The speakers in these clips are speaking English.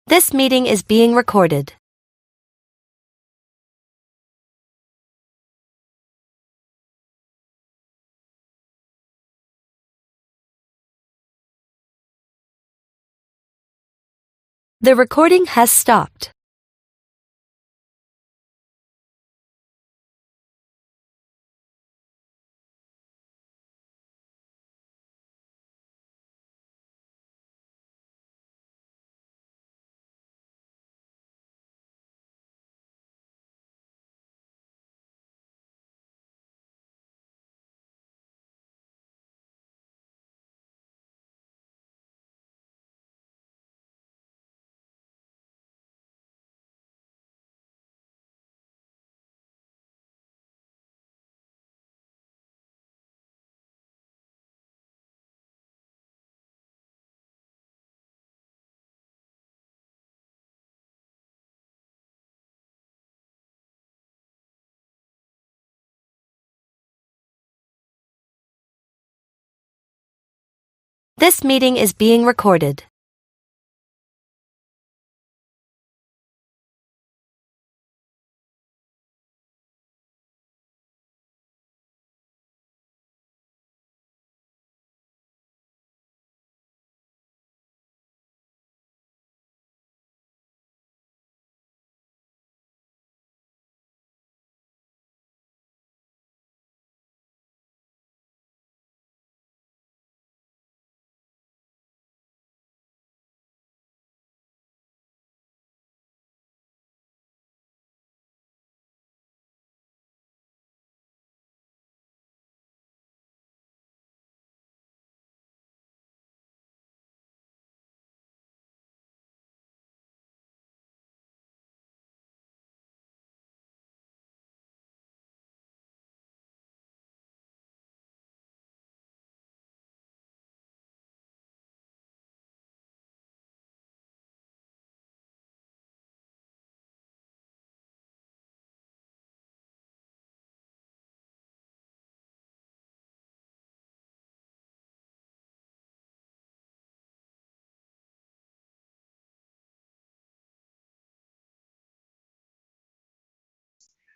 This meeting is being recorded. The recording has stopped. This meeting is being recorded.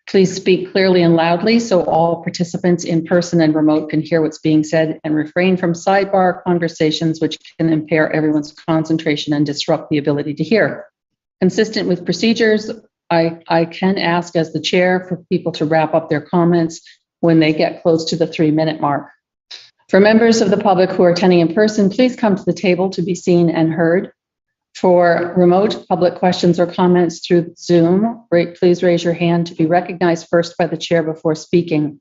Please speak clearly and loudly so all participants in person and remote can hear what's being said, and refrain from sidebar conversations which can impair everyone's concentration and disrupt the ability to hear. Consistent with procedures, I can ask as the chair for people to wrap up their comments when they get close to the 3-minute mark. For members of the public who are attending in person, please come to the table to be seen and heard. For remote public questions or comments through Zoom, please raise your hand to be recognized first by the chair before speaking.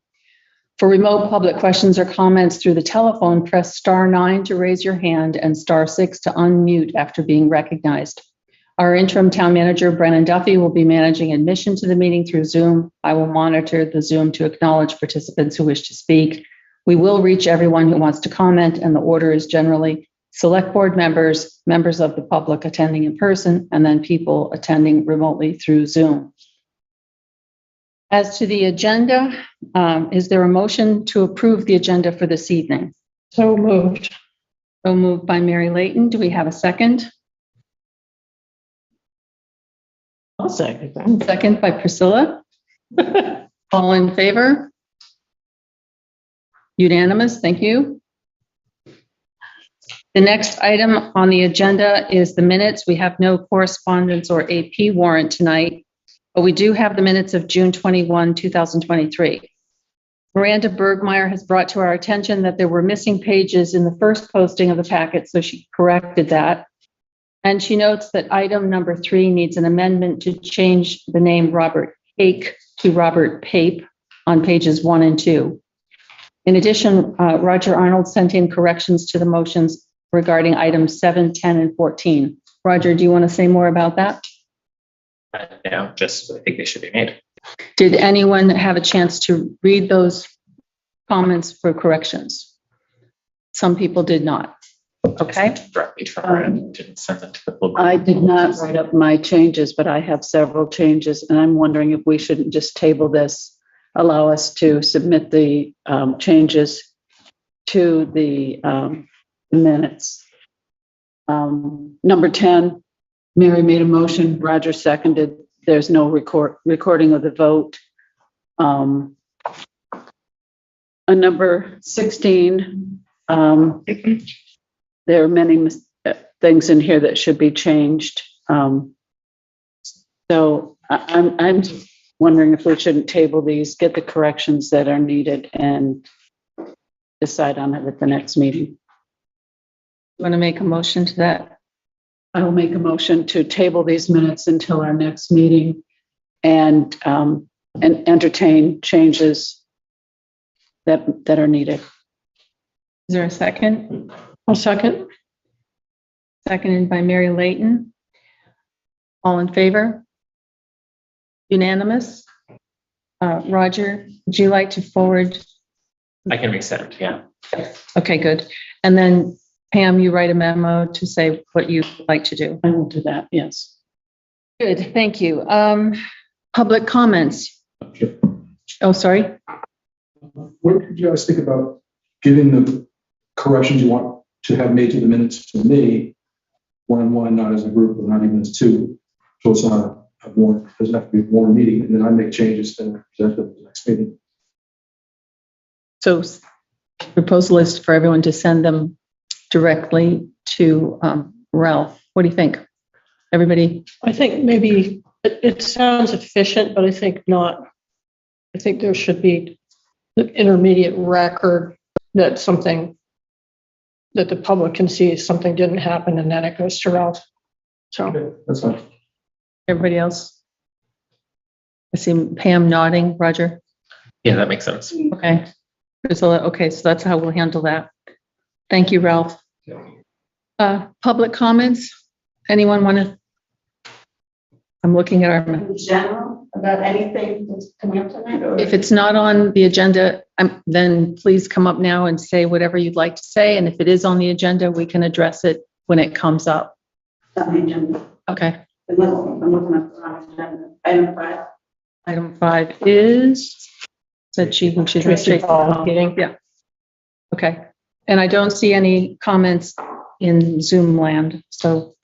For remote public questions or comments through the telephone, press *9 to raise your hand and *6 to unmute after being recognized. Our Interim Town Manager, Brennan will be managing admission to the meeting through Zoom. I will monitor the Zoom to acknowledge participants who wish to speak. We will reach everyone who wants to comment, and the order is generally Select Board members, members of the public attending in person, and then people attending remotely through Zoom. As to the agenda, is there a motion to approve the agenda for this evening? So moved. So moved by Mary Layton. Do we have a second? I'll second that. Second by Priscilla. All in favor? Unanimous. Thank you. The next item on the agenda is the minutes. We have no correspondence or AP warrant tonight, but we do have the minutes of June 21, 2023. Miranda Bergmeyer has brought to our attention that there were missing pages in the first posting of the packet, so she corrected that. And she notes that item number 3 needs an amendment to change the name Robert Hake to Robert Pape on pages 1 and 2. In addition, Roger Arnold sent in corrections to the motions regarding items 7, 10, and 14. Roger, do you want to say more about that? No, just I think they should be made. Did anyone have a chance to read those comments for corrections? Some people did not. Okay. Directly from her and didn't send them to the book. I did not write up my changes, but I have several changes, and I'm wondering if we shouldn't just table this, allow us to submit the changes to the minutes. Number 10, Mary made a motion, Roger seconded. There's no recording of the vote. On number 16, there are many things in here that should be changed. So I'm wondering if we shouldn't table these, get the corrections that are needed, and decide on it at the next meeting. Want to make a motion to that? I will make a motion to table these minutes until our next meeting and entertain changes that are needed. Is there a second? I'll second. Seconded by Mary Layton. All in favor? Unanimous? Roger, would you like to forward? I can resend, yeah. Okay, good. And then Pam, you write a memo to say what you'd like to do. I will do that, yes. Good, thank you. Public comments. Oh, sorry. What did you guys think about giving the corrections you want to have made to the minutes to me, one-on-one, not as a group, or not even as two? So it's not a warrant, it doesn't have to be one meeting, and then I make changes and present them at the next meeting. So proposal is for everyone to send them directly to Ralph. What do you think? Everybody? I think maybe it sounds efficient, but I think not. I think there should be an intermediate record that something that the public can see something didn't happen, and then it goes to Ralph. So Okay, that's fine. Everybody else? I see Pam nodding. Roger? Yeah, that makes sense. Okay. Priscilla, okay, so that's how we'll handle that. Thank you, Ralph. Public comments? Anyone want to? I'm looking at our, In general, about anything that's coming up tonight? Or? if it's not on the agenda, then please come up now and say whatever you'd like to say. And if it is on the agenda, we can address it when it comes up. On the agenda. Okay. I'm looking at the wrong agenda. Item 5. Item 5 is that she's Tracy Hall meeting. Yeah. Okay. And I don't see any comments in Zoom land. So,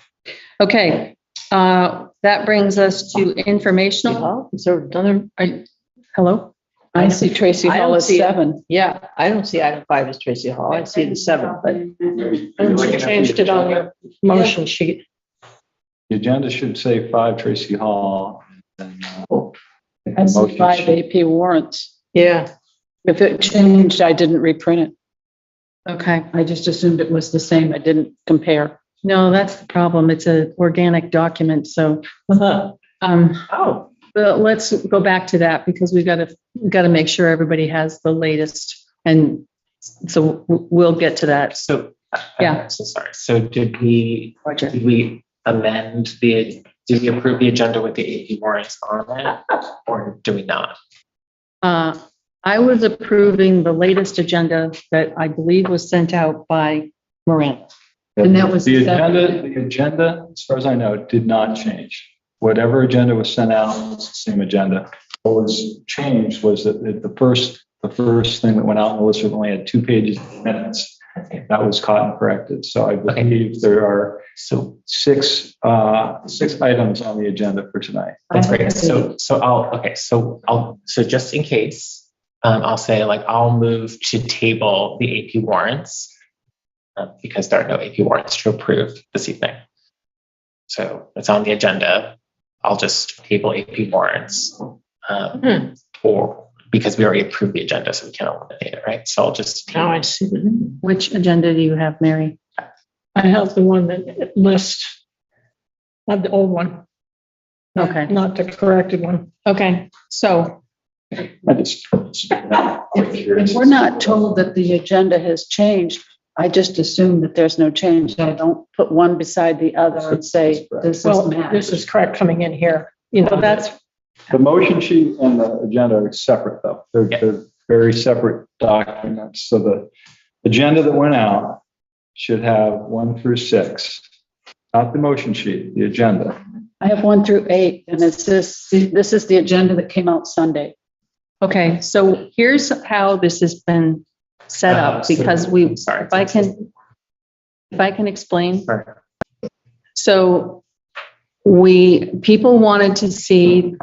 okay. That brings us to informational. Is there another? Hello? I see Tracy I Hall don't as see it. 7. Yeah, I don't see item 5 as Tracy Hall. I see the 7, but And she changed it on your motion sheet. The agenda should say 5 Tracy Hall. And, I see motion 5 sheet. AP warrants. Yeah. If it changed, I didn't reprint it. Okay. I just assumed it was the same. I didn't compare. No, that's the problem. It's an organic document. So, oh, well, let's go back to that because we've got to make sure everybody has the latest. And so we'll get to that. So, Yeah. I'm so sorry. So did we amend did we approve the agenda with the AP warrants on it, or do we not? I was approving the latest agenda that I believe was sent out by Miranda. And that was the separate. agenda, as far as I know, did not change. Whatever agenda was sent out was the same agenda. What was changed was that the first thing that went out on the list only had 2 pages of minutes. That was caught and corrected. So I believe there are six items on the agenda for tonight. That's great. So just in case, I'll say I'll move to table the AP warrants because there are no AP warrants to approve this evening. So it's on the agenda. I'll just table AP warrants or because we already approved the agenda, so we can't eliminate it, right? So I'll just Now I see. Which agenda do you have, Mary? I have the one that lists. I have the old one. Okay. Not the corrected one. Okay. So If we're not told that the agenda has changed, I just assume that there's no change. I don't put one beside the other and say, does this Well, matter? this is correct coming in here. You know, that's The motion sheet and the agenda are separate, though. They're very separate documents. So the agenda that went out should have 1 through 6, not the motion sheet, the agenda. I have 1 through 8, and it's this is the agenda that came out Sunday. okay. So here's how this has been set up because if I can explain. Sure. So people wanted to see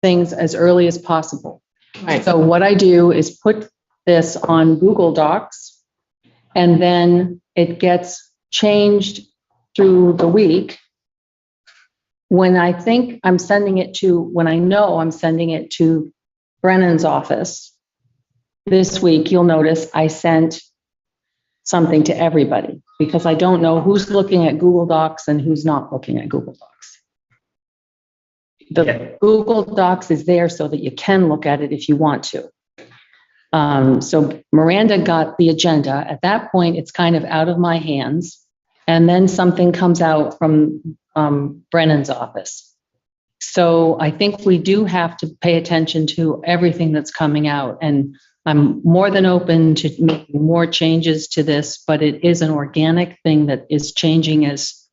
things as early as possible. Right. So what I do is put this on Google Docs, and then it gets changed through the week. When I think I'm sending it to, when I know I'm sending it to Brennan's office, this week, you'll notice I sent something to everybody because I don't know who's looking at Google Docs and who's not looking at Google Docs. The Google Docs is there so that you can look at it if you want to. So Miranda got the agenda. At that point, it's kind of out of my hands. And then something comes out from Brennan's office. So I think we do have to pay attention to everything that's coming out. And I'm more than open to making more changes to this, but it is an organic thing that is changing as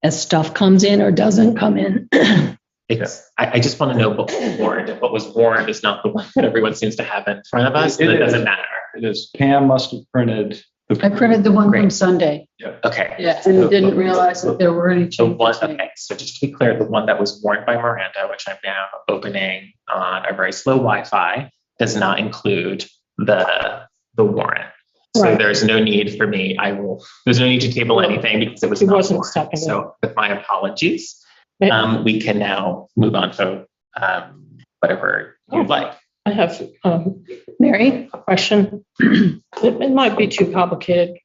stuff comes in or doesn't come in. I just want to know what was warned. What was warned is not the one that everyone seems to have in front of us. It doesn't matter. It is. Pam must have printed. I printed the one from Great. Sunday. Okay. Yes, and didn't realize that there were any The changes. one, okay, so just to be clear, the one that was warned by Miranda, which I'm now opening on a very slow Wi-Fi, does not include the warrant. So Right. there's no need for me. There's no need to table anything because it was It not wasn't warned. seconded. So with my apologies, Okay. we can now move on to whatever you'd like. I have Mary? a question. It might be too complicated,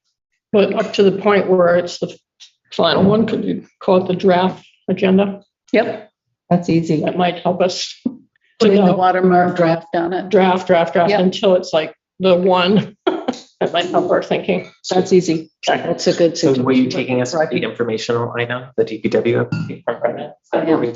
but up to the point where it's the final one, could you call it the draft agenda? Yep, that's easy. That might help us to Putting the know. watermark draft on it. Draft Yep. until it's like the one. That might help our thinking. That's easy. That's a good So suggestion. were you taking us through the informational item, the DPW update from Brennan? Is that where we-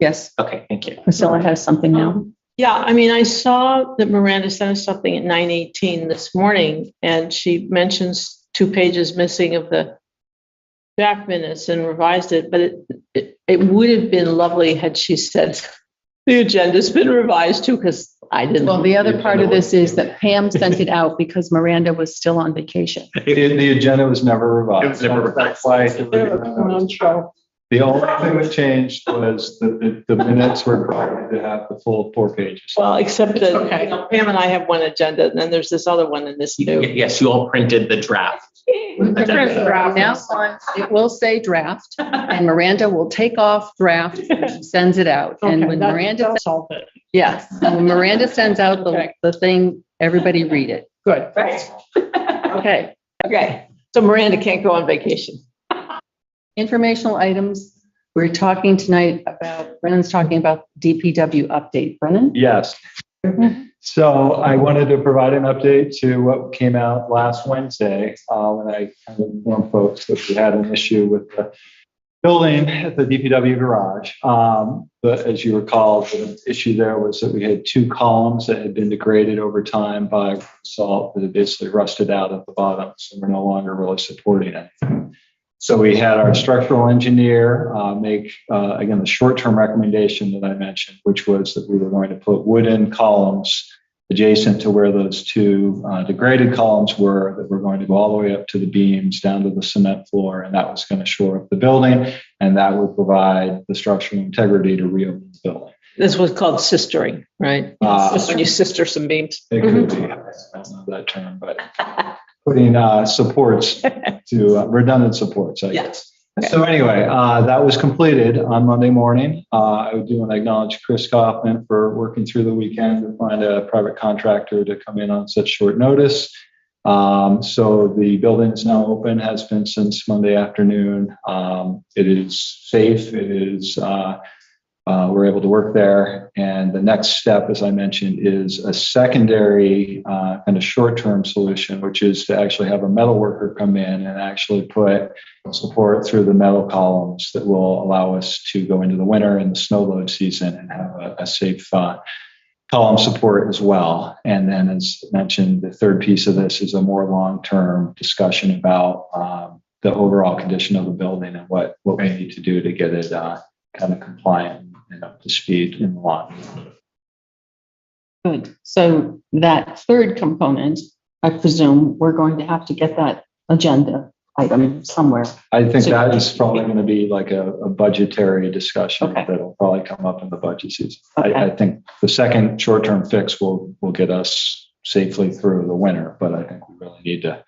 Yes, Okay, thank you. Priscilla has something now. Yeah, I mean, I saw that Miranda sent us something at 9:18 this morning, and she mentions 2 pages missing of the draft minutes and revised it, but it would have been lovely had she said the agenda's been revised too, because I didn't. Well, the other part of this is that Pam sent it out because Miranda was still on vacation. The agenda was never revised. It was never revised. That's why the only thing that changed was the minutes were required to have the full 4 pages. Well, except that Okay. Pam and I have one agenda, and then there's this other one in this new. Yes, you all printed the draft. Now, it will say draft, and Miranda will take off draft when she sends it out. And when Miranda, Solve it. yes, and when Miranda sends out Okay. the thing, everybody read it. Good. Right. Okay. Okay, so Miranda can't go on vacation. Informational items. We're talking tonight about, Brennan's talking about DPW update. Brennan? Yes. So I wanted to provide an update to what came out last Wednesday, when I kind of informed folks that we had an issue with the building at the DPW garage. But as you recall, the issue there was that we had 2 columns that had been degraded over time by salt that had basically rusted out at the bottom, so we're no longer really supporting it. So we had our structural engineer make, again, the short-term recommendation that I mentioned, which was that we were going to put wooden columns adjacent to where those 2 degraded columns were, that were going to go all the way up to the beams, down to the cement floor, and that was going to shore up the building, and that would provide the structural integrity to reopen the building. This was called sistering, right? When you sister some beams. It could be, I don't know that term, but putting supports to redundant supports, I guess. Okay. So anyway, that was completed on Monday morning. I would do want to acknowledge Chris Kaufman for working through the weekend to find a private contractor to come in on such short notice. So the building is now open, has been since Monday afternoon. It is safe. It is, we're able to work there. And the next step, as I mentioned, is a secondary kind of short-term solution, which is to actually have a metal worker come in and actually put support through the metal columns that will allow us to go into the winter and the snow load season and have a safe column support as well. And then, as mentioned, the third piece of this is a more long-term discussion about the overall condition of the building and what we need to do to get it kind of compliant and up to speed in the long run. Good. So that third component, I presume we're going to have to get that agenda item somewhere. I think that is probably going to be like a budgetary discussion Okay. that'll probably come up in the budget season. Okay. I think the second short-term fix will get us safely through the winter, but I think we really need to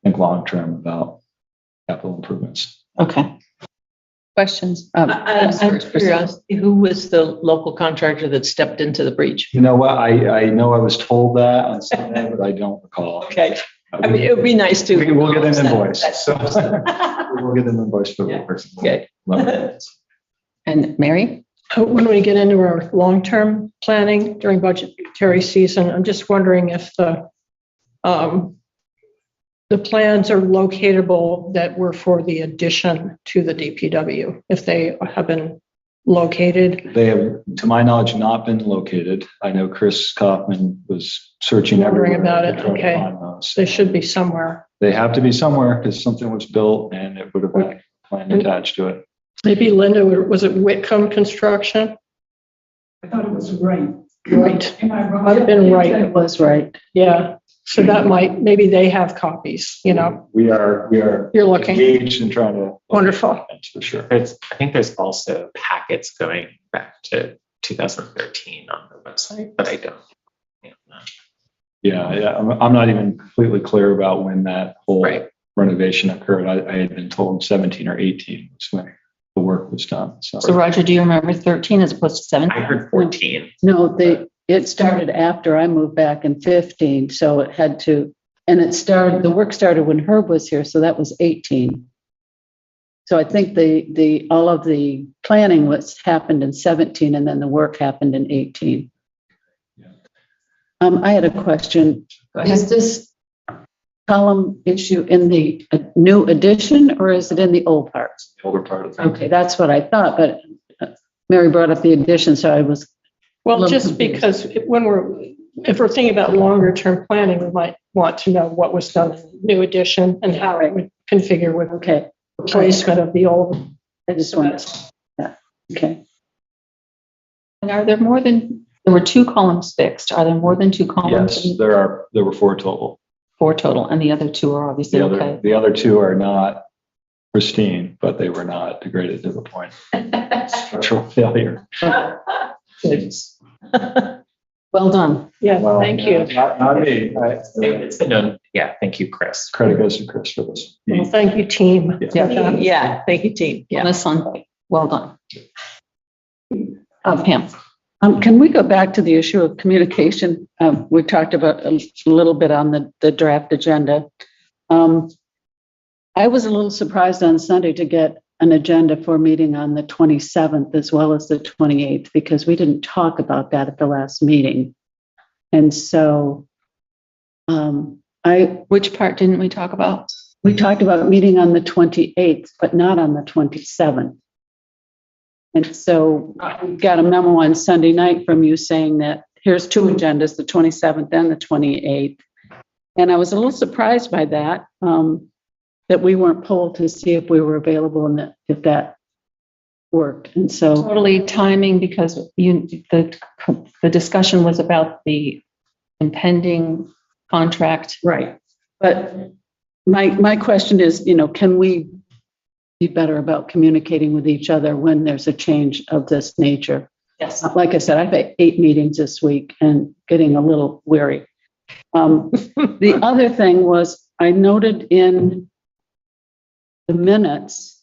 think long-term about capital improvements. Okay. Questions? I'm curious, who was the local contractor that stepped into the breach? You know what? I know I was told that on Sunday, but I don't recall. Okay. I mean, it would be nice to. We'll get an invoice. We'll get an invoice for the person. Okay. And Mary? When we get into our long-term planning during budgetary season, I'm just wondering if the plans are locatable that were for the addition to the DPW, if they have been located. They have, to my knowledge, not been located. I know Chris Kaufman was searching Wondering everywhere about to it. try to Okay. find those. They should be somewhere. They have to be somewhere because something was built and it would have been a plan attached to it. Maybe Linda, was it Whitcomb Construction? I thought it was right. Right. Am I wrong? Might have been right. It was right. Yeah. So that maybe they have copies, you know, We are you're looking. engaged in trying to. Wonderful. For sure. I think there's also packets going back to 2013 on the website, but I don't. Yeah, I'm not even completely clear about when that whole Right. renovation occurred. I had been told 17 or 18 was when the work was done. So Roger, do you remember 13 as opposed to 17? I heard 14. No, it started after I moved back in 15, so it had to, and the work started when Herb was here, so that was 18. So I think all of the planning happened in 17 and then the work happened in 18. I had a question. Is this column issue in the new edition or is it in the old part? The older part of the Okay, that's what I thought, but Mary brought up the edition, so I was, Well, little just confused. because if we're thinking about longer term planning, we might want to know what was done in the new edition and how it would configure with okay, replacement of the old. I just wanted, yeah, okay. And are there there were 2 columns fixed. Are there more than 2 columns? Yes, there were 4 total. 4 total, and the other 2 are obviously okay. The other 2 are not pristine, but they were not degraded to the point of structural failure. Well done. Yeah, Well, thank you. Not me. It's been known. Yeah, thank you, Chris. Credit goes to Chris for this. Well, thank you, team. Yeah. Yeah, thank you, team. On Yeah. this one, well done. Pam? Can we go back to the issue of communication? We talked about a little bit on the draft agenda. I was a little surprised on Sunday to get an agenda for a meeting on the 27th as well as the 28th, because we didn't talk about that at the last meeting. And so Which part didn't we talk about? we talked about meeting on the 28th, but not on the 27th. And so I got a memo on Sunday night from you saying that here's 2 agendas, the 27th and the 28th. And I was a little surprised by that, that we weren't polled to see if we were available and if that worked. And so, Totally timing, because the discussion was about the impending contract. right. But my question is, can we be better about communicating with each other when there's a change of this nature? Yes. Like I said, I've had 8 meetings this week and getting a little weary. The other thing was I noted in the minutes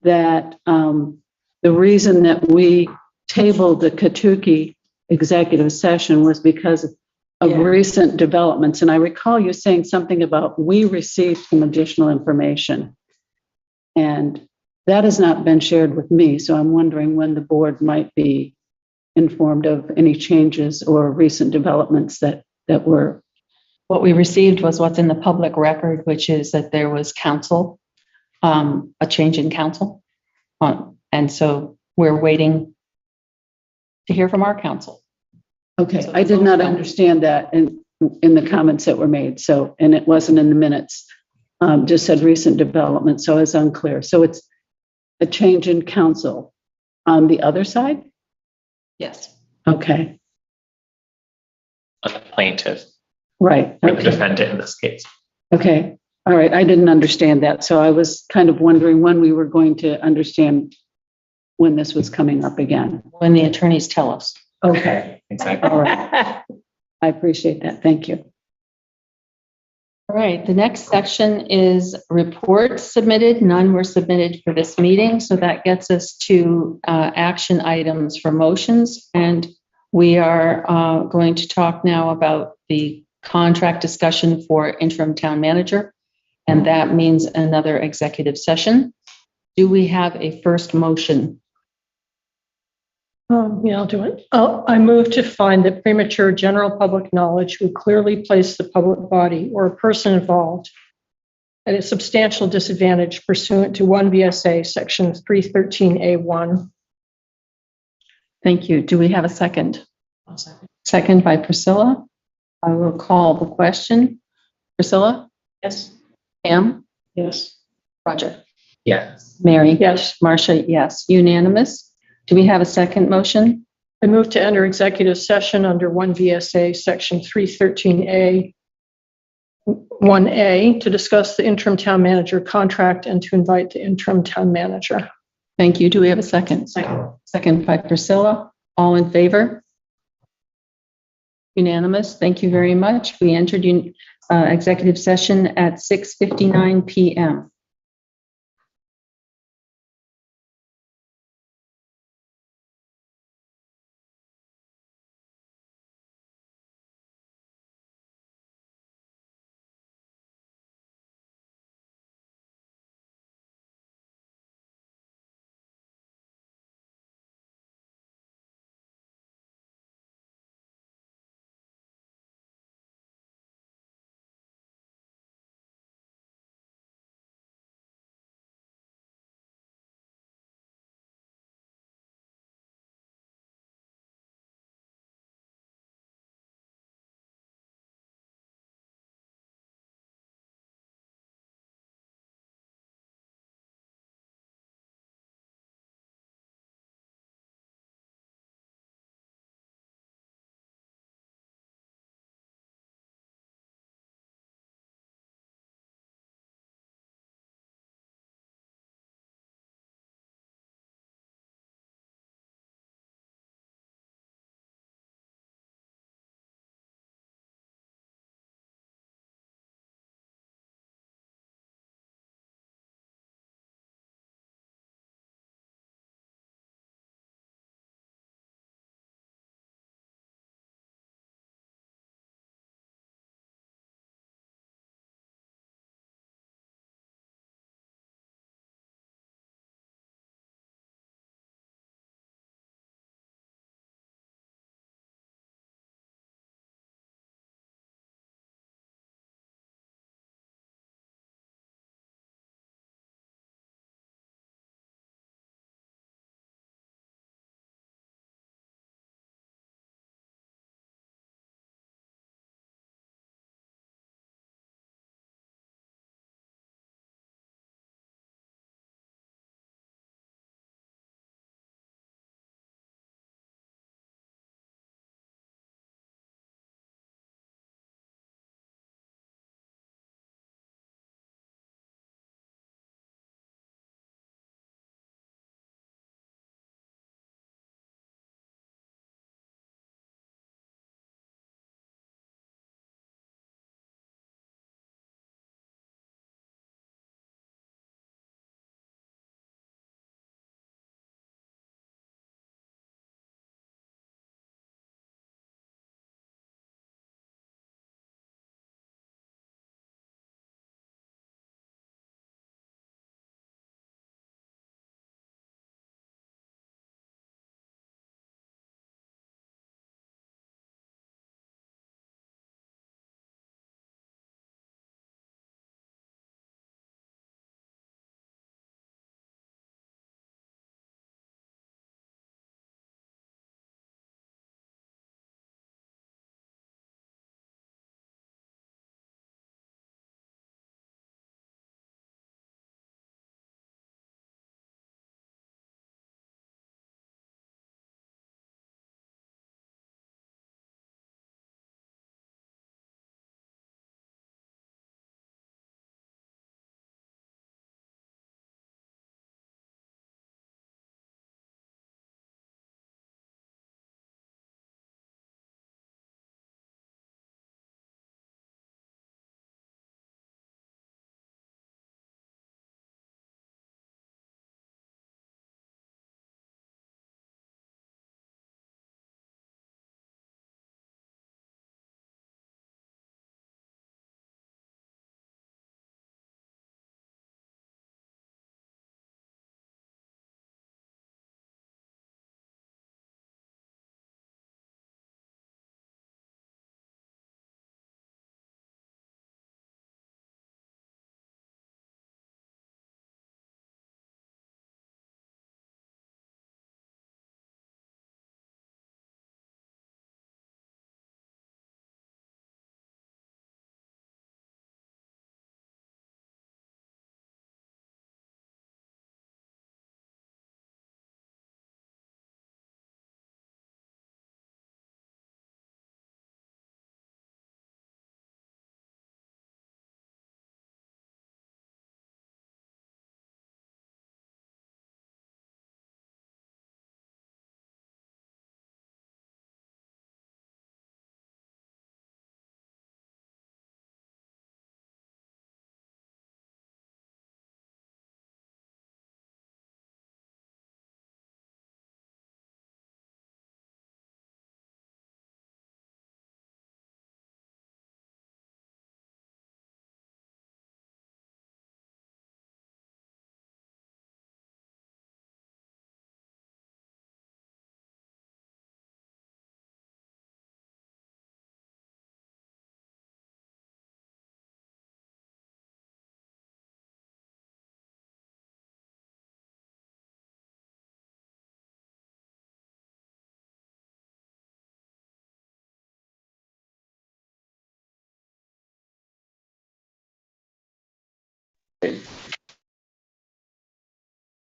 that the reason that we tabled the Katuki executive session was because of recent developments. And I recall you saying something about we received some additional information. And that has not been shared with me. So I'm wondering when the board might be informed of any changes or recent developments that were. What we received was what's in the public record, which is that there was council, a change in council. And so we're waiting to hear from our council. Okay, So I did not understand that in the comments that were made. So, and it wasn't in the minutes, just said recent development. So it's unclear. So it's a change in council on the other side? Yes. Okay, On the plaintiff, right. or the Okay. defendant in this case. Okay. All right, I didn't understand that, so I was kind of wondering when we were going to understand when this was coming up again. When the attorneys tell us. Okay, Exactly. all right. I appreciate that. Thank you. All right, the next section is reports submitted. None were submitted for this meeting, so that gets us to action items for motions. And we are going to talk now about the contract discussion for interim town manager, and that means another executive session. Do we have a first motion? Yeah, I'll do it. I move to find that premature general public knowledge would clearly place the public body or a person involved at a substantial disadvantage pursuant to 1 V.S.A. section 313A1. Thank you. Do we have a second? Second by Priscilla. I will call the question. Priscilla? Yes. Pam? Yes. Roger? Yes. Mary? Yes. Marcia, yes. Unanimous. Do we have a second motion? I move to enter executive session under 1 V.S.A. section 313A 1A to discuss the interim town manager contract and to invite the interim town manager. Thank you. Do we have a second? Second by Priscilla. All in favor? Unanimous. Thank you very much. We entered executive session at 6:59 p.m.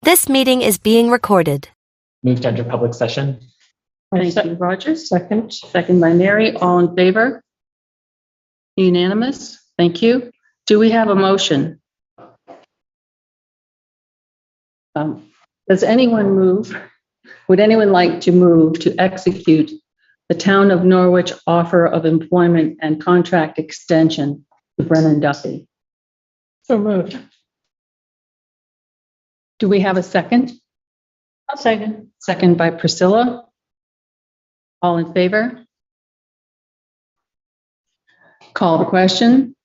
This meeting is being recorded. Move to enter public session. Thank you, Rogers. Second. Second by Mary. All in favor? Unanimous. Thank you. Do we have a motion? Does anyone move? Would anyone like to move to execute the Town of Norwich offer of employment and contract extension to Brennan Duffy? So moved. Do we have a second? I'll second. Second by Priscilla. All in favor? Call the question.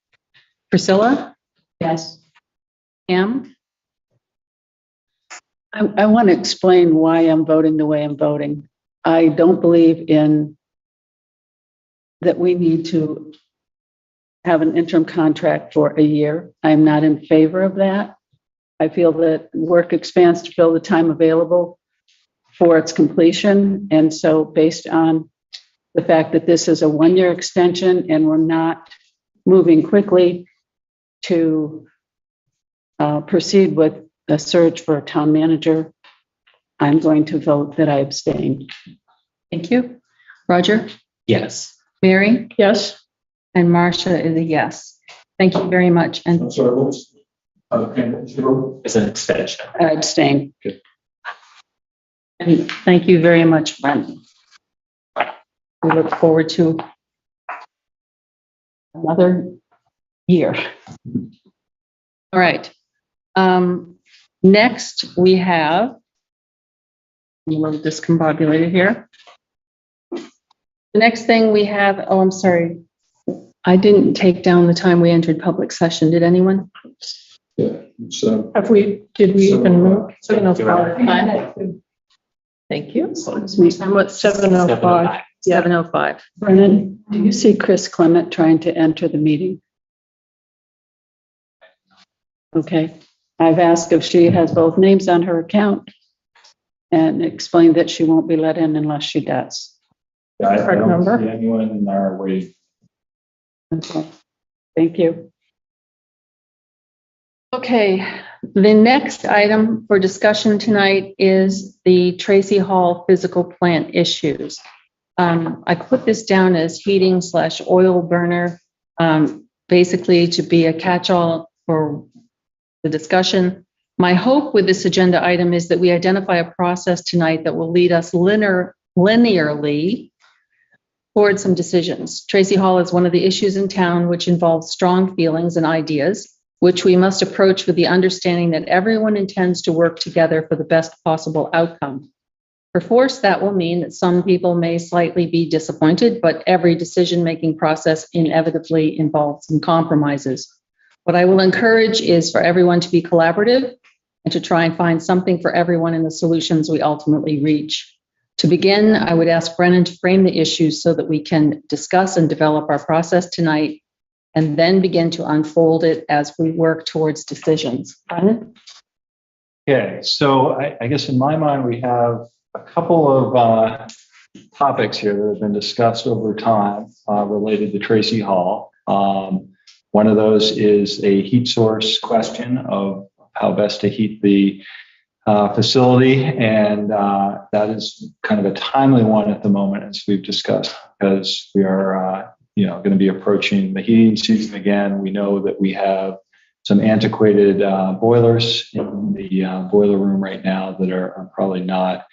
Priscilla? Yes. Pam? I want to explain why I'm voting the way I'm voting. I don't believe in that we need to have an interim contract for a year. I'm not in favor of that. I feel that work expands to fill the time available for its completion. And so based on the fact that this is a one-year extension and we're not moving quickly to proceed with a search for a town manager, I'm going to vote that I abstain. Thank you. Roger? Yes. Mary? Yes. And Marcia is a yes. Thank you very much. And I'm sorry, what was, and zero? It's an extension. I abstain. And thank you very much, Brennan. We look forward to another year. All right. Next, we have, I'm a little discombobulated here. The next thing we have, oh, I'm sorry. I didn't take down the time we entered public session. Did anyone? Yeah, so. Did we even move? 7:05. Thank you. Excuse me, And what's 7:05. 7:05? Brennan, do you see Chris Clement trying to enter the meeting? Okay. I've asked if she has both names on her account and explained that she won't be let in unless she does. Yeah, I Correct don't number? see anyone in our way. Okay. Thank you. Okay, the next item for discussion tonight is the Tracy Hall physical plant issues. I put this down as heating/oil burner, basically to be a catch-all for the discussion. My hope with this agenda item is that we identify a process tonight that will lead us linearly toward some decisions. Tracy Hall is one of the issues in town which involves strong feelings and ideas, which we must approach with the understanding that everyone intends to work together for the best possible outcome. Perforce, that will mean that some people may slightly be disappointed, but every decision-making process inevitably involves some compromises. What I will encourage is for everyone to be collaborative and to try and find something for everyone in the solutions we ultimately reach. To begin, I would ask Brennan to frame the issues so that we can discuss and develop our process tonight and then begin to unfold it as we work towards decisions. Brennan? Okay, so I guess in my mind, we have a couple of topics here that have been discussed over time related to Tracy Hall. One of those is a heat source question of how best to heat the facility. And that is kind of a timely one at the moment, as we've discussed, because we are going to be approaching the heating season again. We know that we have some antiquated boilers in the boiler room right now that are probably not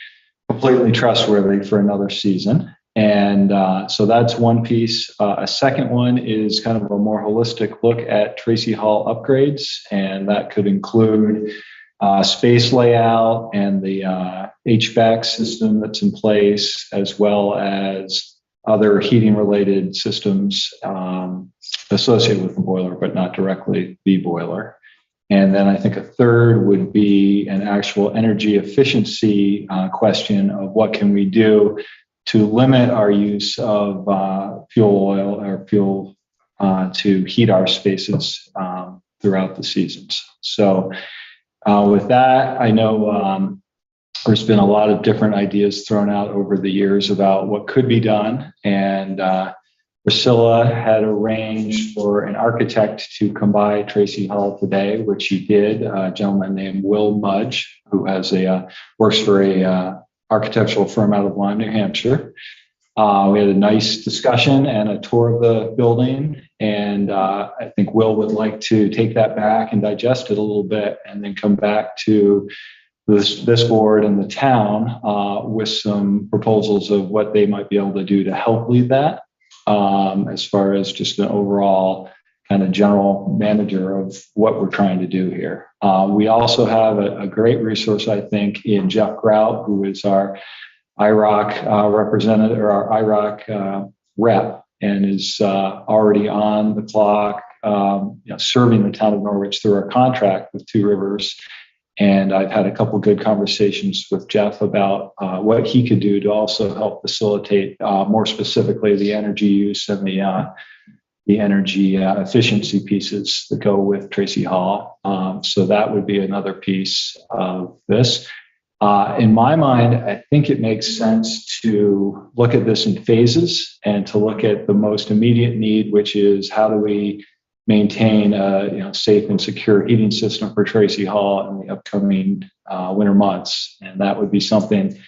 completely trustworthy for another season. And so that's one piece. A second one is kind of a more holistic look at Tracy Hall upgrades, and that could include space layout and the HVAC system that's in place, as well as other heating related systems associated with the boiler, but not directly the boiler. And then I think a third would be an actual energy efficiency question of what can we do to limit our use of fuel oil or fuel to heat our spaces throughout the seasons. So with that, I know there's been a lot of different ideas thrown out over the years about what could be done. And Priscilla had arranged for an architect to come by Tracy Hall today, which he did. A gentleman named Will Mudge, who has works for a architectural firm out of Lyme, New Hampshire. We had a nice discussion and a tour of the building, and I think Will would like to take that back and digest it a little bit, and then come back to this board and the town with some proposals of what they might be able to do to help lead that, as far as just an overall kind of general manager of what we're trying to do here. We also have a great resource, I think, in Jeff Grout, who is our IROC representative, or our IROC rep, and is already on the clock, serving the town of Norwich through our contract with Two Rivers. And I've had a couple of good conversations with Jeff about what he could do to also help facilitate more specifically the energy use and the energy efficiency pieces that go with Tracy Hall. So that would be another piece of this. In my mind, I think it makes sense to look at this in phases and to look at the most immediate need, which is how do we maintain a safe and secure heating system for Tracy Hall in the upcoming winter months. And that would be something,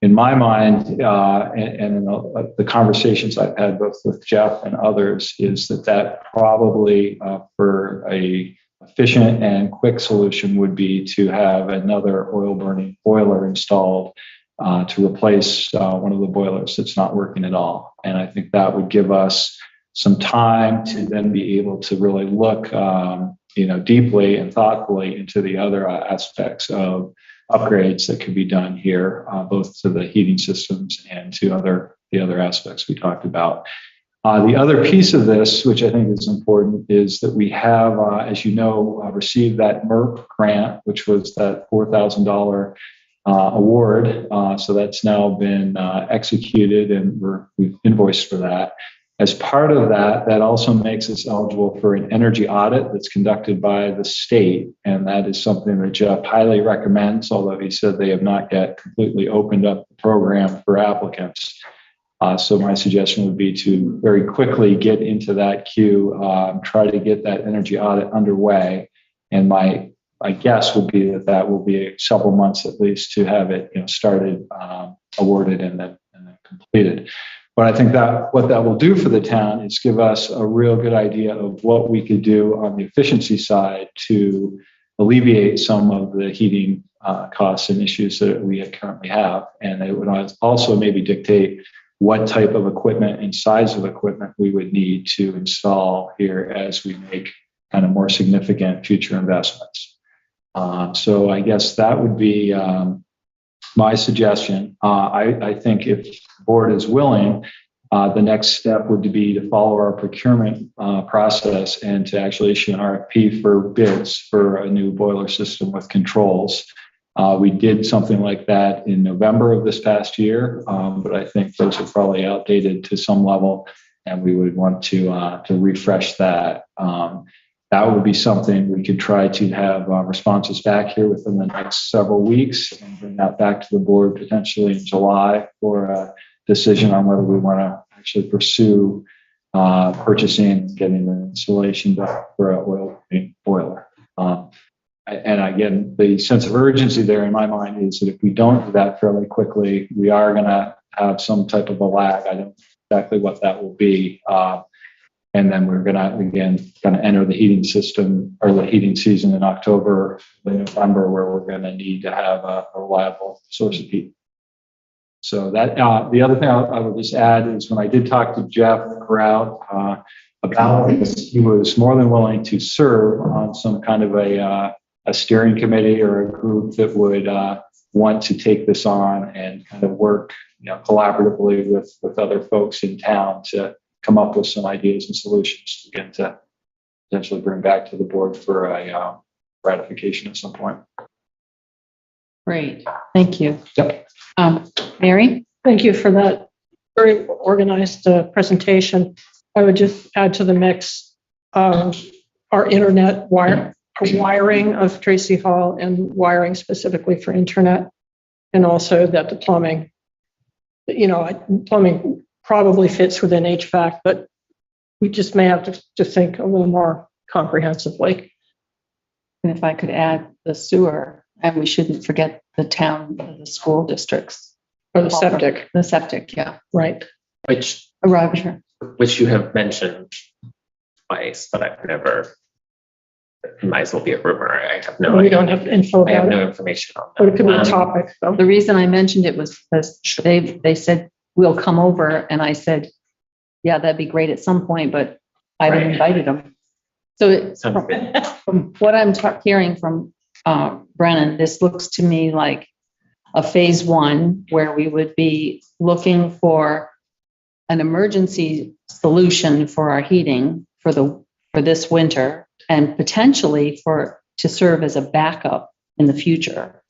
in my mind, and in the conversations I've had both with Jeff and others, is that probably for a efficient and quick solution would be to have another oil burning boiler installed to replace one of the boilers that's not working at all. And I think that would give us some time to then be able to really look deeply and thoughtfully into the other aspects of upgrades that could be done here, both to the heating systems and to the other aspects we talked about. The other piece of this, which I think is important, is that we have, as you know, received that MERP grant, which was that $4,000 award. So that's now been executed, and we've invoiced for that. As part of that, that also makes us eligible for an energy audit that's conducted by the state. And that is something that Jeff highly recommends, although he said they have not yet completely opened up the program for applicants. So my suggestion would be to very quickly get into that queue, try to get that energy audit underway. And my guess would be that will be several months at least to have it started, awarded, and then completed. But I think that what that will do for the town is give us a real good idea of what we could do on the efficiency side to alleviate some of the heating costs and issues that we currently have. And it would also maybe dictate what type of equipment and size of equipment we would need to install here as we make kind of more significant future investments. So I guess that would be my suggestion. I think if the board is willing, the next step would be to follow our procurement process and to actually issue an RFP for bids for a new boiler system with controls. We did something like that in November of this past year, but I think those are probably outdated to some level, and we would want to refresh that. That would be something we could try to have responses back here within the next several weeks and bring that back to the board potentially in July for a decision on whether we want to actually pursue purchasing and getting the installation done for an oil boiler. And again, the sense of urgency there in my mind is that if we don't do that fairly quickly, we are going to have some type of a lag. I don't know exactly what that will be. And then we're going to, again, kind of enter the heating system or the heating season in October, November, where we're going to need to have a reliable source of heat. So that the other thing I would just add is when I did talk to Jeff Grout about this, he was more than willing to serve on some kind of a steering committee or a group that would want to take this on and kind of work collaboratively with other folks in town to come up with some ideas and solutions to get to potentially bring back to the board for a ratification at some point. Great, thank you. Yep. Mary? Thank you for that very organized presentation. I would just add to the mix our internet wiring of Tracy Hall and wiring specifically for internet, and also that the plumbing, plumbing probably fits within HVAC, but we just may have to think a little more comprehensively. And if I could add the sewer, and we shouldn't forget the town, the school districts. Or the septic, The septic, yeah. right? Which Roger. you have mentioned twice, but I've never. It might as well be a rumor. I have no. We don't have info I have about no it, information on that. but it could be a topic, so. The reason I mentioned it was because they said, we'll come over, and I said, yeah, that'd be great at some point, but I haven't Right. invited them. So it, Sounds good. from what I'm hearing from Brennan, this looks to me like a phase one where we would be looking for an emergency solution for our heating for this winter, and potentially to serve as a backup in the future.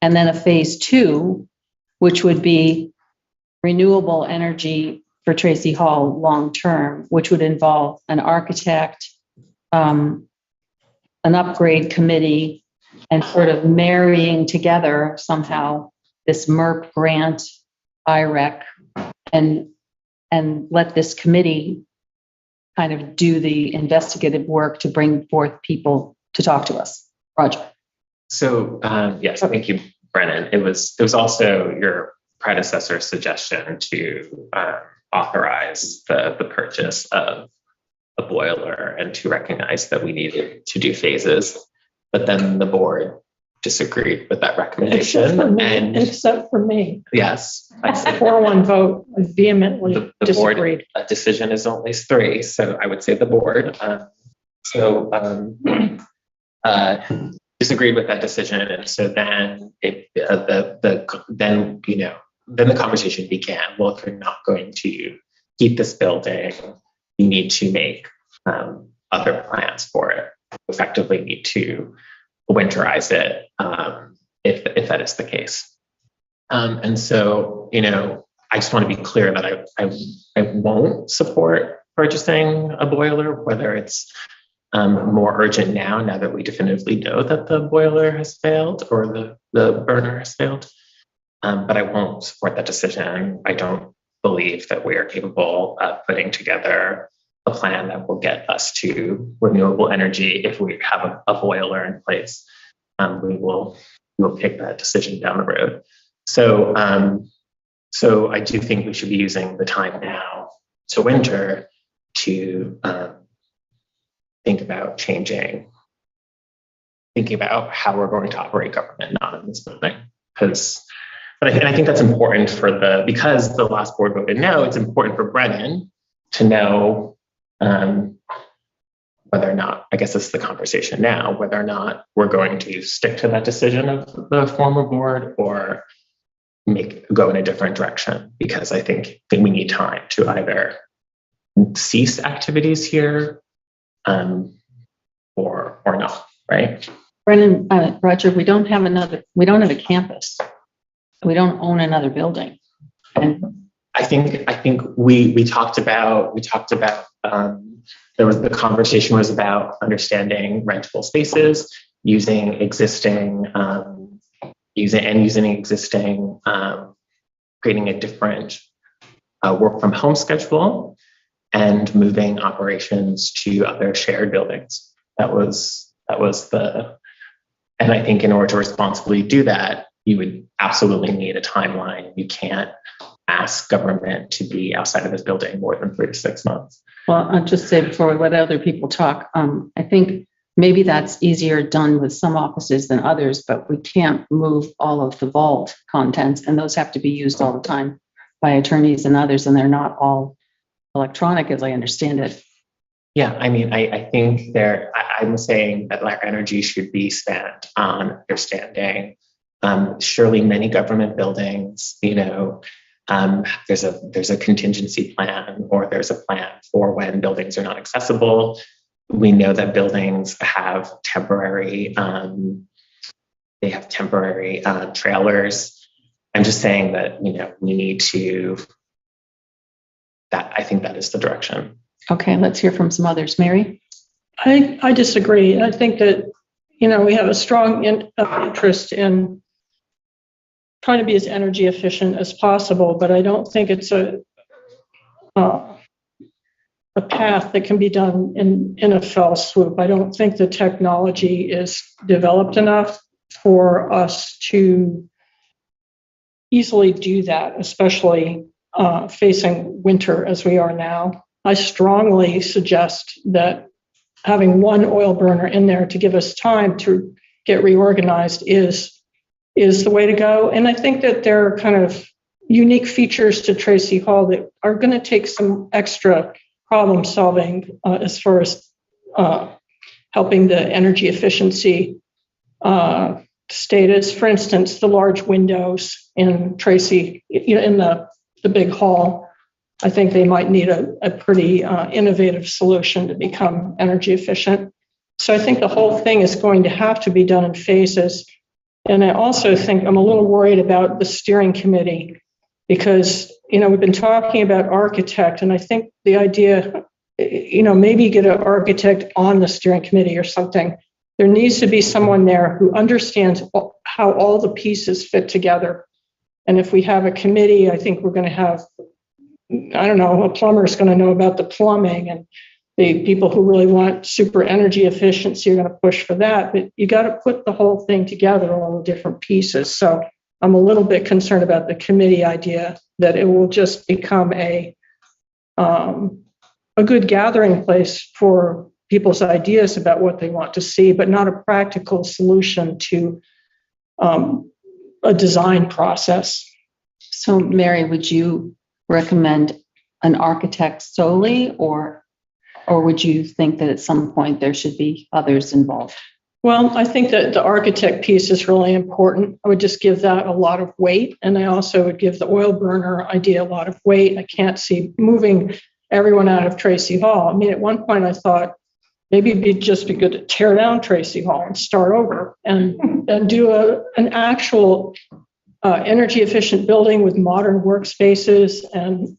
And then a phase two, which would be renewable energy for Tracy Hall long-term, which would involve an architect, an upgrade committee, and sort of marrying together somehow this MERP grant, IREC, and let this committee kind of do the investigative work to bring forth people to talk to us. Roger. So yes, thank you, Brennan. It was also your predecessor's suggestion to authorize the purchase of a boiler and to recognize that we needed to do phases. But then the board disagreed with that recommendation. Except for me. Yes, I said 4-1 vote, I vehemently the disagreed. board, a decision is only 3, so I would say the board. Disagreed with that decision, and so then then the conversation began. Well, if you're not going to keep this building, you need to make other plans for it. Effectively, need to winterize it if that is the case. And so, I just want to be clear that I won't support purchasing a boiler, whether it's more urgent now that we definitively know that the boiler has failed or the burner has failed. But I won't support that decision. I don't believe that we are capable of putting together a plan that will get us to renewable energy. If we have a boiler in place, we will take that decision down the road. So I do think we should be using the time now to winter to think about thinking about how we're going to operate government, not in this building. But I think that's important because the last board voted no, it's important for Brennan to know whether or not, I guess this is the conversation now, whether or not we're going to stick to that decision of the former board or go in a different direction, because I think we need time to either cease activities here or not, right? Brennan, Roger, we don't have a campus. We don't own another building. And I think we talked about the conversation was about understanding rentable spaces, using existing creating a different work from home schedule and moving operations to other shared buildings. That was and I think in order to responsibly do that, you would absolutely need a timeline. You can't ask government to be outside of this building more than 3 to 6 months. well, I'll just say before we let other people talk, I think maybe that's easier done with some offices than others, but we can't move all of the vault contents, and those have to be used all the time by attorneys and others, and they're not all electronic as I understand it. Yeah, I mean, I think I'm saying that our energy should be spent on understanding. Surely many government buildings, there's a contingency plan, or there's a plan for when buildings are not accessible. We know that buildings have temporary trailers. I'm just saying that, we need to, I think that is the direction. Okay, let's hear from some others. Mary? I disagree. I think that, we have a strong interest in trying to be as energy efficient as possible, but I don't think it's a a path that can be done in a fell swoop. I don't think the technology is developed enough for us to easily do that, especially facing winter as we are now. I strongly suggest that having one oil burner in there to give us time to get reorganized is the way to go. And I think that there are kind of unique features to Tracy Hall that are going to take some extra problem solving as far as helping the energy efficiency status. For instance, the large windows in Tracy, in the big hall, I think they might need a pretty innovative solution to become energy efficient. So I think the whole thing is going to have to be done in phases. And I also think I'm a little worried about the steering committee because, we've been talking about architect, and I think the idea, maybe get an architect on the steering committee or something. There needs to be someone there who understands how all the pieces fit together. And if we have a committee, I think we're going to have, a plumber is going to know about the plumbing, and the people who really want super energy efficiency are going to push for that. But you got to put the whole thing together, all the different pieces. So I'm a little bit concerned about the committee idea, that it will just become a good gathering place for people's ideas about what they want to see, but not a practical solution to a design process. So Mary, would you recommend an architect solely, or would you think that at some point there should be others involved? Well, I think that the architect piece is really important. I would just give that a lot of weight. And I also would give the oil burner idea a lot of weight. I can't see moving everyone out of Tracy Hall. I mean, at one point I thought maybe it'd be good to tear down Tracy Hall and start over and do an actual energy efficient building with modern workspaces and,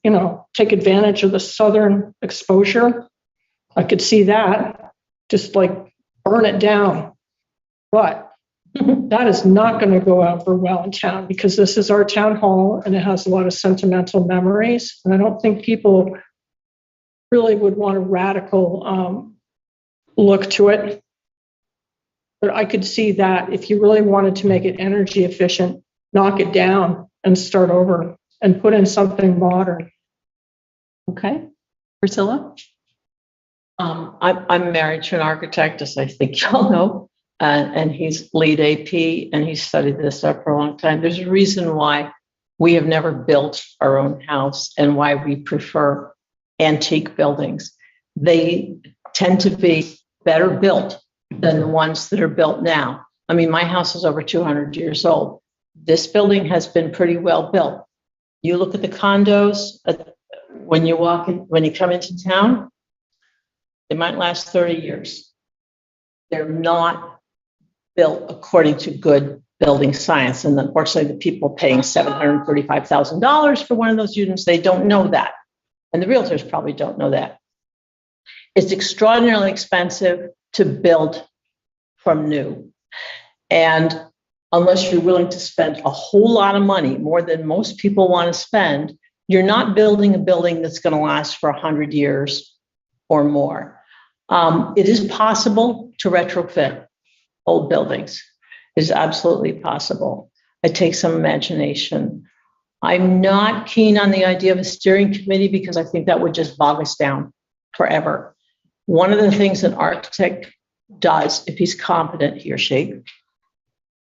take advantage of the southern exposure. I could see that, just like burn it down. But that is not going to go over well in town, because this is our town hall and it has a lot of sentimental memories. And I don't think people really would want a radical look to it. But I could see that if you really wanted to make it energy efficient, knock it down and start over and put in something modern. Okay. Priscilla? I'm married to an architect, as I think y'all know, and he's lead AP, and he's studied this stuff for a long time. There's a reason why we have never built our own house and why we prefer antique buildings. They tend to be better built than the ones that are built now. I mean, my house is over 200 years old. This building has been pretty well built. You look at the condos when you come into town, they might last 30 years. They're not built according to good building science. And unfortunately, the people paying $735,000 for one of those units, they don't know that. And the realtors probably don't know that. It's extraordinarily expensive to build from new. And unless you're willing to spend a whole lot of money, more than most people want to spend, you're not building a building that's going to last for 100 years or more. It is possible to retrofit old buildings. It is absolutely possible. It takes some imagination. I'm not keen on the idea of a steering committee because I think that would just bog us down forever. One of the things an architect does, if he's competent, he or she,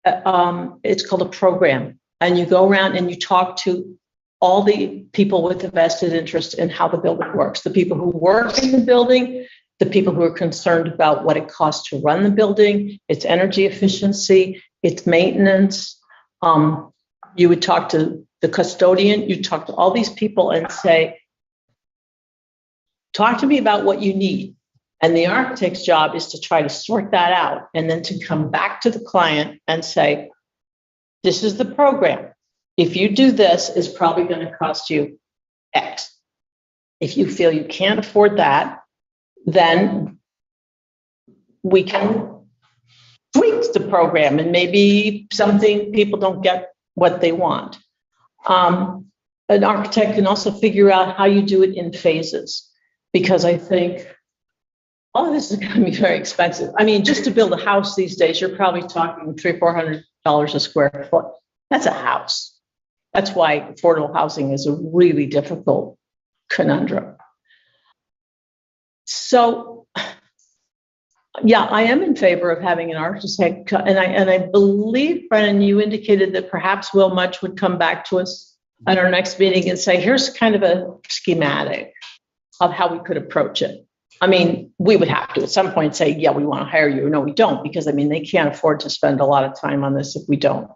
it's called a program. And you go around and you talk to all the people with a vested interest in how the building works, the people who work in the building, the people who are concerned about what it costs to run the building, its energy efficiency, its maintenance. You would talk to the custodian, you talk to all these people and say, talk to me about what you need. And the architect's job is to try to sort that out and then to come back to the client and say, this is the program. If you do this, it's probably going to cost you X. If you feel you can't afford that, then we can tweak the program and maybe something people don't get what they want. An architect can also figure out how you do it in phases, because I think all of this is going to be very expensive. I mean, just to build a house these days, you're probably talking $300-400 a square foot. That's a house. That's why affordable housing is a really difficult conundrum. So, yeah, I am in favor of having an architect, and I believe, Brennan, you indicated that perhaps Will Mudge would come back to us at our next meeting and say, here's kind of a schematic of how we could approach it. I mean, we would have to at some point say, yeah, we want to hire you. No, we don't, because I mean, they can't afford to spend a lot of time on this if we don't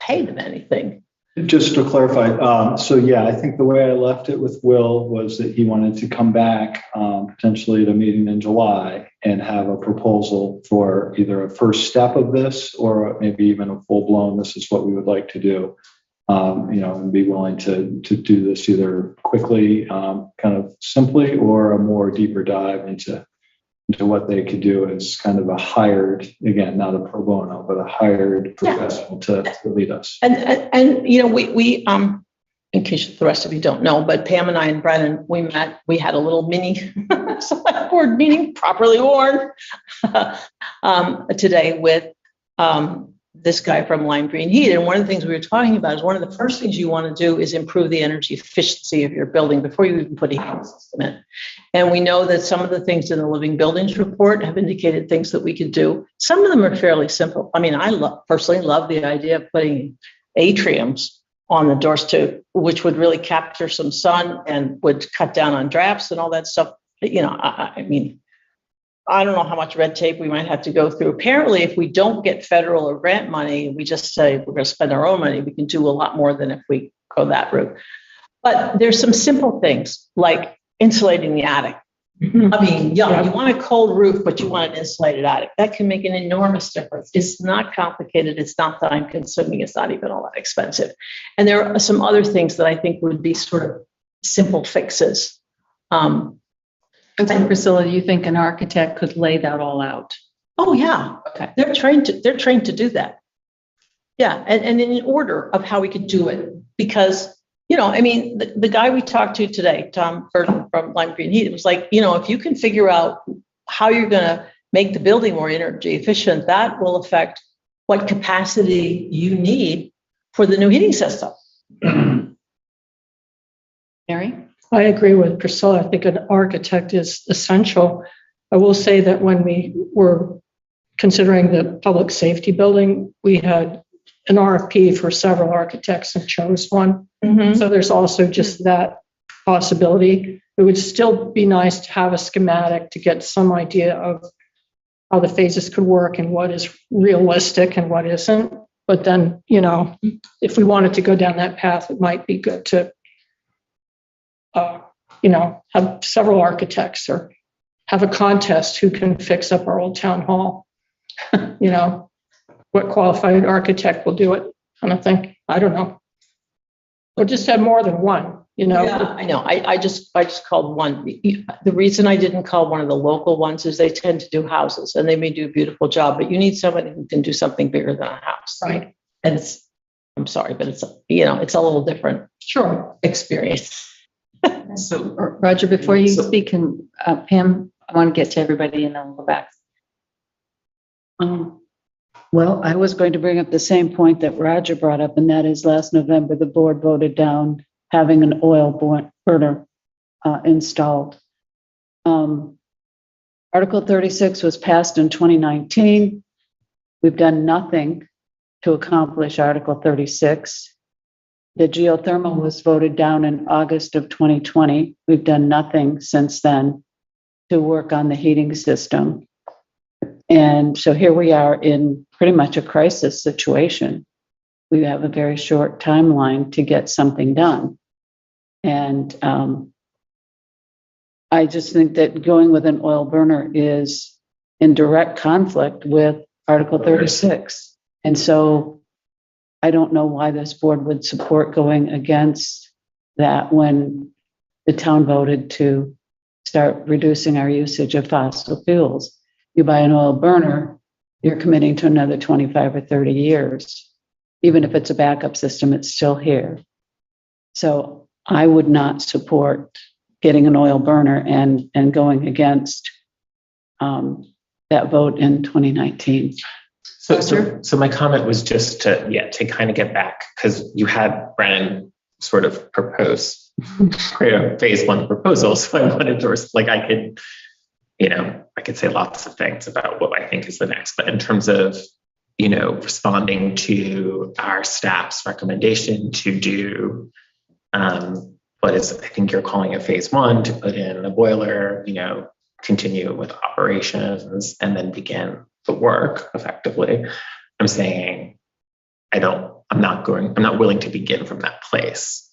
pay them anything. Just to clarify, so yeah, I think the way I left it with Will was that he wanted to come back potentially at a meeting in July and have a proposal for either a first step of this or maybe even a full blown, this is what we would like to do. And be willing to do this either quickly, kind of simply, or a more deeper dive into what they could do as kind of a hired, again, not a pro bono, but a hired professional to lead us. And we in case the rest of you don't know, but Pam and I and Brennan, we had a little mini select board meeting, properly warned, today with this guy from Lime Green Heat. And one of the things we were talking about is one of the first things you want to do is improve the energy efficiency of your building before you even put a heating system in. And we know that some of the things in the Living Buildings report have indicated things that we could do. Some of them are fairly simple. I mean, I personally love the idea of putting atriums on the doors too, which would really capture some sun and would cut down on drafts and all that stuff. I mean, I don't know how much red tape we might have to go through. Apparently, if we don't get federal or grant money, we just say we're going to spend our own money, we can do a lot more than if we go that route. But there's some simple things like insulating the attic. I mean, you want a cold roof, but you want an insulated attic. That can make an enormous difference. It's not complicated. It's not time consuming. It's not even all that expensive. And there are some other things that I think would be sort of simple fixes. And so, Priscilla, you think an architect could lay that all out? Oh yeah. Okay. They're trained to do that. Yeah. And in order of how we could do it, because, I mean, the guy we talked to today, Tom Burton from Lime Green Heat, it was like, if you can figure out how you're going to make the building more energy efficient, that will affect what capacity you need for the new heating system. Mary? I agree with Priscilla. I think an architect is essential. I will say that when we were considering the public safety building, we had an RFP for several architects and chose one. Mm-hmm. So there's also just that possibility. It would still be nice to have a schematic to get some idea of how the phases could work and what is realistic and what isn't. But then, if we wanted to go down that path, it might be good to have several architects or have a contest who can fix up our old town hall. What qualified architect will do it, kind of thing. I don't know. Or just have more than one, Yeah, I know. I just called one. The reason I didn't call one of the local ones is they tend to do houses and they may do a beautiful job, but you need somebody who can do something bigger than a house. Right. And I'm sorry, but it's a little different. Sure. Experience. So, Roger, before you speak, and Pam, I want to get to everybody and then we'll go back. Well, I was going to bring up the same point that Roger brought up, and that is last November, the board voted down having an oil burner installed. Article 36 was passed in 2019. We've done nothing to accomplish Article 36. The geothermal was voted down in August of 2020. We've done nothing since then to work on the heating system. And so here we are in pretty much a crisis situation. We have a very short timeline to get something done. And I just think that going with an oil burner is in direct conflict with Article 36. And so I don't know why this board would support going against that when the town voted to start reducing our usage of fossil fuels. You buy an oil burner, you're committing to another 25 or 30 years. Even if it's a backup system, it's still here. So I would not support getting an oil burner and going against that vote in 2019. So my comment was just to kind of get back, because you had Brennan sort of propose phase one proposal. So I wanted to, like, I could say lots of things about what I think is the next, but in terms of, responding to our staff's recommendation to do what is, I think you're calling it phase one, to put in a boiler, continue with operations and then begin the work effectively. I'm saying I'm not willing to begin from that place.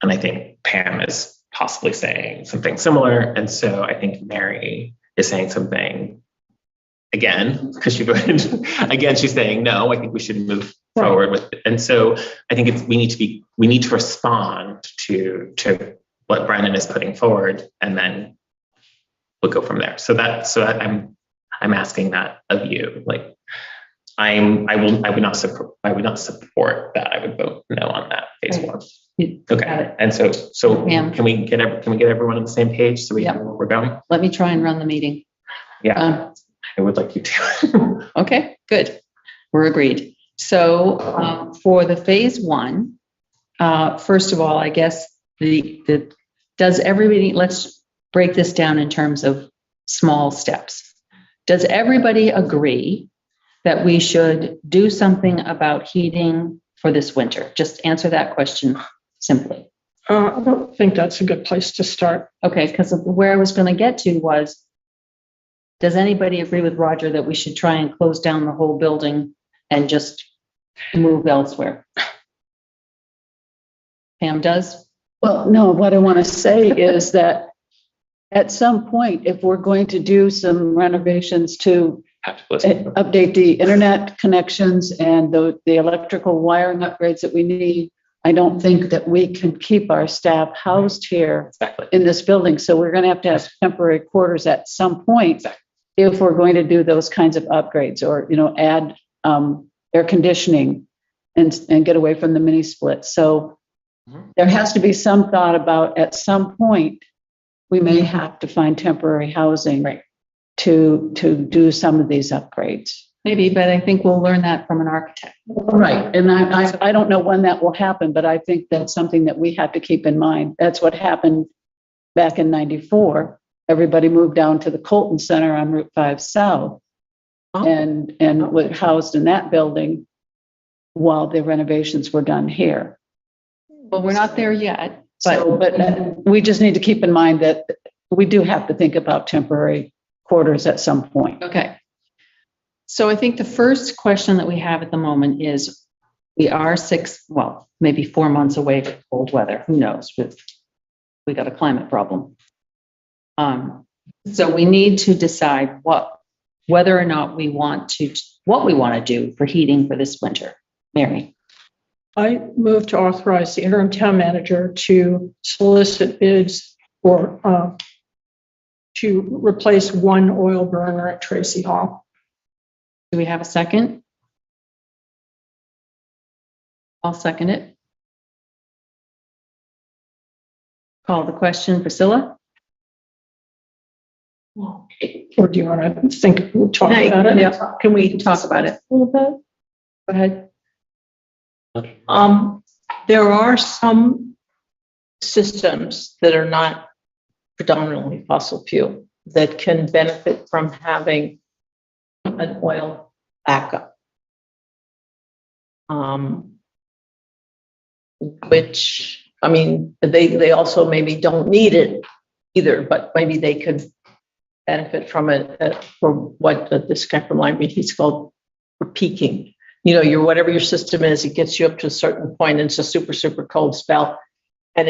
And I think Pam is possibly saying something similar. And so I think Mary is saying something again, because she voted again, she's saying, no, I think we should move forward with it. And so I think we need to respond to what Brennan is putting forward, and then we'll go from there. So I'm asking that of you. Like, I would not support that. I would vote no on that phase one. Okay. And so Pam. can we get everyone on the same page so we Yep. know where we're going? Let me try and run the meeting. Yeah, I would like you to. Okay, good. We're agreed. So for the phase one, first of all, I guess does everybody, let's break this down in terms of small steps. Does everybody agree that we should do something about heating for this winter? Just answer that question simply. I don't think that's a good place to start. Okay, because where I was going to get to was, does anybody agree with Roger that we should try and close down the whole building and just move elsewhere? Pam does? Well, no, what I want to say is that at some point, if we're going to do some renovations to Have to listen. update the internet connections and the electrical wiring upgrades that we need, I don't think that we can keep our staff housed here Exactly. in this building. So we're going to have temporary quarters at some point if we're going to do those kinds of upgrades, or, add air conditioning and get away from the mini split. So there has to be some thought about, at some point, we may have to find temporary housing to do some of these upgrades. Maybe, but I think we'll learn that from an architect. Right. And I don't know when that will happen, but I think that's something that we have to keep in mind. That's what happened back in '94. Everybody moved down to the Colton Center on Route 5 South and was housed in that building while the renovations were done here. Well, we're not there yet. But we just need to keep in mind that we do have to think about temporary quarters at some point. Okay. So I think the first question that we have at the moment is, we are maybe 4 months away from cold weather. Who knows? We got a climate problem. So we need to decide whether or not what we want to do for heating for this winter. Mary. I move to authorize the interim town manager to solicit bids for to replace one oil burner at Tracy Hall. Do we have a second? I'll second it. Call the question, Priscilla? Or do you want to talk about it? Yeah. Can we talk about it a little bit? Go ahead. There are some systems that are not predominantly fossil fuel that can benefit from having an oil backup. Which, I mean, they also maybe don't need it either, but maybe they could benefit from it for what this guy from Lime Beach, he's called for peaking. Whatever your system is, it gets you up to a certain point and it's a super, super cold spell. And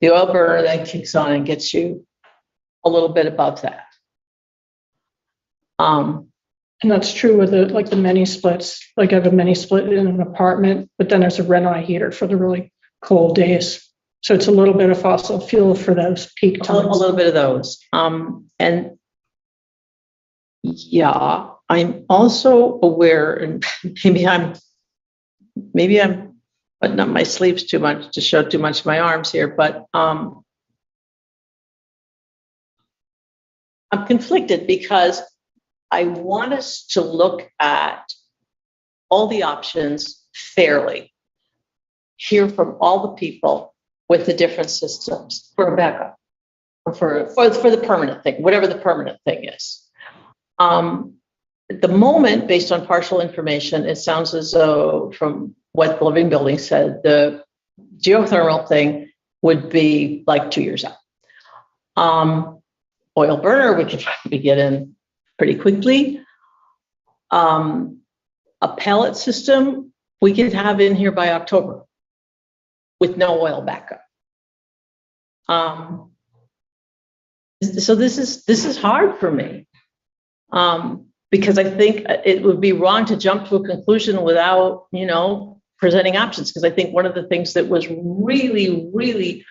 the oil burner then kicks on and gets you a little bit above that. And that's true with the mini splits. Like, I have a mini split in an apartment, but then there's a Renai heater for the really cold days. So it's a little bit of fossil fuel for those peak times. A little bit of those. And yeah, I'm also aware, and maybe I'm buttoning up my sleeves too much to show too much of my arms here, but I'm conflicted because I want us to look at all the options fairly, hear from all the people with the different systems For a backup. or for the permanent thing, whatever the permanent thing is. At the moment, based on partial information, it sounds as though from what the Living Building said, the geothermal thing would be like 2 years out. Oil burner, we could probably get in pretty quickly. A pellet system, we could have in here by October with no oil backup. So this is hard for me. Because I think it would be wrong to jump to a conclusion without, presenting options. Because I think one of the things that was really, really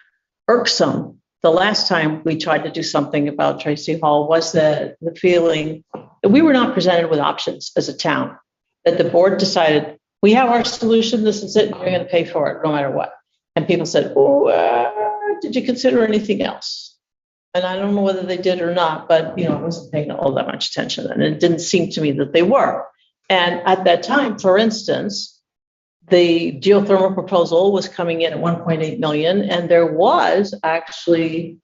irksome the last time we tried to do something about Tracy Hall was the feeling that we were not presented with options as a town, that the board decided, we have our solution, this is it, and you're going to pay for it no matter what. And people said, did you consider anything else? And I don't know whether they did or not, but I wasn't paying all that much attention. And it didn't seem to me that they were. And at that time, for instance, the geothermal proposal was coming in at 1.8 million. And there was actually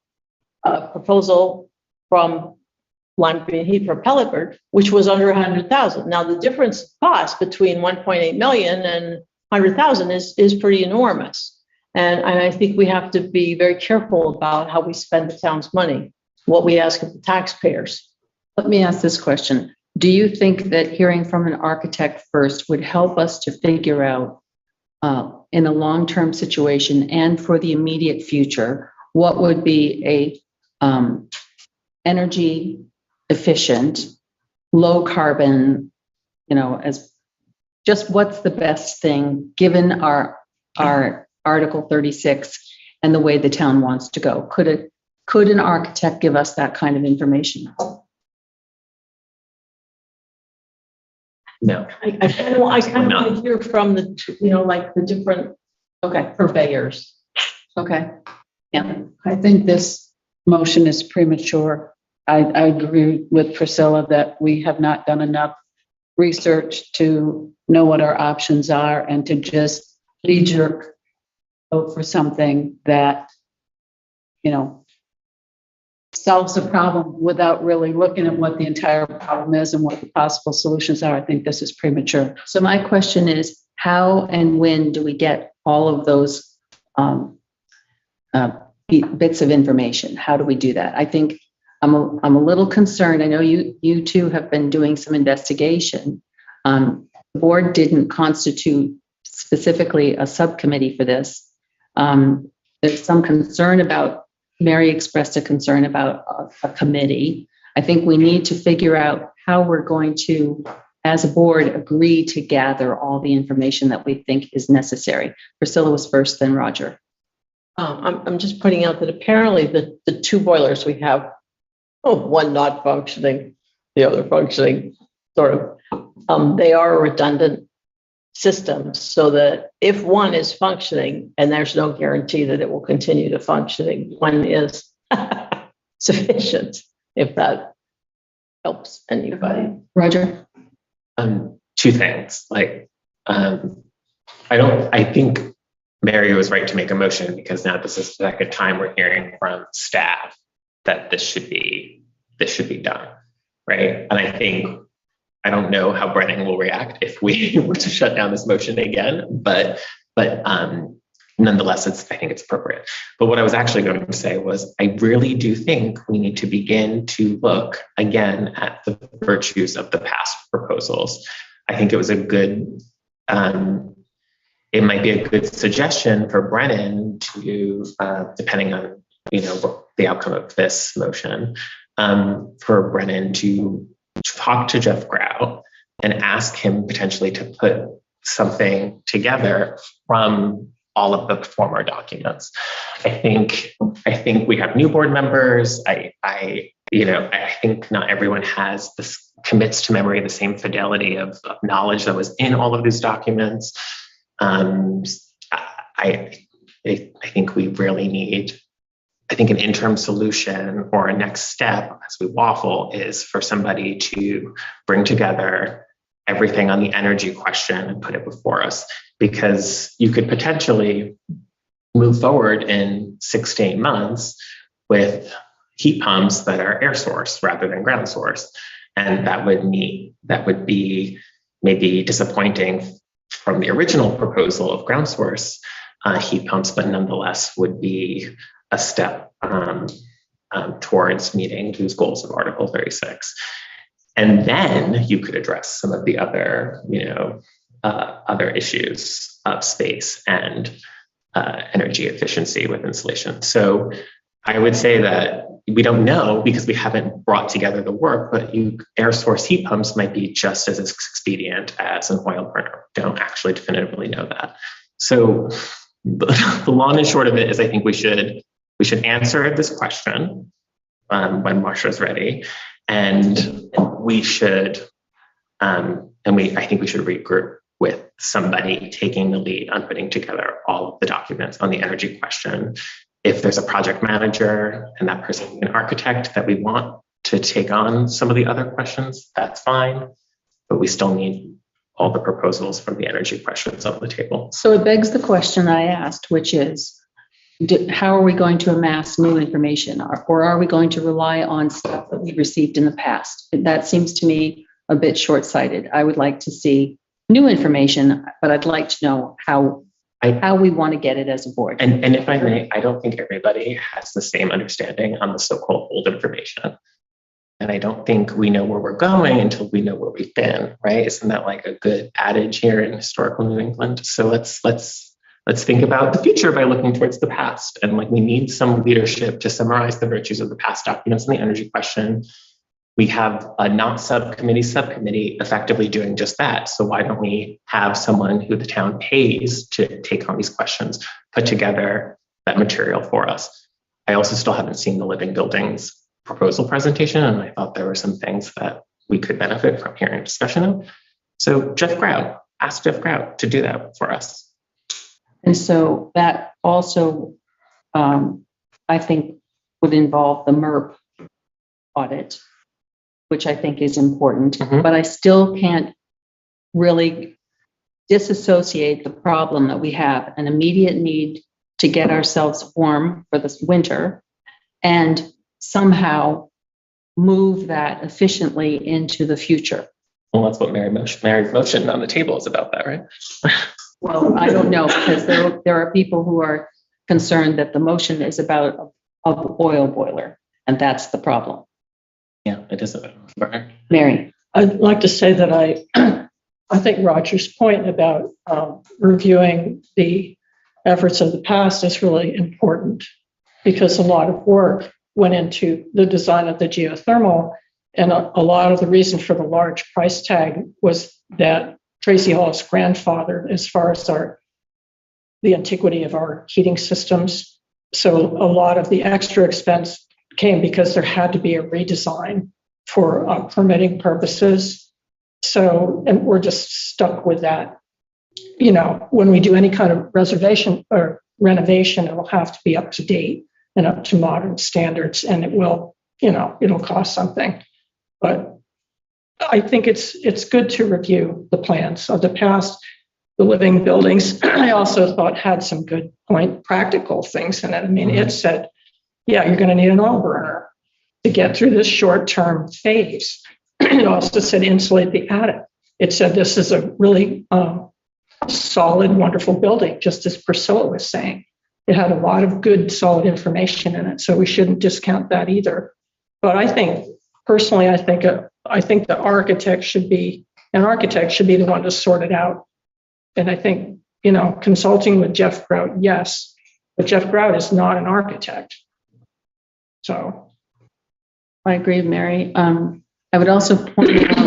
a proposal from Lime Green Heat for Pelletburg, which was under 100,000. Now the difference in cost between 1.8 million and 100,000 is pretty enormous. And I think we have to be very careful about how we spend the town's money, what we ask of the taxpayers. Let me ask this question. Do you think that hearing from an architect first would help us to figure out in a long-term situation and for the immediate future, what would be a energy efficient, low carbon, as just what's the best thing given our Article 36 and the way the town wants to go? Could an architect give us that kind of information? No. I kind of want to hear from the different purveyors. Okay. Yeah, I think this motion is premature. I agree with Priscilla that we have not done enough research to know what our options are and to just knee-jerk vote for something that, solves the problem without really looking at what the entire problem is and what the possible solutions are. I think this is premature. So my question is, how and when do we get all of those bits of information? How do we do that? I think I'm a little concerned. I know you two have been doing some investigation. The board didn't constitute specifically a subcommittee for this. There's some concern about, Mary expressed a concern about a committee. I think we need to figure out how we're going to, as a board, agree to gather all the information that we think is necessary. Priscilla was first, then Roger. I'm just pointing out that apparently the two boilers we have, one not functioning, the other functioning, sort of, they are redundant systems, so that if one is functioning, and there's no guarantee that it will continue to functioning, one is sufficient, if that helps anybody. Roger? Two things. I think Mary was right to make a motion, because now this is the second time we're hearing from staff that this should be done, right? And I don't know how Brennan will react if we were to shut down this motion again, but nonetheless, I think it's appropriate. But what I was actually going to say was, I really do think we need to begin to look again at the virtues of the past proposals. I think it was a good, it might be a good suggestion for Brennan to, depending on, the outcome of this motion, for Brennan to talk to Jeff Grau and ask him potentially to put something together from all of the former documents. I think we have new board members. I think not everyone has this, commits to memory the same fidelity of knowledge that was in all of these documents. I think we really need I think an interim solution or a next step as we waffle is for somebody to bring together everything on the energy question and put it before us, because you could potentially move forward in 6 to 8 months with heat pumps that are air source rather than ground source. And that would be maybe disappointing from the original proposal of ground source heat pumps, but nonetheless would be a step towards meeting those goals of Article 36. And then you could address some of the other, other issues of space and energy efficiency with insulation. So I would say that we don't know because we haven't brought together the work, but air source heat pumps might be just as expedient as an oil burner. Don't actually definitively know that. So the long and short of it is I think we should answer this question when Marsha's ready, and we should I think we should regroup with somebody taking the lead on putting together all of the documents on the energy question. If there's a project manager and that person an architect that we want to take on some of the other questions, that's fine, but we still need all the proposals from the energy questions on the table. So it begs the question I asked, which is, how are we going to amass new information, or are we going to rely on stuff that we received in the past? That seems to me a bit short-sighted. I would like to see new information, but I'd like to know how we want to get it as a board. And if I may, I don't think everybody has the same understanding on the so-called old information. And I don't think we know where we're going until we know where we've been, right? Isn't that like a good adage here in historical New England? So let's think about the future by looking towards the past. And we need some leadership to summarize the virtues of the past documents on the energy question. We have a not subcommittee effectively doing just that. So why don't we have someone who the town pays to take on these questions, put together that material for us? I also still haven't seen the Living Buildings proposal presentation, and I thought there were some things that we could benefit from hearing a discussion of. So ask Jeff Grout to do that for us. And so that also, I think, would involve the MERP audit, which I think is important, but I still can't really disassociate the problem that we have an immediate need to get ourselves warm for this winter and somehow move that efficiently into the future. Well, that's what Mary's motion on the table is about, that, right? Well, I don't know, because there are people who are concerned that the motion is about an oil boiler, and that's the problem. Yeah, it is a burner. Mary. I'd like to say that I think Roger's point about reviewing the efforts of the past is really important, because a lot of work went into the design of the geothermal, and a lot of the reason for the large price tag was that Tracy Hall's grandfather, as far as the antiquity of our heating systems. So a lot of the extra expense came because there had to be a redesign for permitting purposes. So, and we're just stuck with that. When we do any kind of reservation or renovation, it will have to be up to date and up to modern standards, and it will, it'll cost something. But I think it's good to review the plans of the past. The Living Buildings, I also thought had some good practical things in it. I mean, it said, yeah, you're going to need an oil burner to get through this short-term phase. It also said insulate the attic. It said this is a really solid, wonderful building, just as Priscilla was saying. It had a lot of good, solid information in it, so we shouldn't discount that either. But I think, personally, I think the architect should be the one to sort it out. And I think, consulting with Jeff Grout, yes, but Jeff Grout is not an architect. So I agree with Mary. I would also point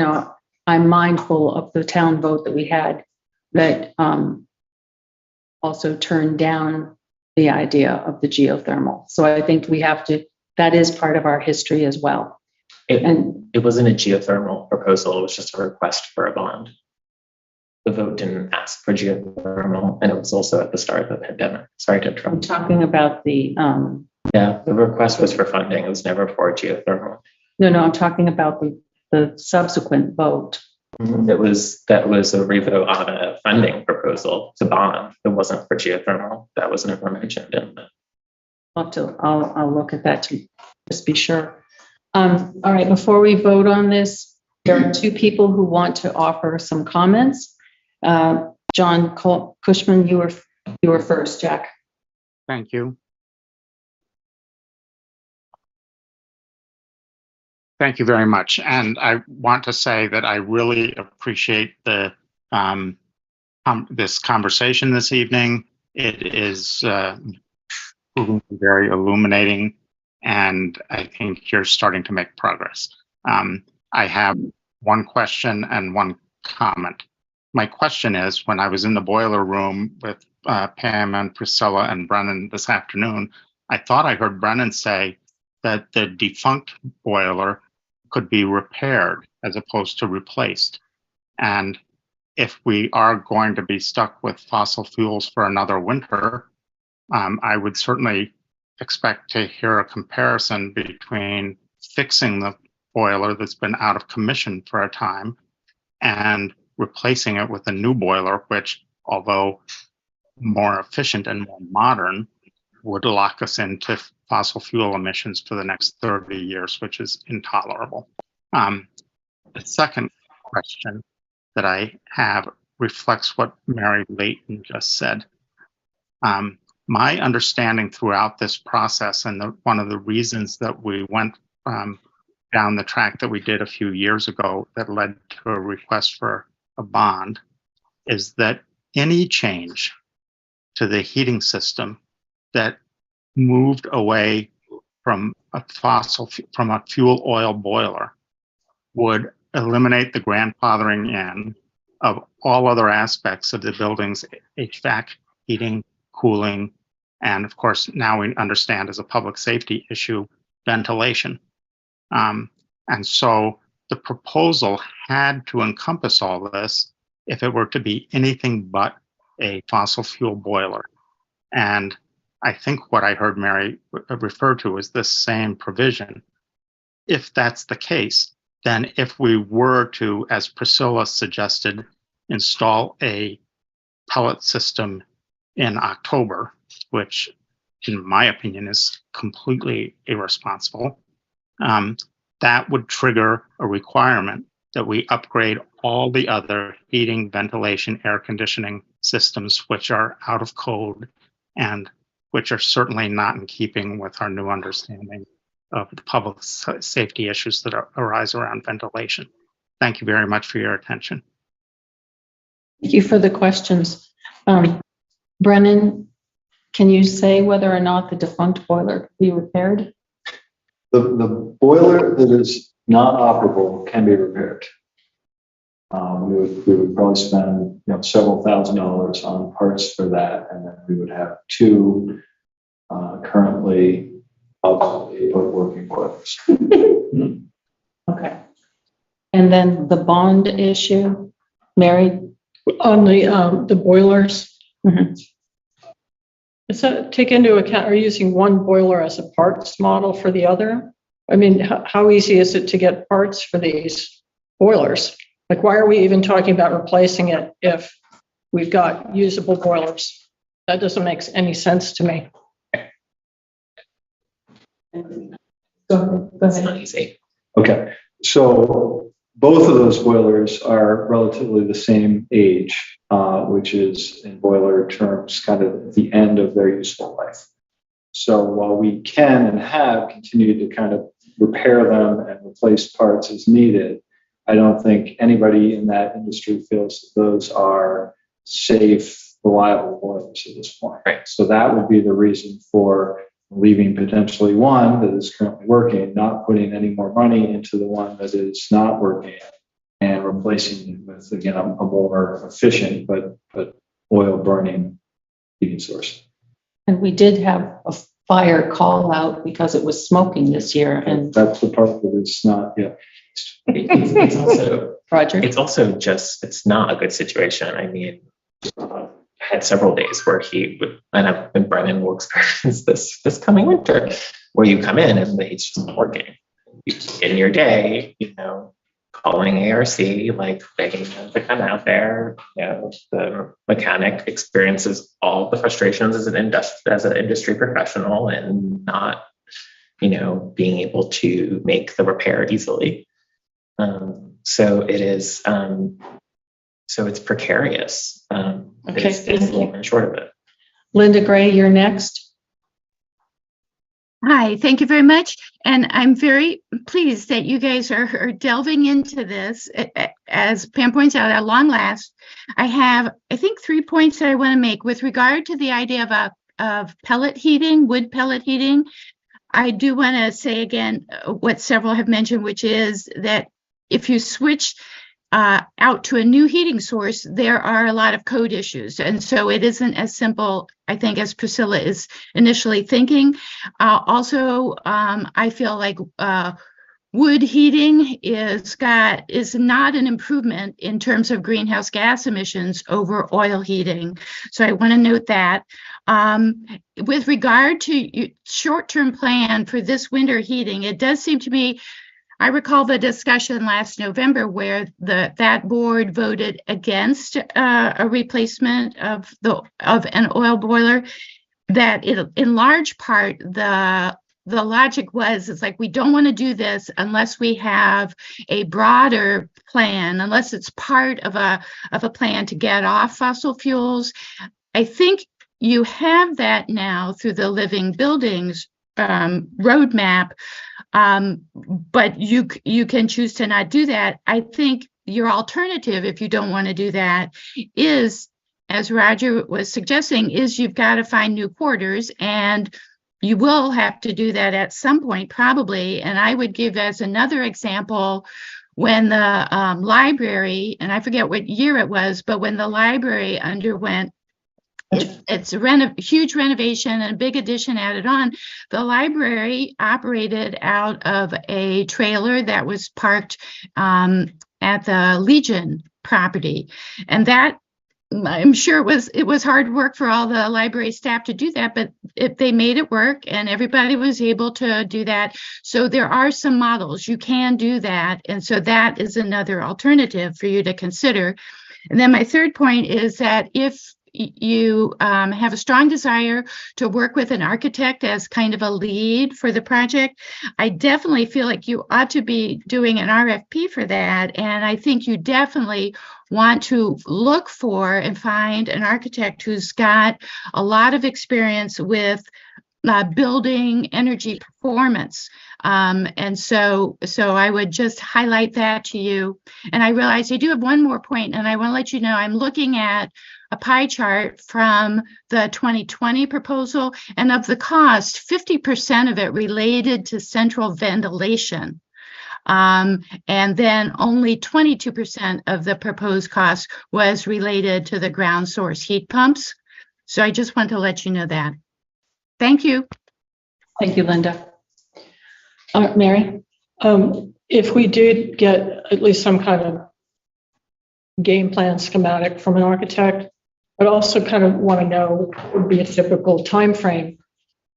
out, I'm mindful of the town vote that we had that also turned down the idea of the geothermal. So I think that is part of our history as well. It wasn't a geothermal proposal, it was just a request for a bond. The vote didn't ask for geothermal, and it was also at the start of the pandemic. Sorry to interrupt. I'm talking about the Yeah, the request was for funding. It was never for geothermal. No, I'm talking about the subsequent vote. That was a revote on a funding proposal to bond. It wasn't for geothermal. That was never mentioned in the. I'll look at that to just be sure. All right, before we vote on this, there are two people who want to offer some comments. John Cushman, you were first, Jack. Thank you. Thank you very much. And I want to say that I really appreciate the this conversation this evening. It is very illuminating, and I think you're starting to make progress. I have one question and one comment. My question is, when I was in the boiler room with Pam and Priscilla and Brennan this afternoon, I thought I heard Brennan say that the defunct boiler could be repaired as opposed to replaced. And if we are going to be stuck with fossil fuels for another winter, I would certainly expect to hear a comparison between fixing the boiler that's been out of commission for a time and replacing it with a new boiler, which, although more efficient and more modern, would lock us into fossil fuel emissions for the next 30 years, which is intolerable. The second question that I have reflects what Mary Layton just said. My understanding throughout this process, and one of the reasons that we went down the track that we did a few years ago that led to a request for a bond, is that any change to the heating system that moved away from a fuel oil boiler would eliminate the grandfathering in of all other aspects of the building's HVAC, heating, cooling, and of course, now we understand as a public safety issue, ventilation. And so the proposal had to encompass all of this if it were to be anything but a fossil fuel boiler. And I think what I heard Mary refer to is this same provision. If that's the case, then if we were to, as Priscilla suggested, install a pellet system in October, which in my opinion is completely irresponsible, that would trigger a requirement that we upgrade all the other heating, ventilation, air conditioning systems which are out of code and which are certainly not in keeping with our new understanding of the public safety issues that arise around ventilation. Thank you very much for your attention. Thank you for the questions. Brennan, can you say whether or not the defunct boiler could be repaired? The boiler that is not operable can be repaired. We would probably spend several $1,000s on parts for that, and then we would have two currently obsolete but working boilers. Okay. And then the bond issue, Mary? On the boilers. Mm-hmm. Does that take into account, are you using one boiler as a parts model for the other? I mean, how easy is it to get parts for these boilers? Like, why are we even talking about replacing it if we've got usable boilers? That doesn't make any sense to me. Go It's ahead. not easy. Okay, so both of those boilers are relatively the same age, which is in boiler terms kind of the end of their useful life. So while we can and have continued to kind of repair them and replace parts as needed, I don't think anybody in that industry feels that those are safe, reliable boilers at this point. Right. So that would be the reason for leaving potentially one that is currently working, not putting any more money into the one that is not working, and replacing it with, again, a more efficient but oil burning heating source. And we did have a fire call out because it was smoking this year. And That's the part that is not yet. It's also Roger? it's also just, it's not a good situation. I mean, had several days where he would, and Brennan will experience this coming winter, where you come in and the heat's just working. You in your day, calling ARC, like begging them to come out there. The mechanic experiences all the frustrations as an industry professional and not, being able to make the repair easily. So it is. So it's precarious. Okay, it's even short of it. Linda Gray, you're next. Hi, thank you very much. And I'm very pleased that you guys are delving into this. As Pam points out, at long last, I have, I think, 3 points that I want to make with regard to the idea of pellet heating, wood pellet heating. I do want to say again what several have mentioned, which is that if you switch out to a new heating source, there are a lot of code issues. And so it isn't as simple, I think, as Priscilla is initially thinking. Also, I feel like wood heating is not an improvement in terms of greenhouse gas emissions over oil heating. So I want to note that. With regard to short-term plan for this winter heating, it does seem to me, I recall the discussion last November where that board voted against a replacement of an oil boiler. That in large part the logic was, it's like, we don't want to do this unless we have a broader plan, unless it's part of a plan to get off fossil fuels. I think you have that now through the Living Buildings roadmap, but you can choose to not do that. I think your alternative, if you don't want to do that, is, as Roger was suggesting, is you've got to find new quarters, and you will have to do that at some point probably. And I would give as another example, when the library, and I forget what year it was, but when the library underwent it's a huge renovation and a big addition added on. The library operated out of a trailer that was parked at the Legion property, and that, I'm sure it was hard work for all the library staff to do that, but they made it work and everybody was able to do that. So there are some models you can do that, and so that is another alternative for you to consider. And then my third point is that if you have a strong desire to work with an architect as kind of a lead for the project, I definitely feel like you ought to be doing an RFP for that. And I think you definitely want to look for and find an architect who's got a lot of experience with building energy performance. And so I would just highlight that to you. And I realize I do have one more point, and I want to let you know I'm looking at a pie chart from the 2020 proposal, and of the cost, 50% of it related to central ventilation. And then only 22% of the proposed cost was related to the ground source heat pumps. So I just want to let you know that. Thank you. Thank you, Linda. Mary? If we did get at least some kind of game plan schematic from an architect, I'd also kind of want to know what would be a typical time frame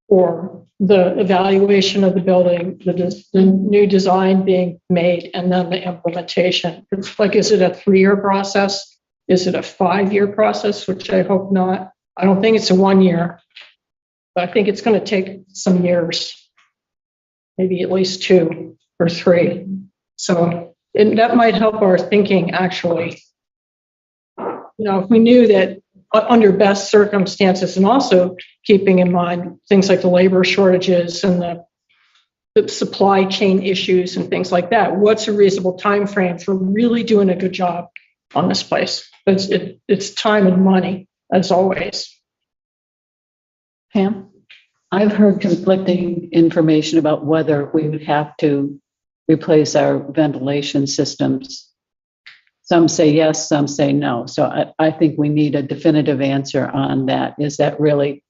for the evaluation of the building, the new design being made, and then the implementation. It's like, is it a 3-year process? Is it a 5-year process, which I hope not? I don't think it's a 1 year, but I think it's going to take some years, maybe at least 2 or 3. So that might help our thinking, actually. If we knew that under best circumstances, and also keeping in mind things like the labor shortages and the supply chain issues and things like that, what's a reasonable time frame for really doing a good job on this place? It's time and money, as always. Pam? I've heard conflicting information about whether we would have to replace our ventilation systems. Some say yes, some say no. So I think we need a definitive answer on that. Is that really,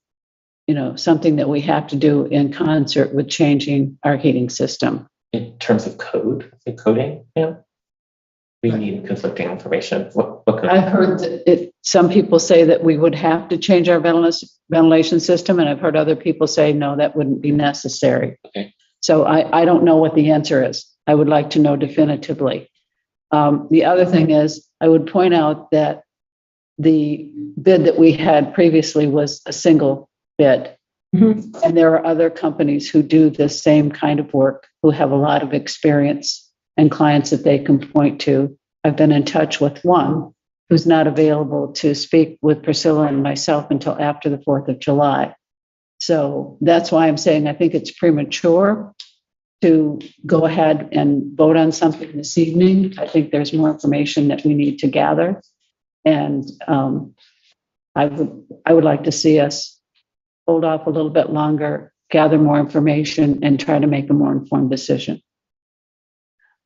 something that we have to do in concert with changing our heating system? In terms of coding, yeah. We need conflicting information. What I've heard that some people say that we would have to change our ventilation system, and I've heard other people say, no, that wouldn't be necessary. Okay. So I don't know what the answer is. I would like to know definitively. The other thing is, I would point out that the bid that we had previously was a single bid. Mhm. And there are other companies who do the same kind of work, who have a lot of experience and clients that they can point to. I've been in touch with one who's not available to speak with Priscilla and myself until after the 4th of July. So that's why I'm saying I think it's premature to go ahead and vote on something this evening. I think there's more information that we need to gather. And I would like to see us hold off a little bit longer, gather more information, and try to make a more informed decision.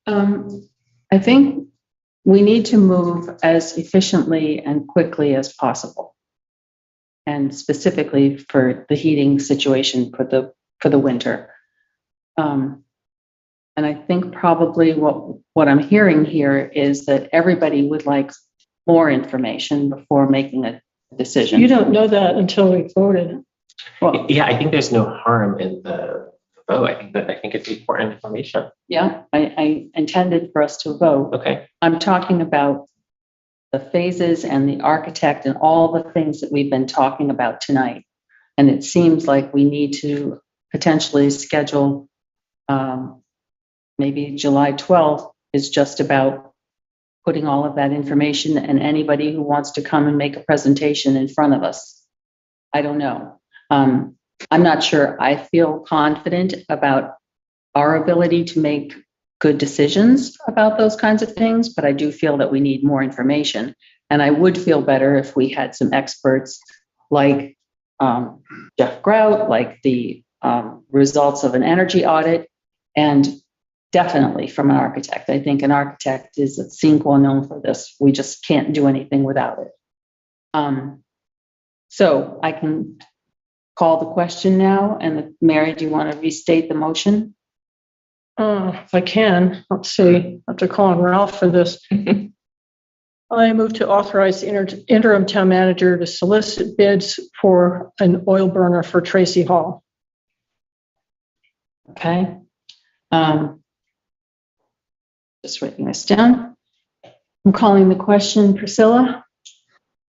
I think we need to move as efficiently and quickly as possible. And specifically for the heating situation for the winter. And I think probably what I'm hearing here is that everybody would like more information before making a decision. You don't know that until we voted. Well, Yeah, I think there's no harm in the vote. I think it's important information. yeah, I intended for us to vote. Okay. I'm talking about the phases and the architect and all the things that we've been talking about tonight. And it seems like we need to potentially schedule, maybe July 12th is just about putting all of that information and anybody who wants to come and make a presentation in front of us. I don't know. I'm not sure. I feel confident about our ability to make good decisions about those kinds of things, but I do feel that we need more information. And I would feel better if we had some experts like Jeff Grout, like the results of an energy audit, and definitely from an architect. I think an architect is a sine qua non for this. We just can't do anything without it. So I can call the question now. And Mary, do you want to restate the motion? If I can, let's see. I have to call on Ralph for this. I move to authorize the interim town manager to solicit bids for an oil burner for Tracy Hall. Okay. Just writing this down. I'm calling the question. Priscilla?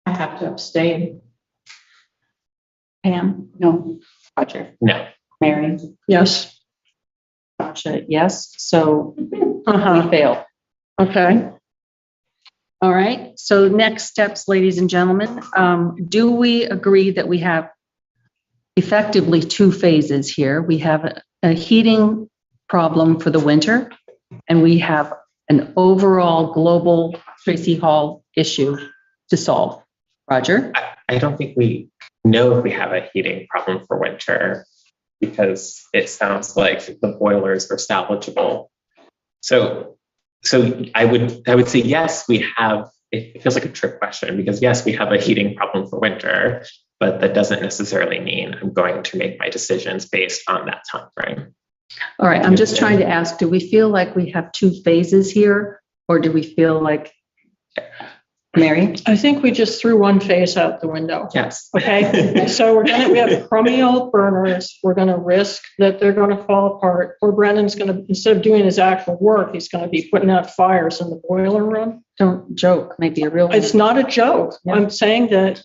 I have to abstain. Pam? No. Roger? No. Mary? Yes. Sasha? Yes. So we Uh-huh. failed. Okay. All right. So next steps, ladies and gentlemen, do we agree that we have effectively two phases here? We have a heating problem for the winter, and we have an overall global Tracy Hall issue to solve. Roger? I don't think we know if we have a heating problem for winter because it sounds like the boilers are salvageable. So I would say yes, we have. It feels like a trick question because yes, we have a heating problem for winter, but that doesn't necessarily mean I'm going to make my decisions based on that time frame. All right. I'm just trying to ask, do we feel like we have two phases here, or do we feel like, Mary? I think we just threw one phase out the window. Yes. Okay. So we have crummy old burners. We're going to risk that they're going to fall apart, or Brennan's going to, instead of doing his actual work, he's going to be putting out fires in the boiler room. Don't joke. Maybe a real one. It's not a joke. Yeah. I'm saying that,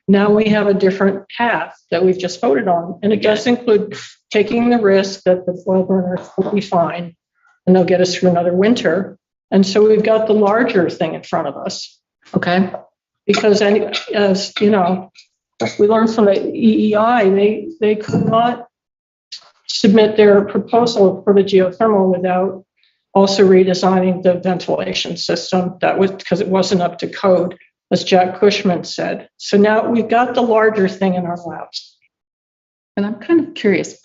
now we have a different path that we've just voted on. And it does include taking the risk that the oil burners will be fine and they'll get us through another winter. And so we've got the larger thing in front of us. Okay. Because as you know, we learned from the EEI, they could not submit their proposal for the geothermal without also redesigning the ventilation system. That was because it wasn't up to code, as Jack Cushman said. So now we've got the larger thing in our laps. And I'm kind of curious,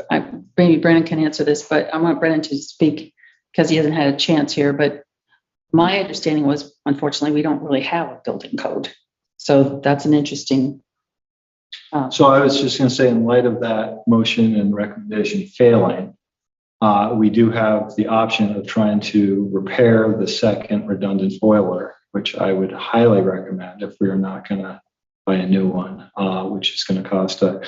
maybe Brennan can answer this, but I want Brennan to speak because he hasn't had a chance here. But my understanding was, unfortunately, we don't really have a building code. So that's an interesting. So I was just going to say, in light of that motion and recommendation failing, We do have the option of trying to repair the second redundant boiler, which I would highly recommend if we are not going to buy a new one, which is going to cost a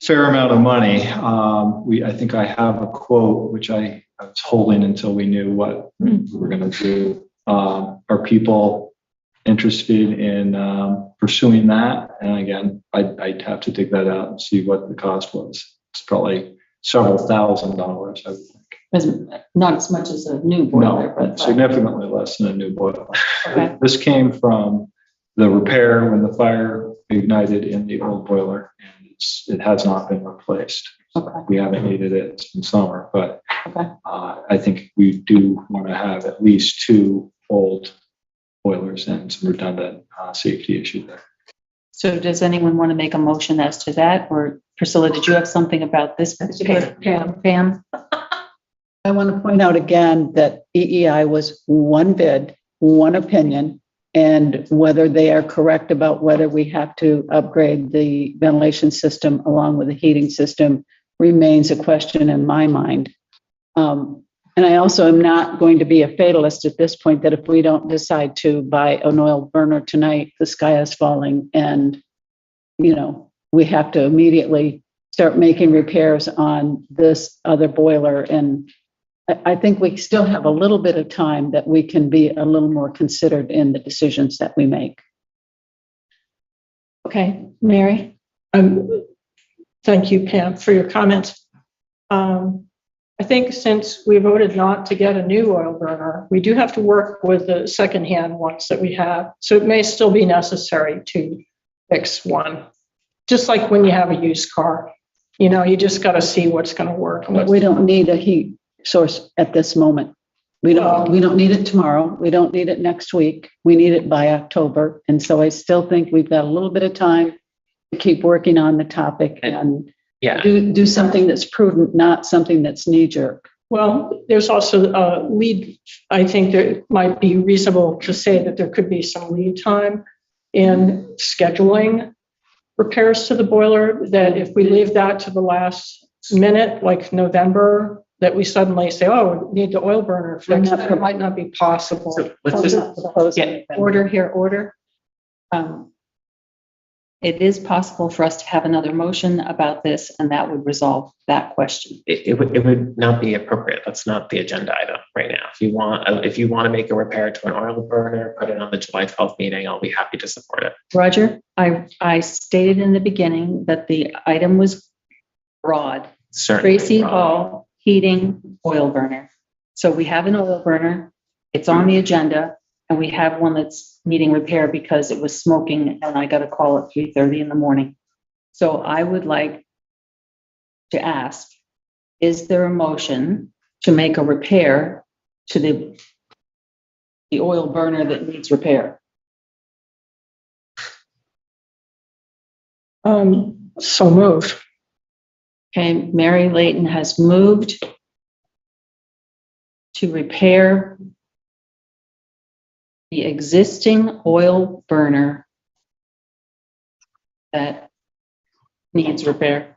fair amount of money. I think I have a quote, which I was holding until we knew what we were going to do. Are people interested in pursuing that? And again, I'd have to dig that out and see what the cost was. It's probably several $1,000s, I would think. Not as much as a new boiler, No, but significantly less than a new boiler. Okay. This came from the repair when the fire ignited in the old boiler, and it has not been replaced. Okay. We haven't needed it in summer, but Okay. I think we do want to have at least 2 old boilers and some redundant safety issues there. So does anyone want to make a motion as to that? Or Priscilla, did you have something about this particular? Pam? I want to point out again that EEI was one bid, one opinion, and whether they are correct about whether we have to upgrade the ventilation system along with the heating system remains a question in my mind. And I also am not going to be a fatalist at this point that if we don't decide to buy an oil burner tonight, the sky is falling and, we have to immediately start making repairs on this other boiler. And I think we still have a little bit of time that we can be a little more considered in the decisions that we make. Okay, Mary? Thank you, Pam, for your comments. I think since we voted not to get a new oil burner, we do have to work with the secondhand ones that we have. So it may still be necessary to fix one. Just like when you have a used car, you just got to see what's going to work. But we don't need a heat source at this moment. We don't need it tomorrow. We don't need it next week. We need it by October. And so I still think we've got a little bit of time to keep working on the topic and do something that's prudent, not something that's knee-jerk. Well, there's also a lead. I think that it might be reasonable to say that there could be some lead time in scheduling repairs to the boiler, that if we leave that to the last minute, like November, that we suddenly say, oh, we need the oil burner fixed. It might not be possible. So let's just Order. It is possible for us to have another motion about this, and that would resolve that question. it would not be appropriate. That's not the agenda item right now. If you want to make a repair to an oil burner, put it on the July 12th meeting. I'll be happy to support it. Roger, I stated in the beginning that the item was broad. Certainly. Tracy Hall, heating, oil burner. So we have an oil burner. It's on the agenda, and we have one that's needing repair because it was smoking and I got a call at 3:30 in the morning. So I would like to ask, is there a motion to make a repair to the oil burner that needs repair? So moved. Okay, Mary Layton has moved to repair the existing oil burner that needs repair.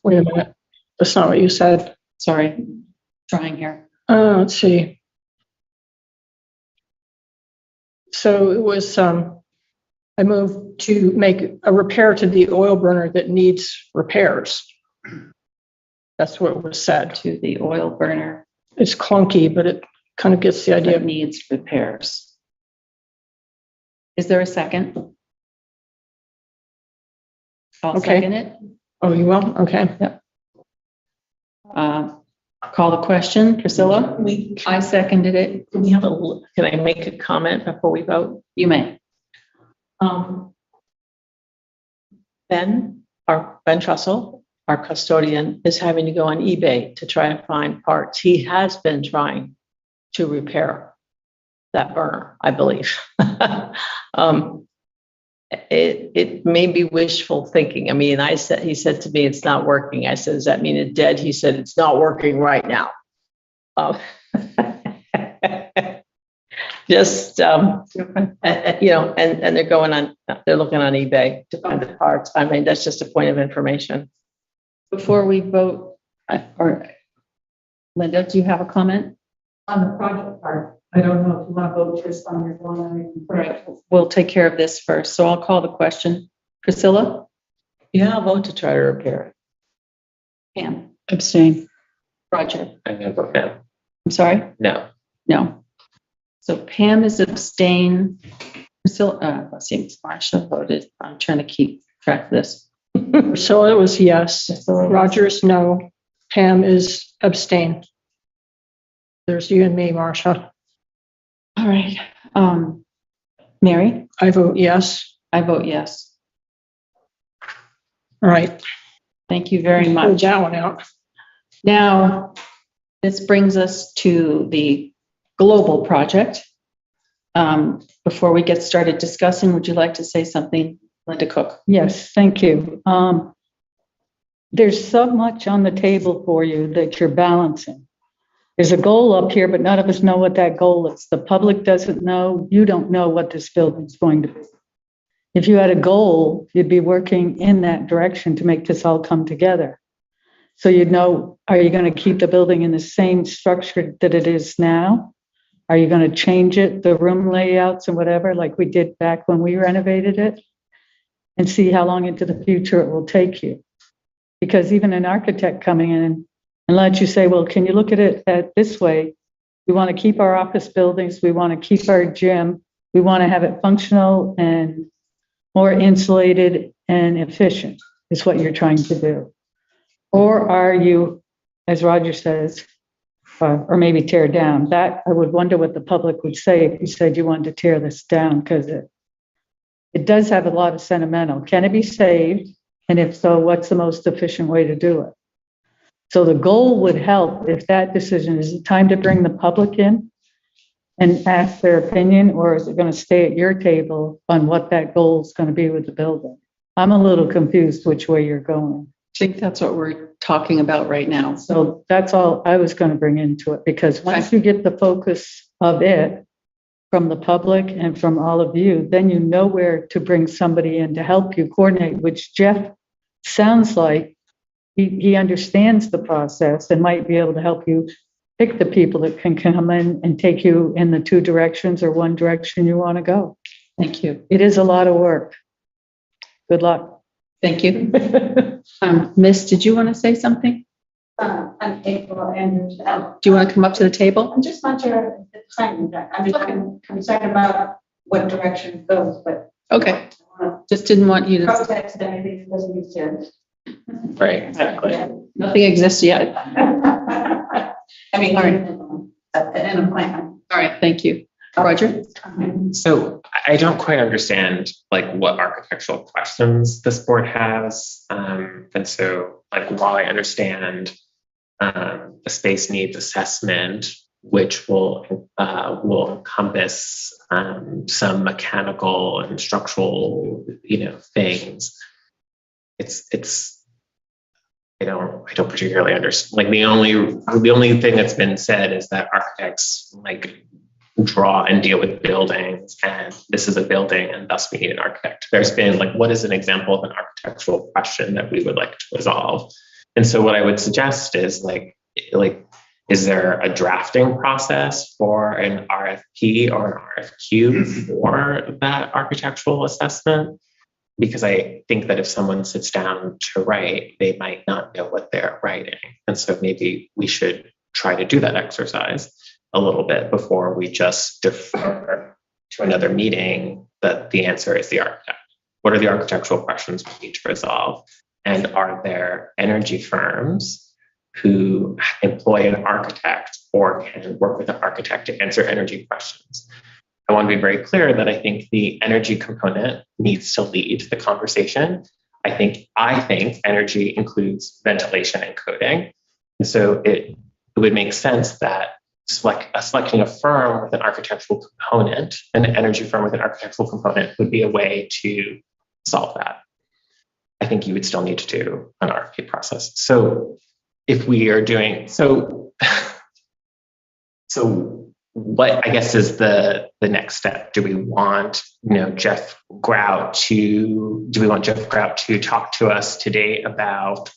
Wait a minute. That's not what you said. Sorry, trying here. Let's see. So it was, I moved to make a repair to the oil burner that needs repairs. That's what was said. To the oil burner It's clunky, but it kind of gets the idea. that needs repairs. Is there a second? I'll Okay. second it. Oh, you will? Okay. Call the question, Priscilla? I seconded it. Can I make a comment before we vote? You may. Ben Trussell, our custodian, is having to go on eBay to try and find parts. He has been trying to repair that burner, I believe. It may be wishful thinking. I mean, he said to me, it's not working. I said, does that mean it's dead? He said, it's not working right now. Just, and they're they're looking on eBay to find the parts. I mean, that's just a point of information. Before we vote, or Linda, do you have a comment? On the project part, I don't know if you want to vote just on your one item. Right. We'll take care of this first. So I'll call the question. Priscilla? Yeah, I'll vote to try to repair it. Pam? Abstain. Roger? I'm gonna vote no. I'm sorry? No. No. So Pam is abstain. Priscilla, let's see, Marsha voted. I'm trying to keep track of this. Priscilla was yes, Roger's no, Pam is abstain. There's you and me, Marcia. All right. Mary? I vote yes. I vote yes. All right. Thank you very Pull much. that one out. Now, this brings us to the global project. Before we get started discussing, would you like to say something, Linda Cook? Yes, thank you. There's so much on the table for you that you're balancing. There's a goal up here, but none of us know what that goal is. The public doesn't know. You don't know what this building's going to be. If you had a goal, you'd be working in that direction to make this all come together. So you'd know, are you going to keep the building in the same structure that it is now? Are you going to change it, the room layouts and whatever, like we did back when we renovated it? And see how long into the future it will take you. Because even an architect coming in and let you say, well, can you look at it this way? We want to keep our office buildings. We want to keep our gym. We want to have it functional and more insulated and efficient is what you're trying to do. Or are you, as Roger says, or maybe tear down? That I would wonder what the public would say if you said you wanted to tear this down, because it does have a lot of sentimental. Can it be saved? And if so, what's the most efficient way to do it? So the goal would help if that decision, is it time to bring the public in and ask their opinion, or is it going to stay at your table on what that goal is going to be with the building? I'm a little confused which way you're going. I think that's what we're talking about right now. So that's all I was going to bring into it, because once you get the focus of it from the public and from all of you, then you know where to bring somebody in to help you coordinate, which Jeff sounds like he understands the process and might be able to help you pick the people that can come in and take you in the two directions or one direction you want to go. Thank you. It is a lot of work. Good luck. Thank you. Miss, did you want to say something? I'm April Andrews. Do you want to come up to the table? I'm just not sure of the timing. I'm just concerned about what direction it goes, but Okay. Just didn't want you to. protest anything that doesn't make sense. Right, exactly. Nothing exists yet. I mean, All right. in a plan. All right. Thank you. Roger? So I don't quite understand like what architectural questions this board has. And so like while I understand the space needs assessment, which will encompass some mechanical and structural, things. I don't particularly understand. Like the only thing that's been said is that architects like draw and deal with buildings, and this is a building, and thus we need an architect. There's been like, what is an example of an architectural question that we would like to resolve? And so what I would suggest is like, is there a drafting process for an RFP or an RFQ for that architectural assessment? Because I think that if someone sits down to write, they might not know what they're writing. And so maybe we should try to do that exercise a little bit before we just defer to another meeting that the answer is the architect. What are the architectural questions we need to resolve? And are there energy firms who employ an architect or can work with an architect to answer energy questions? I want to be very clear that I think the energy component needs to lead the conversation. I think energy includes ventilation and coding. And so it would make sense that selecting a firm with an architectural component, an energy firm with an architectural component, would be a way to solve that. I think you would still need to do an RFP process. So if we are doing so what I guess is the next step? Do we want Jeff Grout to talk to us today about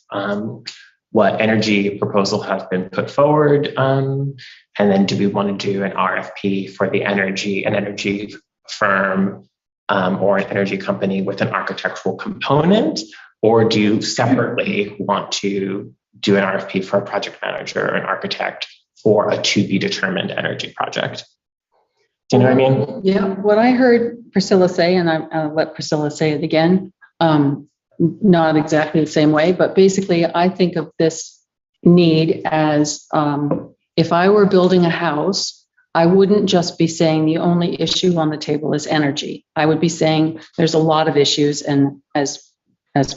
what energy proposal has been put forward? And then do we want to do an RFP for an energy firm or an energy company with an architectural component? Or do you separately want to do an RFP for a project manager or an architect for a to be determined energy project? Do you know what I mean? Yeah, what I heard Priscilla say, and I'll let Priscilla say it again, not exactly the same way, but basically I think of this need as if I were building a house, I wouldn't just be saying the only issue on the table is energy. I would be saying there's a lot of issues, and as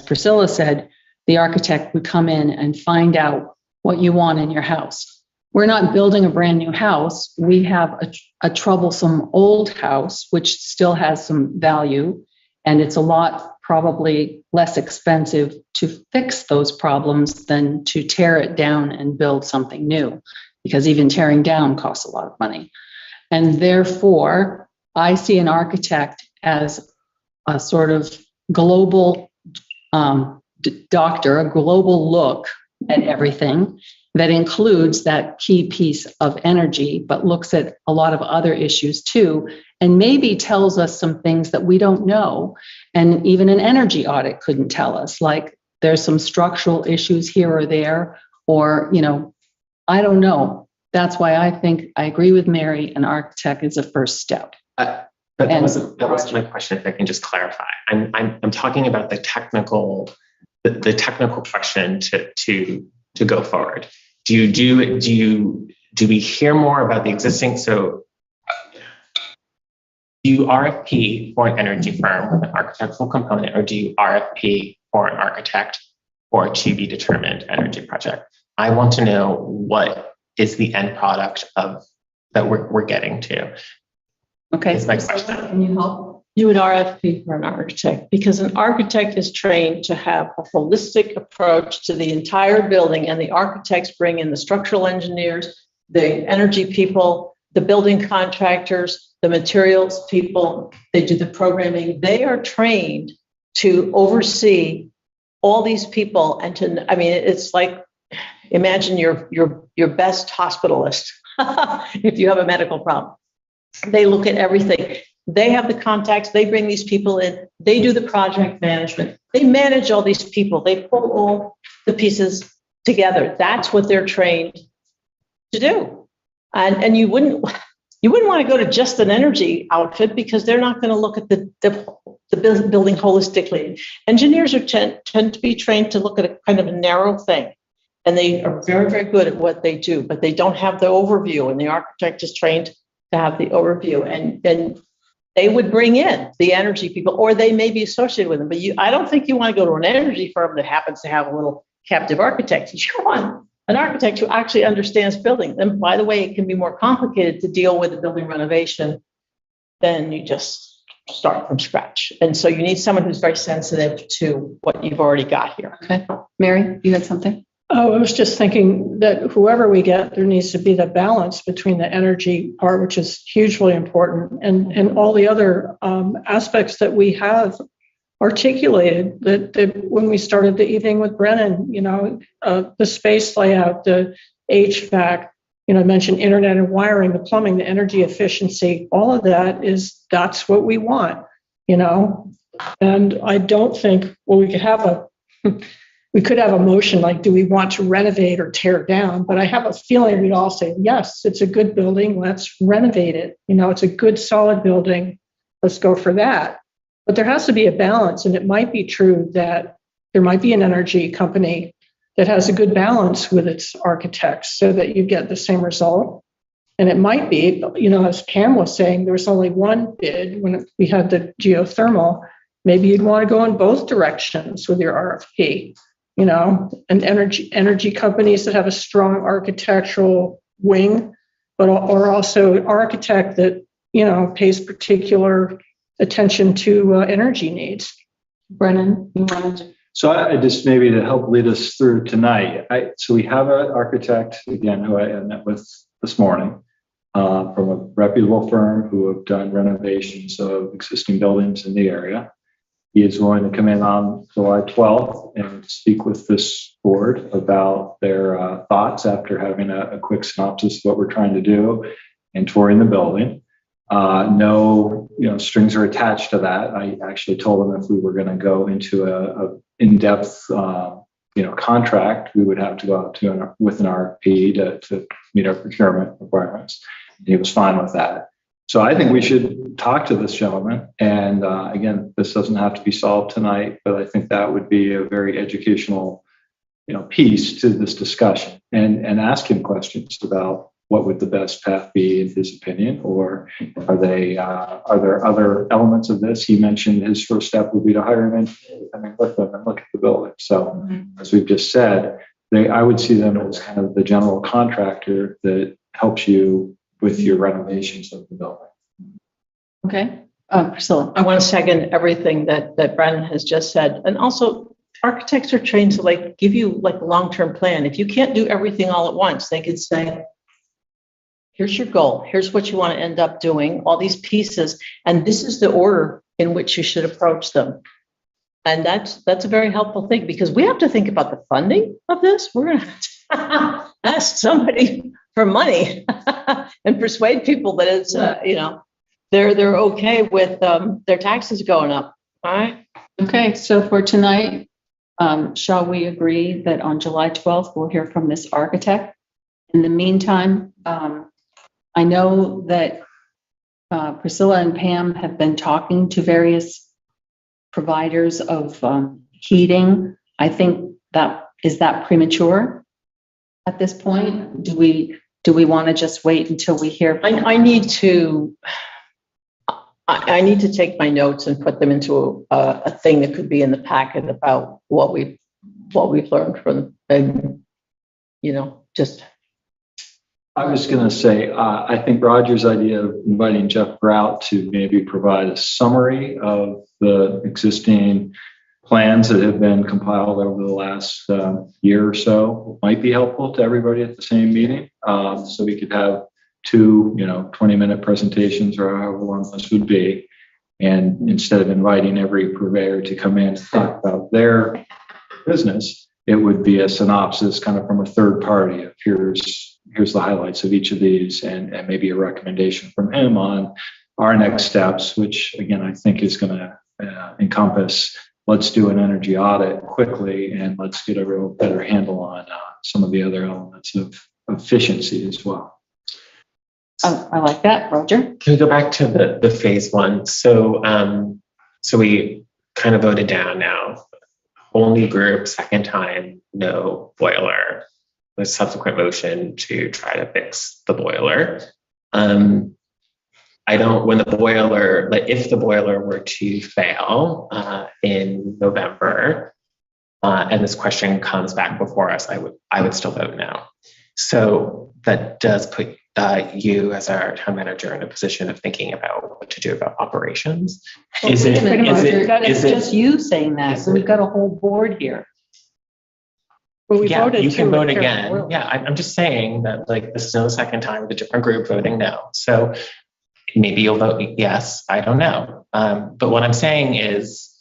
Priscilla said, the architect would come in and find out what you want in your house. We're not building a brand new house. We have a troublesome old house, which still has some value, and it's a lot probably less expensive to fix those problems than to tear it down and build something new, because even tearing down costs a lot of money. And therefore, I see an architect as a sort of global doctor, a global look at everything that includes that key piece of energy, but looks at a lot of other issues too, and maybe tells us some things that we don't know. And even an energy audit couldn't tell us, like there's some structural issues here or there, or, I don't know. That's why I think I agree with Mary, an architect is a first step. But that wasn't my question. If I can just clarify, I'm talking about the technical question to go forward. Do we hear more about the existing? So do you RFP for an energy firm with an architectural component, or do you RFP for an architect for a to be determined energy project? I want to know what is the end product of that we're getting to. Okay. Is my question. Can you help? You would RFP for an architect, because an architect is trained to have a holistic approach to the entire building, and the architects bring in the structural engineers, the energy people, the building contractors, the materials people. They do the programming. They are trained to oversee all these people, and it's like, imagine your best hospitalist if you have a medical problem. They look at everything. They have the contacts. They bring these people in. They do the project management. They manage all these people. They pull all the pieces together. That's what they're trained to do. And you wouldn't want to go to just an energy outfit, because they're not going to look at the building holistically. Engineers tend to be trained to look at a kind of a narrow thing, and they are very, very good at what they do, but they don't have the overview, and the architect is trained to have the overview, and they would bring in the energy people, or they may be associated with them. But I don't think you want to go to an energy firm that happens to have a little captive architect. You want an architect who actually understands building. And by the way, it can be more complicated to deal with a building renovation than you just start from scratch. And so you need someone who's very sensitive to what you've already got here. Okay. Mary, you had something? Oh, I was just thinking that whoever we get, there needs to be the balance between the energy part, which is hugely important, and all the other aspects that we have articulated that when we started the evening with Brennan, the space layout, the HVAC, I mentioned internet and wiring, the plumbing, the energy efficiency, all of that's what we want, and I don't think, we could have a motion like, do we want to renovate or tear down? But I have a feeling we'd all say, yes, it's a good building. Let's renovate it. It's a good, solid building. Let's go for that. But there has to be a balance. And it might be true that there might be an energy company that has a good balance with its architects so that you get the same result. And it might be, as Pam was saying, there was only one bid when we had the geothermal. Maybe you'd want to go in both directions with your RFP. And energy companies that have a strong architectural wing, or also an architect that, pays particular attention to energy needs. Brennan, you wanted to? So I just, maybe to help lead us through tonight, so we have an architect, again, who I met with this morning, from a reputable firm who have done renovations of existing buildings in the area. He is going to come in on July 12th and speak with this board about their thoughts after having a quick synopsis of what we're trying to do and touring the building. No, strings are attached to that. I actually told them if we were going to go into a in-depth, contract, we would have to go out with an RFP to meet our procurement requirements. He was fine with that. So I think we should talk to this gentleman. And again, this doesn't have to be solved tonight, but I think that would be a very educational, piece to this discussion, and ask him questions about what would the best path be in his opinion, or are there other elements of this? He mentioned his first step would be to hire him and look at the building. So as we've just said, I would see them as kind of the general contractor that helps you with your renovations of the building. Okay. Priscilla. I want to second everything that Brennan has just said. And also, architects are trained to give you a long-term plan. If you can't do everything all at once, they could say, here's your goal. Here's what you want to end up doing, all these pieces. And this is the order in which you should approach them. And that's a very helpful thing, because we have to think about the funding of this. We're going to have to ask somebody for money and persuade people that it's, they're okay with their taxes going up. All right. Okay. So for tonight, shall we agree that on July 12th, we'll hear from this architect? In the meantime, I know that Priscilla and Pam have been talking to various providers of heating. I think is that premature at this point? Do we want to just wait until we hear? I need to take my notes and put them into a thing that could be in the packet about what we've learned from, just. I was going to say, I think Roger's idea of inviting Jeff Grout to maybe provide a summary of the existing plans that have been compiled over the last year or so might be helpful to everybody at the same meeting. So we could have two, 20-minute presentations or however long this would be. And instead of inviting every purveyor to come in and talk about their business, it would be a synopsis kind of from a third party of here's the highlights of each of these, and maybe a recommendation from him on our next steps, which again, I think is going to encompass, let's do an energy audit quickly, and let's get a real better handle on some of the other elements of efficiency as well. Oh, I like that, Roger. Can we go back to the phase one? So we kind of voted down now. Whole new group, second time, no boiler. With subsequent motion to try to fix the boiler. When the boiler, if the boiler were to fail in November, and this question comes back before us, I would still vote no. So that does put you as our town manager in a position of thinking about what to do about operations. It's just you saying that. So we've got a whole board here. Well, you can vote again. Yeah, I'm just saying that this is now the second time with a different group voting no. So maybe you'll vote yes. I don't know. But what I'm saying is,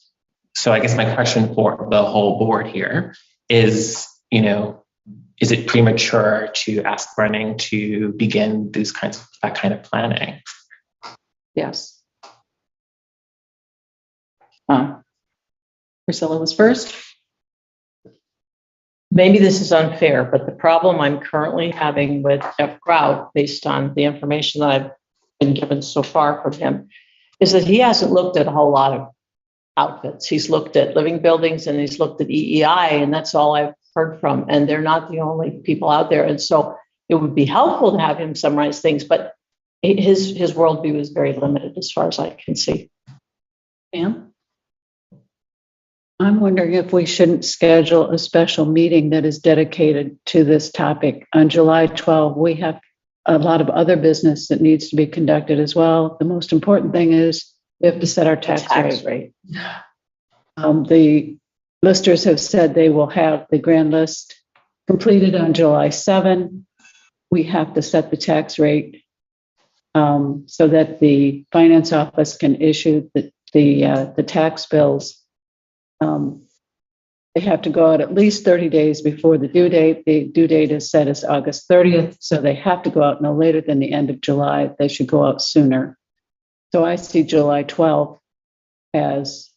so I guess my question for the whole board here is, is it premature to ask Brennan to begin that kind of planning? Yes. Priscilla was first. Maybe this is unfair, but the problem I'm currently having with Jeff Grout, based on the information that I've been given so far from him, is that he hasn't looked at a whole lot of outfits. He's looked at living buildings and he's looked at EEI, and that's all I've heard from. And they're not the only people out there. And so it would be helpful to have him summarize things, but his worldview is very limited as far as I can see. Pam? I'm wondering if we shouldn't schedule a special meeting that is dedicated to this topic. On July 12, we have a lot of other business that needs to be conducted as well. The most important thing is we have to set our tax rate. The listers have said they will have the grand list completed on July 7. We have to set the tax rate so that the finance office can issue the tax bills They have to go out at least 30 days before the due date. The due date is set as August 30th, so they have to go out no later than the end of July. They should go out sooner. So I see July 12th as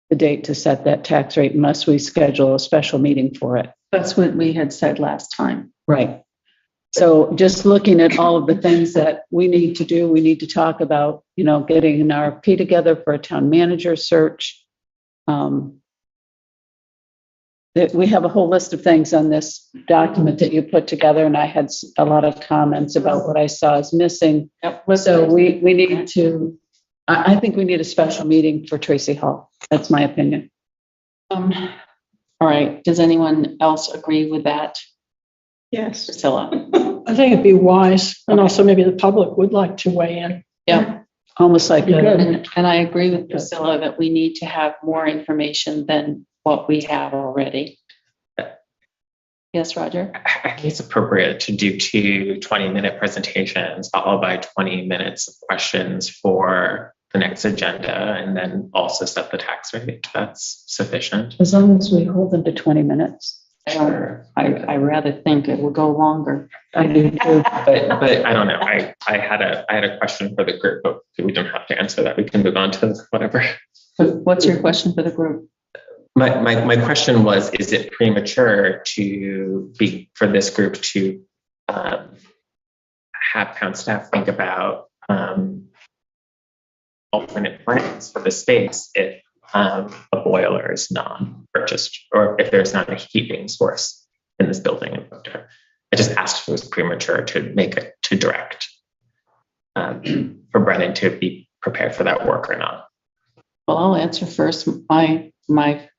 the date to set that tax rate unless we schedule a special meeting for it. That's what we had said last time. Right. So just looking at all of the things that we need to do, we need to talk about, getting an RFP together for a town manager search. We have a whole list of things on this document that you put together, and I had a lot of comments about what I saw as missing. Yep. So we need to, I think we need a special meeting for Tracy Hall. That's my opinion. All right. Does anyone else agree with that? Yes. Priscilla? I think it'd be wise, and also maybe the public would like to weigh in. Yeah. Almost like, And I agree with Priscilla that we need to have more information than what we have already. Yes, Roger? I think it's appropriate to do 2 20-minute presentations followed by 20 minutes of questions for the next agenda, and then also set the tax rate. That's sufficient. as long as we hold them to 20 minutes. Sure. I rather think it will go longer. I do too. But I don't know. I had a question for the group, but we don't have to answer that. We can move on to whatever. What's your question for the group? My question was, is it premature for this group to have town staff think about alternate plans for the space if a boiler is not purchased, or if there's not a heating source in this building in winter? I just asked if it was premature to direct for Brennan to be prepared for that work or not. Well, I'll answer first. My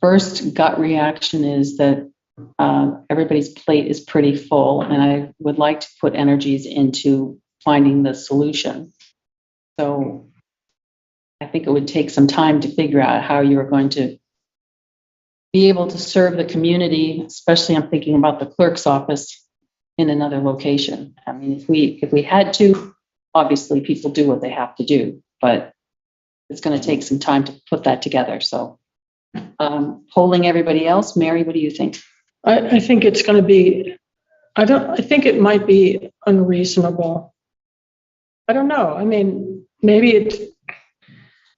first gut reaction is that everybody's plate is pretty full, and I would like to put energies into finding the solution. So I think it would take some time to figure out how you're going to be able to serve the community, especially I'm thinking about the clerk's office in another location. I mean, if we had to, obviously people do what they have to do, but it's going to take some time to put that together. So polling everybody else, Mary, what do you think? I think it's going to be, I think it might be unreasonable. I don't know. I mean, maybe it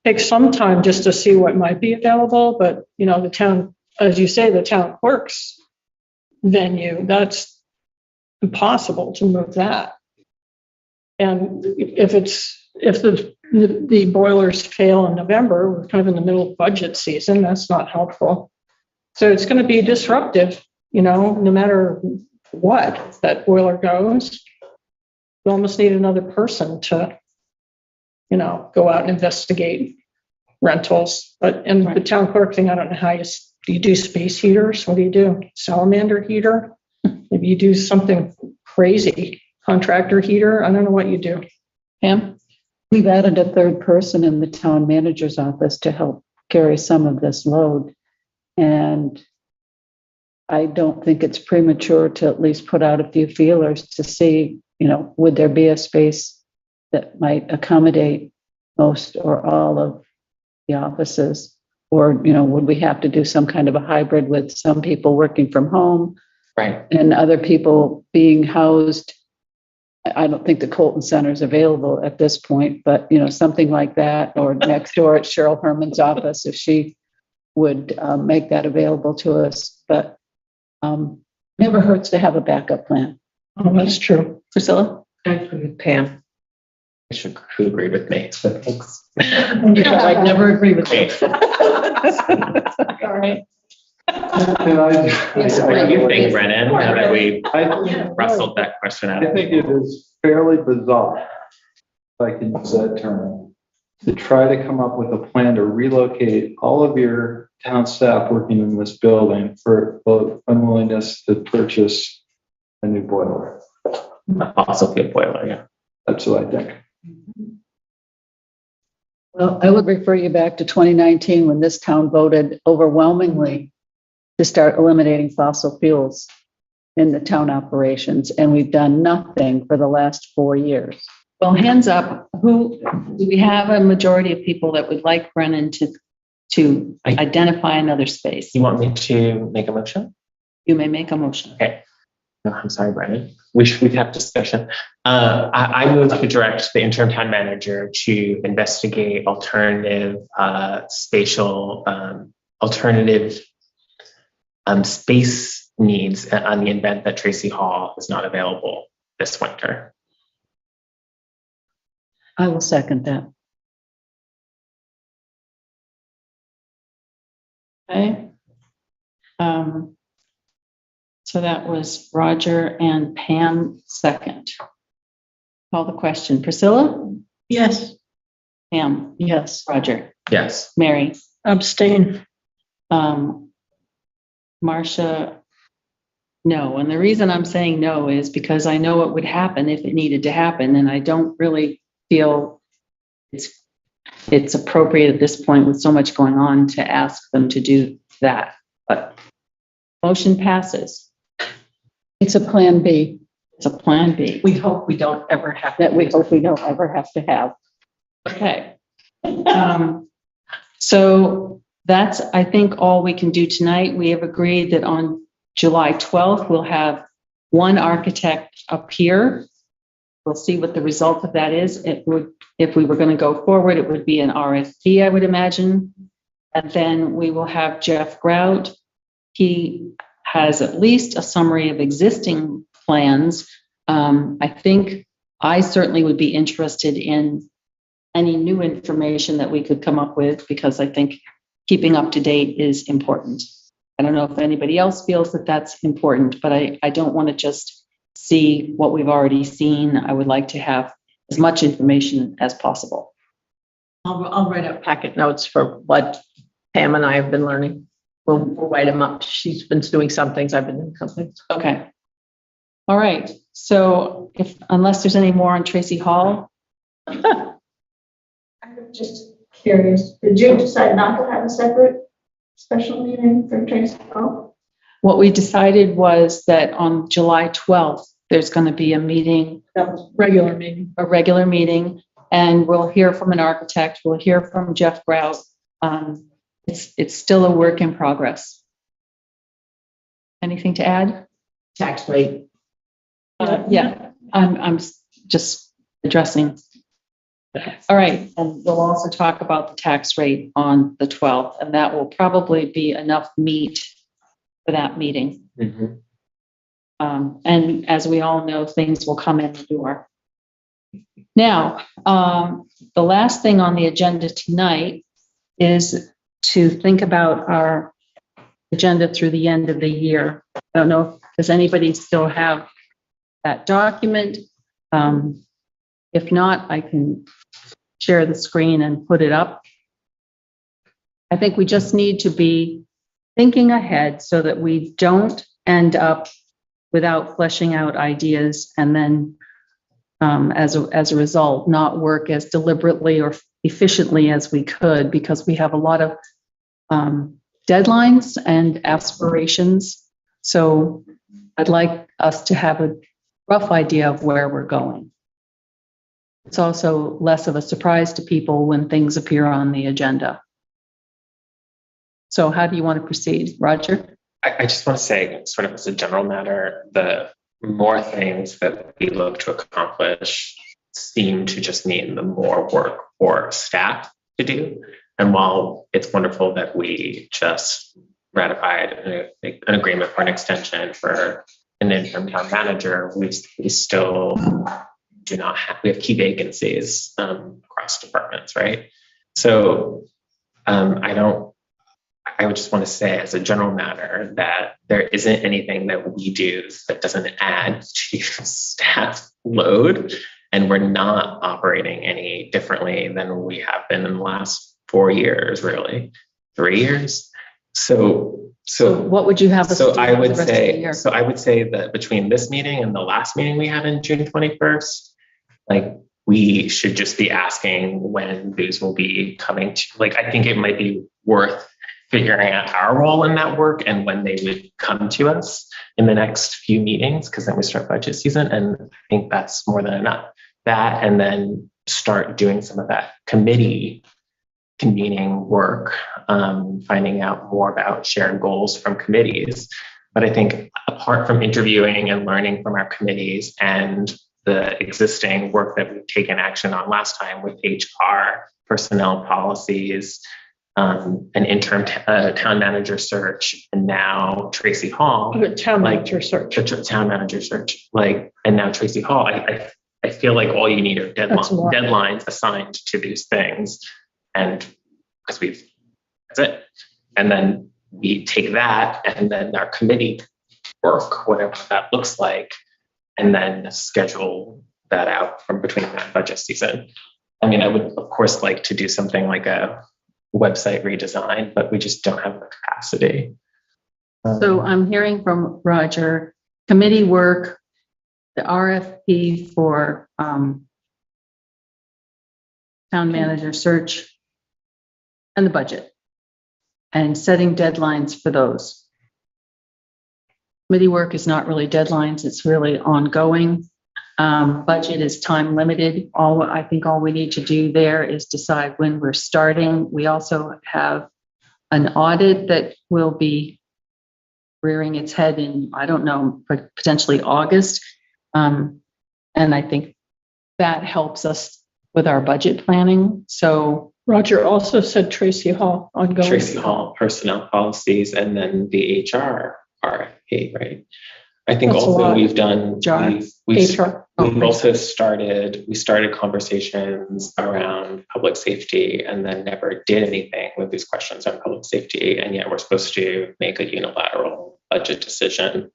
takes some time just to see what might be available, but the town, as you say, the town clerk's venue, that's impossible to move that. And if the boilers fail in November, we're kind of in the middle of budget season, that's not helpful. So it's going to be disruptive, no matter what that boiler goes. You almost need another person to, go out and investigate rentals. But in the town clerk thing, I don't know how do you do space heaters? What do you do? Salamander heater? Maybe you do something crazy, contractor heater. I don't know what you do. Pam? We've added a third person in the town manager's office to help carry some of this load. And I don't think it's premature to at least put out a few feelers to see, would there be a space that might accommodate most or all of the offices? Or, would we have to do some kind of a hybrid with some people working from home? Right. And other people being housed? I don't think the Colton Center is available at this point, but, something like that, or next door at Cheryl Herman's office, if she would make that available to us. But never hurts to have a backup plan. Oh, that's true. Priscilla? I agree with Pam. Who agreed with me? So thanks. I'd never agree with you. All right. What do you think, Brennan, now that we wrestled that question out? I think it is fairly bizarre, if I can use that term, to try to come up with a plan to relocate all of your town staff working in this building for both unwillingness to purchase a new boiler. A fossil fuel boiler, yeah. That's what I think. Well, I would refer you back to 2019 when this town voted overwhelmingly to start eliminating fossil fuels in the town operations, and we've done nothing for the last 4 years. Well, hands up. Do we have a majority of people that would like Brennan to to identify another space. You want me to make a motion? You may make a motion. Okay. No, I'm sorry, Brennan. We could have discussion. I move to direct the interim town manager to investigate alternative space needs on the event that Tracy Hall is not available this winter. I will second that. Okay. So that was Roger and Pam second. Call the question. Priscilla? Yes. Pam? Yes. Roger? Yes. Mary? Abstain. Marcia? No. And the reason I'm saying no is because I know what would happen if it needed to happen, and I don't really feel it's appropriate at this point with so much going on to ask them to do that. But motion passes. It's a plan B It's a plan B. we hope we don't ever have to have. Okay. So that's, I think, all we can do tonight. We have agreed that on July 12th, we'll have one architect up here. We'll see what the result of that is. It would, if we were going to go forward, it would be an RFP, I would imagine. And then we will have Jeff Grout. He has at least a summary of existing plans. I think I certainly would be interested in any new information that we could come up with, because I think keeping up to date is important. I don't know if anybody else feels that that's important, but I don't want to just see what we've already seen. I would like to have as much information as possible. I'll write up packet notes for what Pam and I have been learning. We'll write them up. She's been doing some things, I've been doing some things. Okay. All right. So unless there's any more on Tracy Hall. I'm just curious, did you decide not to have a separate special meeting for Tracy Hall? What we decided was that on July 12th, there's going to be a meeting, Regular meeting. a regular meeting, and we'll hear from an architect. We'll hear from Jeff Grout. It's still a work in progress. Anything to add? Tax rate. Yeah, I'm just addressing. All right, and we'll also talk about the tax rate on the 12th, and that will probably be enough meat for that meeting. Mm-hmm. And as we all know, things will come in the door. Now, the last thing on the agenda tonight is to think about our agenda through the end of the year. I don't know, does anybody still have that document? If not, I can share the screen and put it up. I think we just need to be thinking ahead so that we don't end up without fleshing out ideas and then as a result, not work as deliberately or efficiently as we could, because we have a lot of deadlines and aspirations. So I'd like us to have a rough idea of where we're going. It's also less of a surprise to people when things appear on the agenda. So how do you want to proceed, Roger? I just want to say, sort of as a general matter, the more things that we look to accomplish seem to just mean the more work for staff to do. And while it's wonderful that we just ratified an agreement for an extension for an interim town manager, we still do not have, we have key vacancies across departments, right? So I would just want to say as a general matter that there isn't anything that we do that doesn't add to staff load, and we're not operating any differently than we have been in the last 4 years, really, 3 years. So what would you have us do I for would the rest of the say, year? so I would say that between this meeting and the last meeting we had in June 21st, like we should just be asking when these will be coming to, like, I think it might be worth figuring out our role in that work and when they would come to us in the next few meetings, because then we start budget season. And I think that's more than enough. That, and then start doing some of that committee convening work, finding out more about shared goals from committees. But I think apart from interviewing and learning from our committees and the existing work that we've taken action on last time with HR, personnel policies, an interim town manager search, and now Tracy Hall. The town manager search. Town manager search, and now Tracy Hall. I feel like all you need are deadlines assigned to these things, and because that's it. And then we take that, and then our committee work, whatever that looks like, and then schedule that out from between that budget season. I mean, I would of course like to do something like a website redesign, but we just don't have the capacity. So I'm hearing from Roger, committee work, the RFP for town manager search, and the budget, and setting deadlines for those. Committee work is not really deadlines, it's really ongoing. Budget is time limited. I think all we need to do there is decide when we're starting. We also have an audit that will be rearing its head in, I don't know, potentially August. And I think that helps us with our budget planning. So Roger also said Tracy Hall ongoing. Tracy Hall, personnel policies, and then the HR RFP, right? I think That's also we've done, we've also started conversations around public safety and then never did anything with these questions on public safety. And yet we're supposed to make a unilateral budget decision.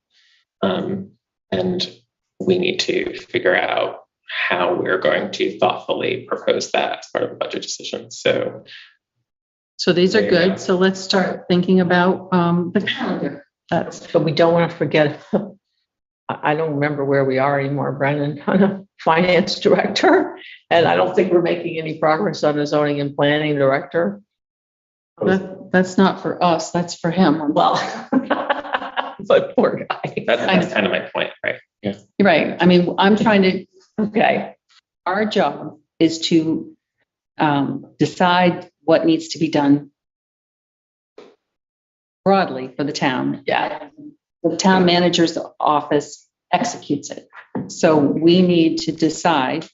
And we need to figure out how we're going to thoughtfully propose that as part of the budget decision. So these are good. So let's start thinking about the calendar. But we don't want to forget, I don't remember where we are anymore, Brennan, on a finance director. And I don't think we're making any progress on a zoning and planning director. That's not for us, that's for him. Well, but poor guy. That's kind of my point, right? Yeah. Right. I mean, I'm trying to, Okay. our job is to decide what needs to be done broadly for the town. Yeah. The town manager's office executes it. So we need to decide,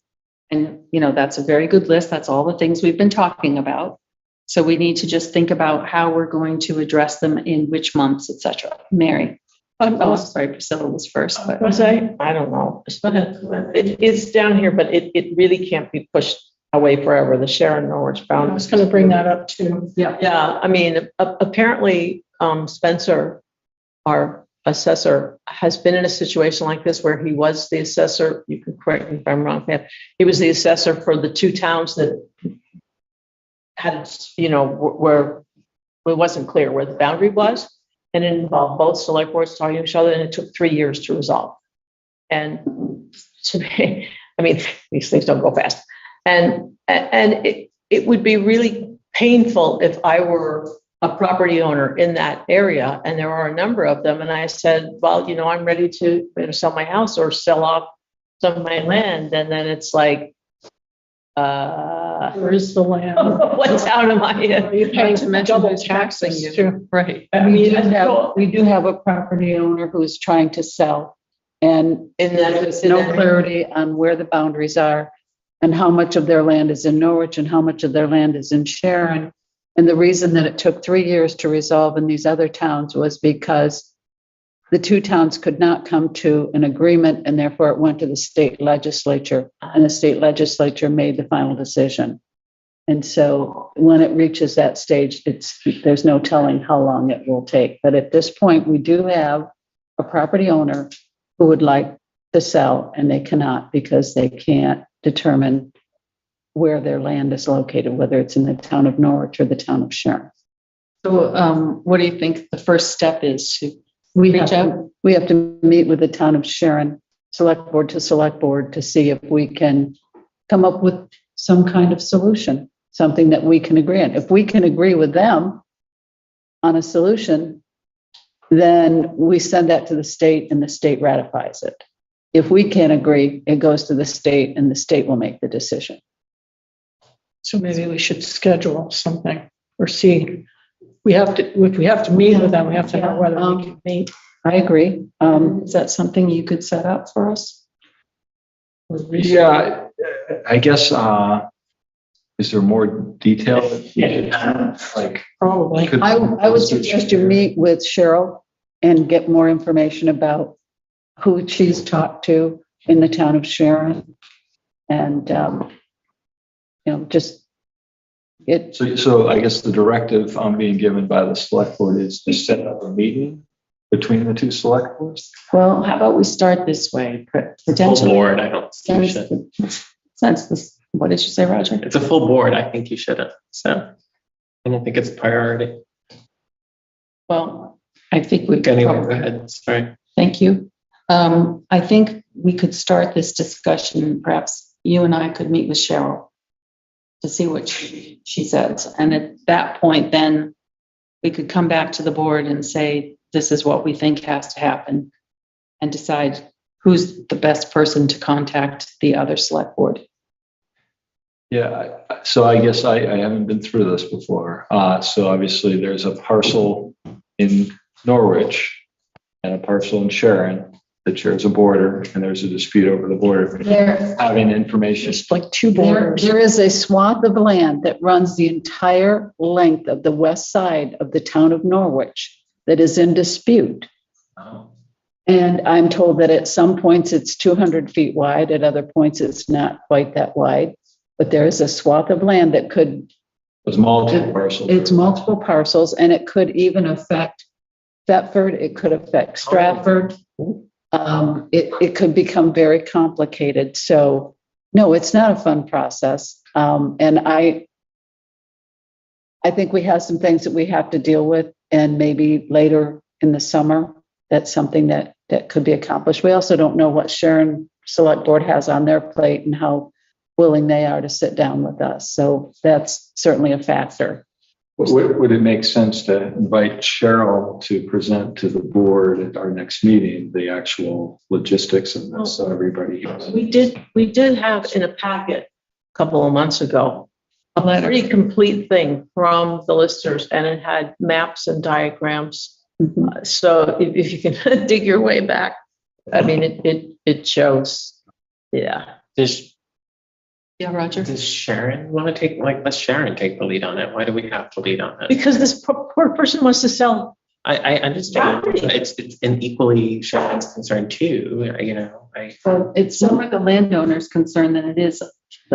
and that's a very good list. That's all the things we've been talking about. So we need to just think about how we're going to address them in which months, etc. Mary. Oh, sorry, Priscilla was first. But I don't know. It's down here, but it really can't be pushed away forever. The Sharon Norwich boundary. I was going to bring that up too. Yeah. I mean, apparently Spencer, our assessor, has been in a situation like this where he was the assessor. You can correct me if I'm wrong, Pam. He was the assessor for the two towns that had, where it wasn't clear where the boundary was. And it involved both select boards talking to each other, and it took 3 years to resolve. And to me, I mean, these things don't go fast. And it would be really painful if I were a property owner in that area, and there are a number of them. And I said, well, I'm ready to sell my house or sell off some of my land. And then it's like, where's the land? What town am I in? Are you paying to double taxing you? Too. Right. We do have a property owner who's trying to sell, and there's no clarity on where the boundaries are and how much of their land is in Norwich and how much of their land is in Sharon. And the reason that it took 3 years to resolve in these other towns was because the two towns could not come to an agreement, and therefore it went to the state legislature, and the state legislature made the final decision. And so when it reaches that stage, there's no telling how long it will take. But at this point, we do have a property owner who would like to sell, and they cannot because they can't determine where their land is located, whether it's in the town of Norwich or the town of Sharon. So what do you think the first step is? We have to meet with the town of Sharon, select board to see if we can come up with some kind of solution, something that we can agree on. If we can agree with them on a solution, then we send that to the state and the state ratifies it. If we can't agree, it goes to the state and the state will make the decision. So maybe we should schedule something or see. If we have to meet with them, we have to know whether we can meet. I agree. Is that something you could set up for us? Yeah, I guess, is there more detail? Like, Probably. I would suggest you meet with Cheryl and get more information about who she's talked to in the town of Sharon. And, just it. So I guess the directive I'm being given by the select board is to set up a meeting between the two select boards. Well, how about we start this way? Full Potentially. board, I don't think you should. Since this, what did you say, Roger? It's a full board, I think you shouldn't. So I don't think it's a priority. Well, I think we could. Anyway, go ahead, sorry. Thank you. I think we could start this discussion. Perhaps you and I could meet with Cheryl to see what she says. And at that point, then we could come back to the board and say, this is what we think has to happen, and decide who's the best person to contact the other select board. Yeah, so I guess I haven't been through this before. So obviously there's a parcel in Norwich and a parcel in Sharon that shares a border, and there's a dispute over the border. There, Having information. Just like two borders. there is a swath of land that runs the entire length of the west side of the town of Norwich that is in dispute. And I'm told that at some points it's 200 feet wide, at other points it's not quite that wide. But there is a swath of land that could. There's multiple parcels. It's multiple parcels, and it could even affect Thetford, it could affect Stratford. It could become very complicated. So no, it's not a fun process. And I think we have some things that we have to deal with, and maybe later in the summer, that's something that could be accomplished. We also don't know what Sharon Select Board has on their plate and how willing they are to sit down with us. So that's certainly a factor. Would it make sense to invite Cheryl to present to the board at our next meeting, the actual logistics of this, so everybody knows? We did have in a packet a couple of months ago, a pretty complete thing from the listers, and it had maps and diagrams. Mhm. So if you can dig your way back, I mean, it shows, yeah. Yeah, Roger. Does Sharon want to take, let Sharon take the lead on it? Why do we have to lead on it? Because this poor person wants to sell. I understand, Property. but it's an equally Sharon's concern too, Well, it's more the landowner's concern than it is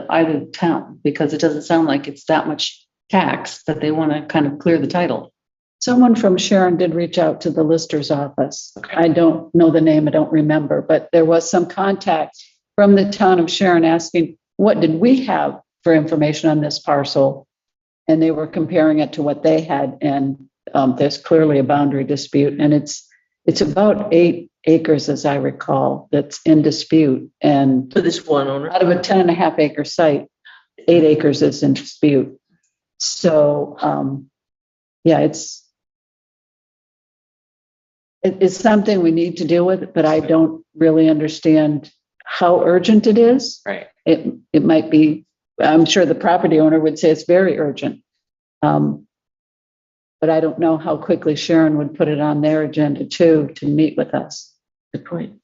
either the town, because it doesn't sound like it's that much tax that they want to kind of clear the title. Someone from Sharon did reach out to the lister's office. Okay. I don't know the name, I don't remember, but there was some contact from the town of Sharon asking, what did we have for information on this parcel? And they were comparing it to what they had, and there's clearly a boundary dispute, and it's about 8 acres, as I recall, that's in dispute. And For this one owner. out of a 10.5 acre site, 8 acres is in dispute. So, yeah, it's something we need to deal with, but I don't really understand how urgent it is. right. It might be, I'm sure the property owner would say it's very urgent. But I don't know how quickly Sharon would put it on their agenda too, to meet with us. Good point.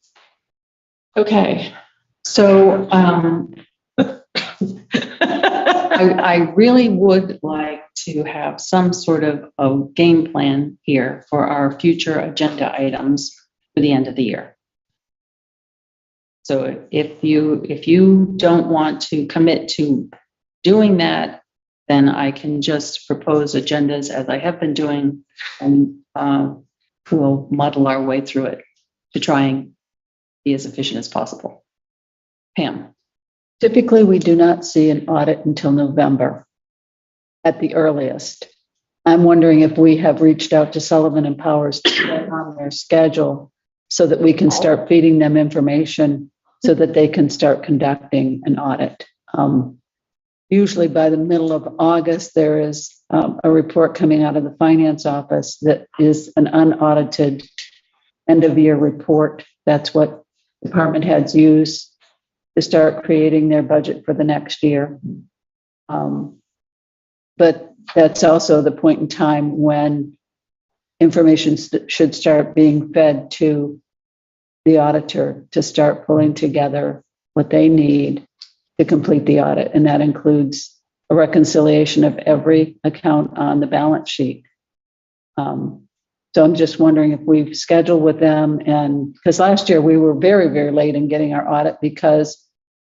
Okay, so I really would like to have some sort of a game plan here for our future agenda items for the end of the year. So if you don't want to commit to doing that, then I can just propose agendas as I have been doing, and we'll muddle our way through it to try and be as efficient as possible. Pam. Typically, we do not see an audit until November at the earliest. I'm wondering if we have reached out to Sullivan and Powers to get on their schedule so that we can start feeding them information so that they can start conducting an audit. Usually by the middle of August, there is a report coming out of the finance office that is an unaudited end of year report. That's what department heads use to start creating their budget for the next year. But that's also the point in time when information should start being fed to the auditor to start pulling together what they need to complete the audit. And that includes a reconciliation of every account on the balance sheet. So I'm just wondering if we've scheduled with them, and because last year we were very, very late in getting our audit because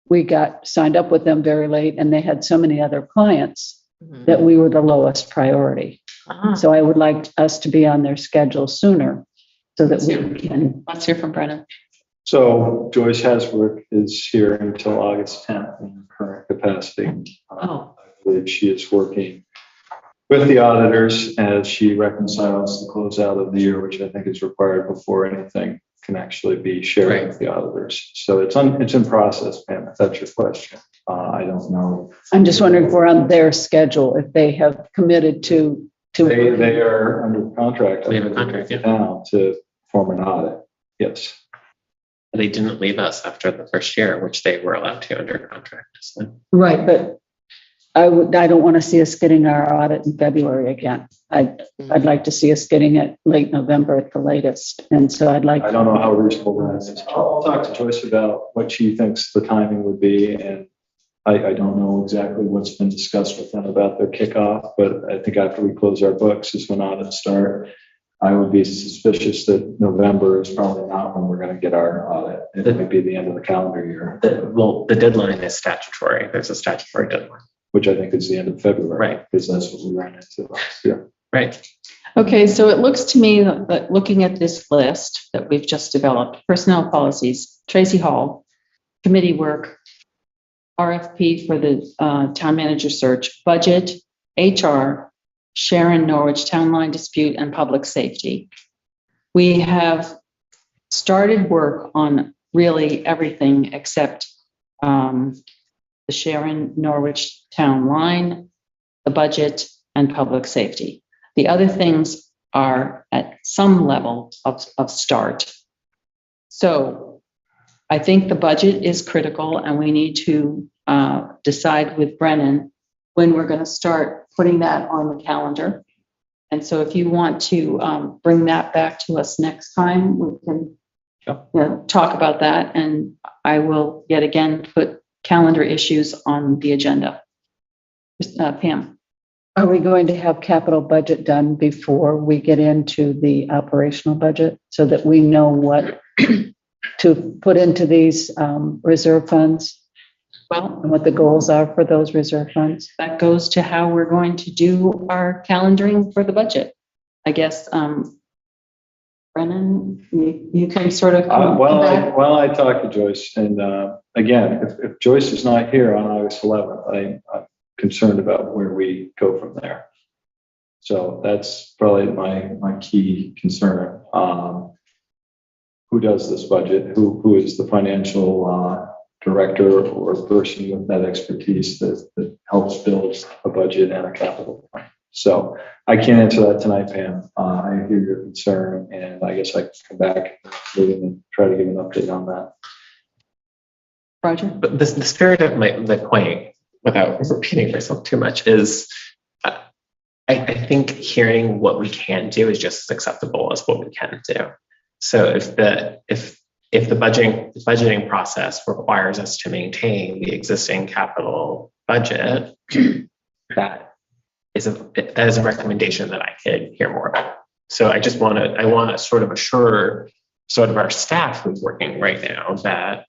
we got signed up with them very late and they had so many other clients that we were the lowest priority. So I would like us to be on their schedule sooner so that we can. Let's hear from Brennan. So Joyce Hasbrook is here until August 10th in her current capacity. Oh. I believe she is working with the auditors as she reconciles the closeout of the year, which I think is required before anything can actually be shared with the auditors. So it's in process, Pam, if that's your question. I don't know. I'm just wondering if we're on their schedule, if they have committed to. They are under contract. We have a contract, yeah. Now to form an audit. Yes. They didn't leave us after the first year, which they were allowed to under contract. So. Right, but I don't want to see us getting our audit in February again. I'd like to see us getting it late November at the latest. And so I don't know how reasonable that is. I'll talk to Joyce about what she thinks the timing would be. And I don't know exactly what's been discussed with them about their kickoff, but I think after we close our books is when audits start. I would be suspicious that November is probably not when we're going to get our audit. It might be the end of the calendar year. The deadline is statutory. There's a statutory deadline. Which I think is the end of February. Right. Because that's what we ran into last year. Right. Okay, so it looks to me that looking at this list that we've just developed, personnel policies, Tracy Hall, committee work, RFP for the town manager search, budget, HR, Sharon Norwich Town Line dispute, and public safety. We have started work on really everything except the Sharon Norwich Town Line, the budget, and public safety. The other things are at some level of start. So I think the budget is critical, and we need to decide with Brennan when we're going to start putting that on the calendar. And so if you want to bring that back to us next time, we can talk about that, and I will yet again put calendar issues on the agenda. Pam. Are we going to have capital budget done before we get into the operational budget so that we know what to put into these reserve funds? Well, and what the goals are for those reserve funds? That goes to how we're going to do our calendaring for the budget. I guess, Brennan, you can sort of. I talked to Joyce, and again, if Joyce is not here on August 11th, I'm concerned about where we go from there. So that's probably my key concern. Who does this budget? Who is the financial director or person with that expertise that helps build a budget and a capital plan? So I can't answer that tonight, Pam. I hear your concern, and I guess I can come back and try to give an update on that. Roger? But the spirit of the point, without repeating myself too much, is I think hearing what we can do is just as acceptable as what we can do. So if the budgeting process requires us to maintain the existing capital budget, that is a recommendation that I could hear more about. So I want to sort of assure sort of our staff who's working right now that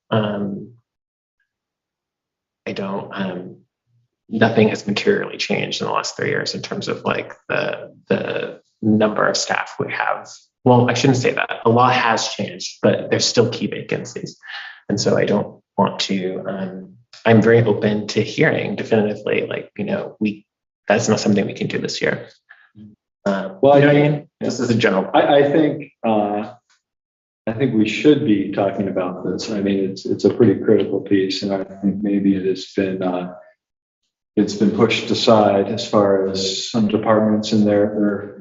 nothing has materially changed in the last 3 years in terms of like the number of staff we have. Well, I shouldn't say that. A lot has changed, but there's still key vacancies. And so I don't want to, I'm very open to hearing definitively, like, that's not something we can do this year. Well, you know what I mean? This is a general. I think we should be talking about this. I mean, it's a pretty critical piece, and I think maybe it's been pushed aside as far as some departments in their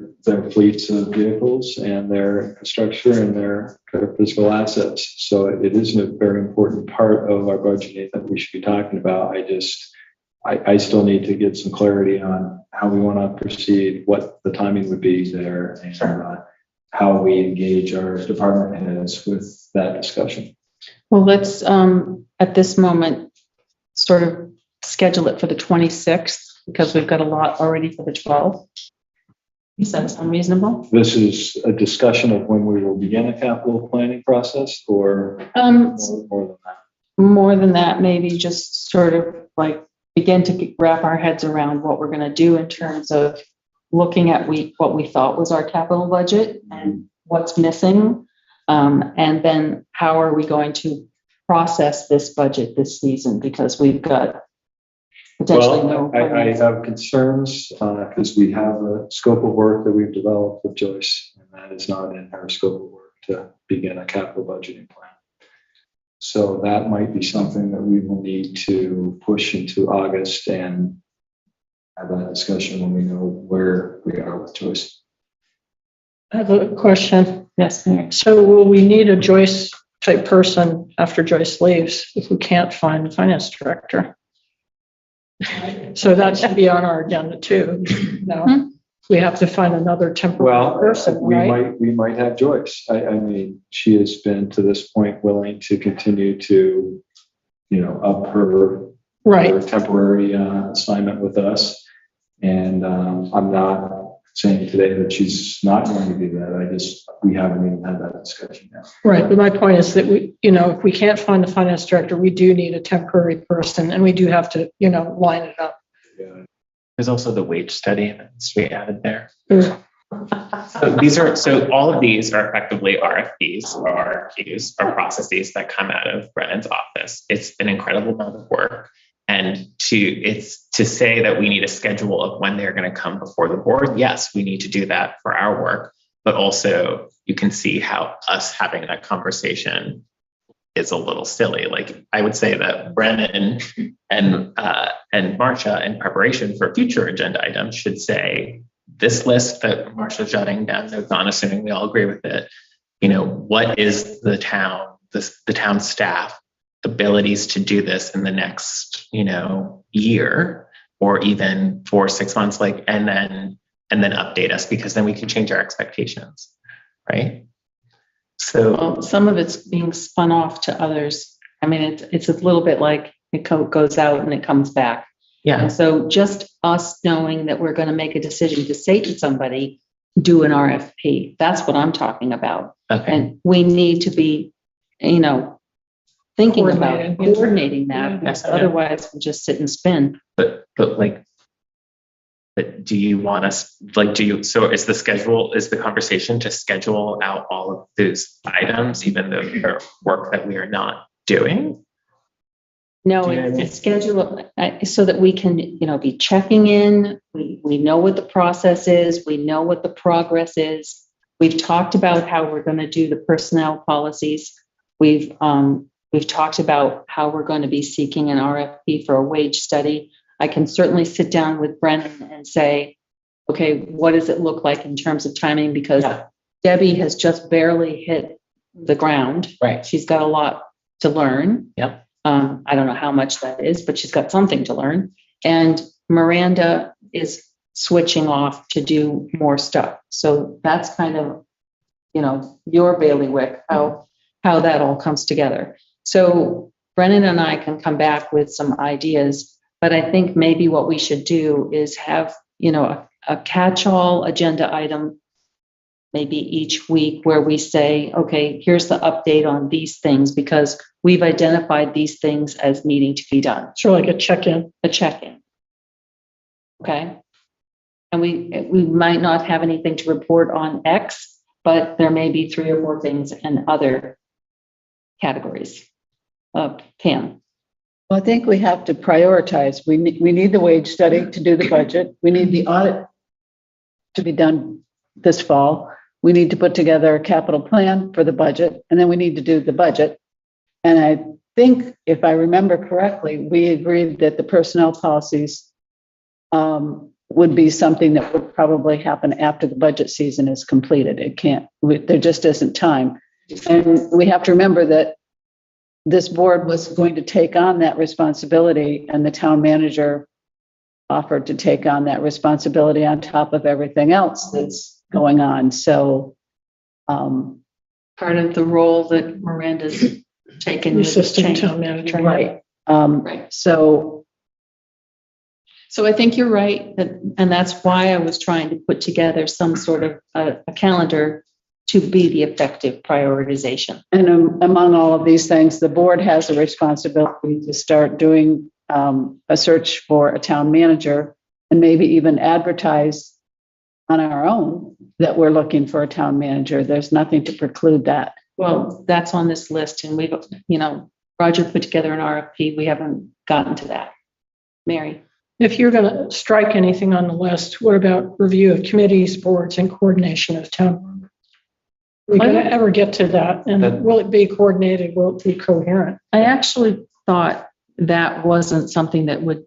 fleets of vehicles and their infrastructure and their physical assets. So it is a very important part of our budgeting that we should be talking about. I still need to get some clarity on how we want to proceed, what the timing would be there, and how we engage our department heads with that discussion. Well, let's, at this moment, sort of schedule it for the 26th, because we've got a lot already for the 12th. Does that sound reasonable? This is a discussion of when we will begin a capital planning process, or more than that? More than that, maybe just sort of like begin to wrap our heads around what we're going to do in terms of looking at what we thought was our capital budget and what's missing. And then how are we going to process this budget this season? Because we've got potentially no. I have concerns because we have a scope of work that we've developed with Joyce, and that is not in her scope of work to begin a capital budgeting plan. So that might be something that we will need to push into August and have that discussion when we know where we are with Joyce. I have a question. Yes, Mary. So will we need a Joyce type person after Joyce leaves if we can't find a finance director? So that should be on our agenda too. No, we have to find another temporary person, right? we might have Joyce. I mean, she has been to this point willing to continue to, up her temporary assignment with us. And I'm not saying today that she's not going to do that. We haven't even had that discussion yet. Right, but my point is that if we can't find a finance director, we do need a temporary person, and we do have to, line it up. Yeah. There's also the wage study that's we added there. Mm. So all of these are effectively RFPs or RFQs or processes that come out of Brennan's office. It's an incredible amount of work. And to say that we need a schedule of when they're going to come before the board. Yes, we need to do that for our work, but also you can see how us having that conversation is a little silly. Like I would say that Brennan and Marcia, in preparation for future agenda items, should say this list that Marcia's jotting down notes on, assuming we all agree with it. What is the town staff abilities to do this in the next, year or even 4 or 6 months, and then update us, because then we can change our expectations, right? So Some of it's being spun off to others. I mean, it's a little bit like it goes out and it comes back. yeah, And so just us knowing that we're going to make a decision to say to somebody, do an RFP. That's what I'm talking about. okay. And we need to be, thinking about coordinating that, because otherwise we'll just sit and spin. But do you want us, so is the conversation to schedule out all of those items, even though they're work that we are not doing? No, Do you know what I mean? it's a schedule so that we can, be checking in. We know what the process is. We know what the progress is. We've talked about how we're going to do the personnel policies. We've talked about how we're going to be seeking an RFP for a wage study. I can certainly sit down with Brennan and say, okay, what does it look like in terms of timing? Because Debbie has just barely hit the ground. Right. She's got a lot to learn. Yep. I don't know how much that is, but she's got something to learn. And Miranda is switching off to do more stuff. So that's kind of, your bailiwick, how that all comes together. So Brennan and I can come back with some ideas, but I think maybe what we should do is have, a catch-all agenda item, maybe each week, where we say, okay, here's the update on these things, because we've identified these things as needing to be done. Sure, like a check-in. A check-in. Okay. And we might not have anything to report on X, but there may be 3 or 4 things in other categories. Pam. Well, I think we have to prioritize. We need the wage study to do the budget. We need the audit to be done this fall. We need to put together a capital plan for the budget, and then we need to do the budget. And I think, if I remember correctly, we agreed that the personnel policies would be something that would probably happen after the budget season is completed. There just isn't time. And we have to remember that this board was going to take on that responsibility, and the town manager offered to take on that responsibility on top of everything else that's going on. So, Part of the role that Miranda's taken. The with the assistant change. town manager. right. Right. So, So I think you're right, and that's why I was trying to put together some sort of a calendar to be the effective prioritization. and among all of these things, the board has a responsibility to start doing a search for a town manager and maybe even advertise on our own that we're looking for a town manager. There's nothing to preclude that. Well, that's on this list, and we've, Roger put together an RFP. We haven't gotten to that. Mary? If you're going to strike anything on the list, what about review of committees, boards, and coordination of town work? Are we going to ever get to that? And will it be coordinated? Will it be coherent? I actually thought that wasn't something that would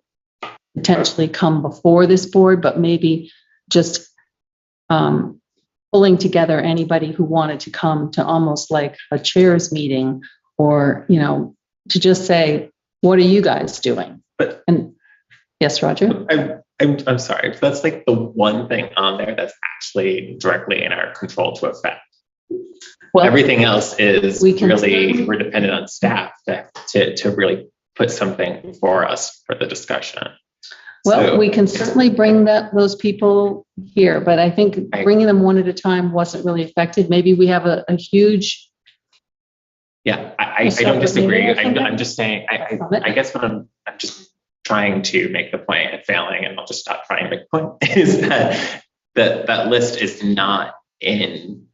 potentially come before this board, but maybe just pulling together anybody who wanted to come to almost like a chairs meeting, or, to just say, what are you guys doing? And yes, Roger? I'm sorry. But that's like the one thing on there that's actually directly in our control to affect. Well, Everything else is we can really, we're dependent on staff to really put something for us for the discussion. well, So- we can certainly bring those people here, but I think bringing them one at a time wasn't really effective. Maybe we have a huge. Yeah, I don't disagree. I'm just saying, I guess what I'm just trying to make the point and failing, and I'll just stop trying to make the point, is that list is not in,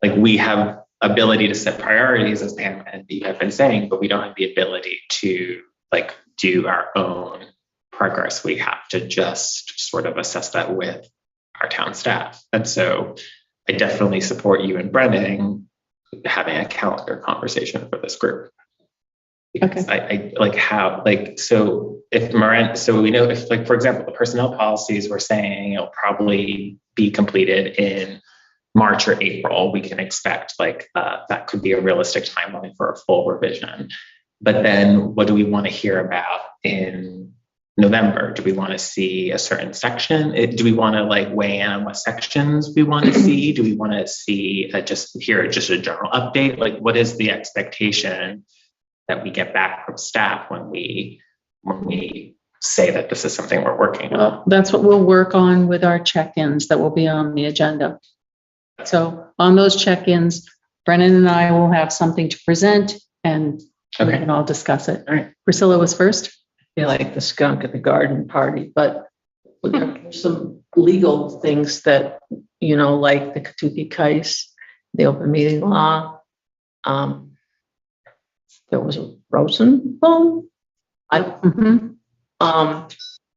like, we have ability to set priorities, as Pam and you have been saying, but we don't have the ability to like do our own progress. We have to just sort of assess that with our town staff. And so I definitely support you and Brennan having a calendar conversation for this group. Because I like how, like, so if so we know if, like, for example, the personnel policies we're saying it'll probably be completed in March or April, we can expect like that could be a realistic timeline for a full revision. But then what do we want to hear about in November? Do we want to see a certain section? Do we want to like weigh in on what sections we want to see? Do we want to see just a general update? Like, what is the expectation that we get back from staff when we say that this is something we're working on? Well, that's what we'll work on with our check-ins that will be on the agenda. So on those check-ins, Brennan and I will have something to present, and we can all discuss it. All right. Priscilla was first. Feel like the skunk at the garden party, but there's some legal things that, like the Katuki case, the open meeting law. There was a Rosenbaum.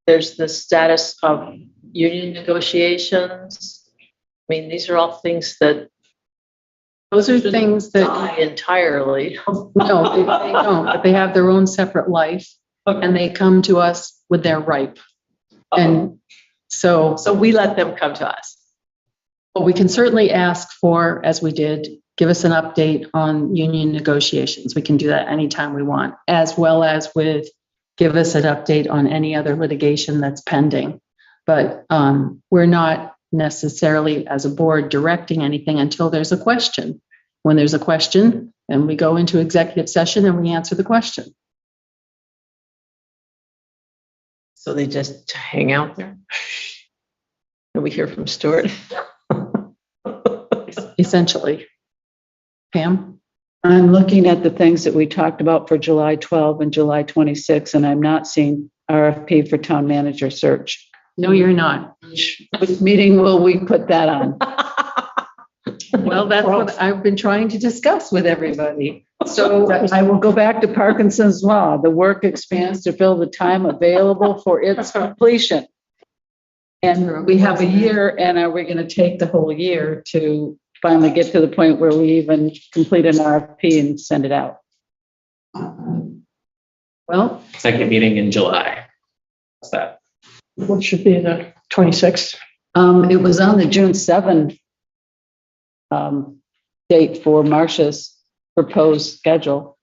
There's the status of union negotiations. I mean, these are all things that Those are things that, die entirely. no, they don't, but they have their own separate life, and they come to us with their ripe. And so we let them come to us. we can certainly ask for, as we did, give us an update on union negotiations. We can do that anytime we want, as well as with give us an update on any other litigation that's pending. But we're not necessarily as a board directing anything until there's a question. When there's a question, and we go into executive session and we answer the question. So they just hang out there. And we hear from Stuart. Essentially. Pam? I'm looking at the things that we talked about for July 12 and July 26, and I'm not seeing RFP for town manager search. No, you're not. Which meeting will we put that on? Well, that's what I've been trying to discuss with everybody. So I will go back to Parkinson's law. The work expands to fill the time available for its completion. And we have a year, and are we going to take the whole year to finally get to the point where we even complete an RFP and send it out? Well, Second meeting in July. What's that? What should be the 26th? It was on the June 7 date for Marcia's proposed schedule.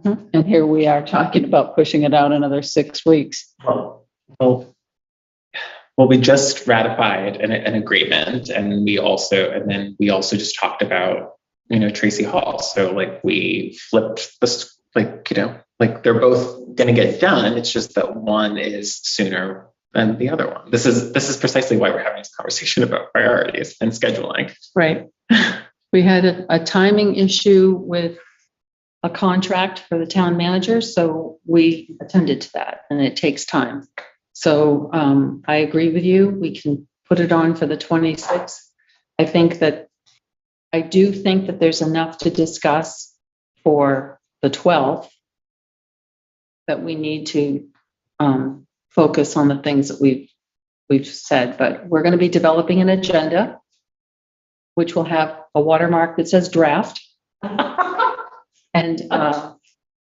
And here we are talking about pushing it out another 6 weeks. Well, Well, we just ratified an agreement, and then we also just talked about, Tracy Hall. So like we flipped this, like they're both going to get done. It's just that one is sooner than the other one. This is precisely why we're having this conversation about priorities and scheduling. Right. We had a timing issue with a contract for the town manager, so we attended to that, and it takes time. So I agree with you. We can put it on for the 26th. I do think that there's enough to discuss for the 12th that we need to focus on the things that we've said. But we're going to be developing an agenda, which will have a watermark that says draft. And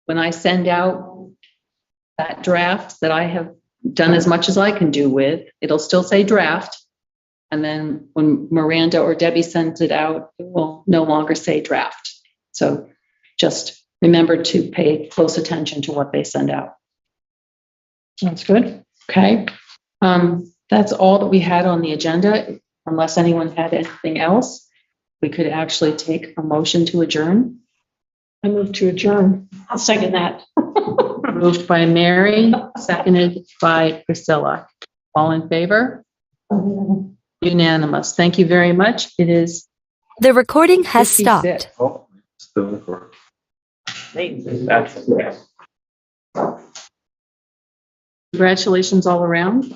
when I send out that draft that I have done as much as I can do with, it'll still say draft. And then when Miranda or Debbie sends it out, it will no longer say draft. So just remember to pay close attention to what they send out. Sounds good. Okay. That's all that we had on the agenda. Unless anyone had anything else, we could actually take a motion to adjourn. I move to adjourn. I'll second that. Moved by Mary, seconded by Priscilla. All in favor? Unanimous. Thank you very much. It is The recording has 56. stopped. Oh, still recording. Congratulations all around.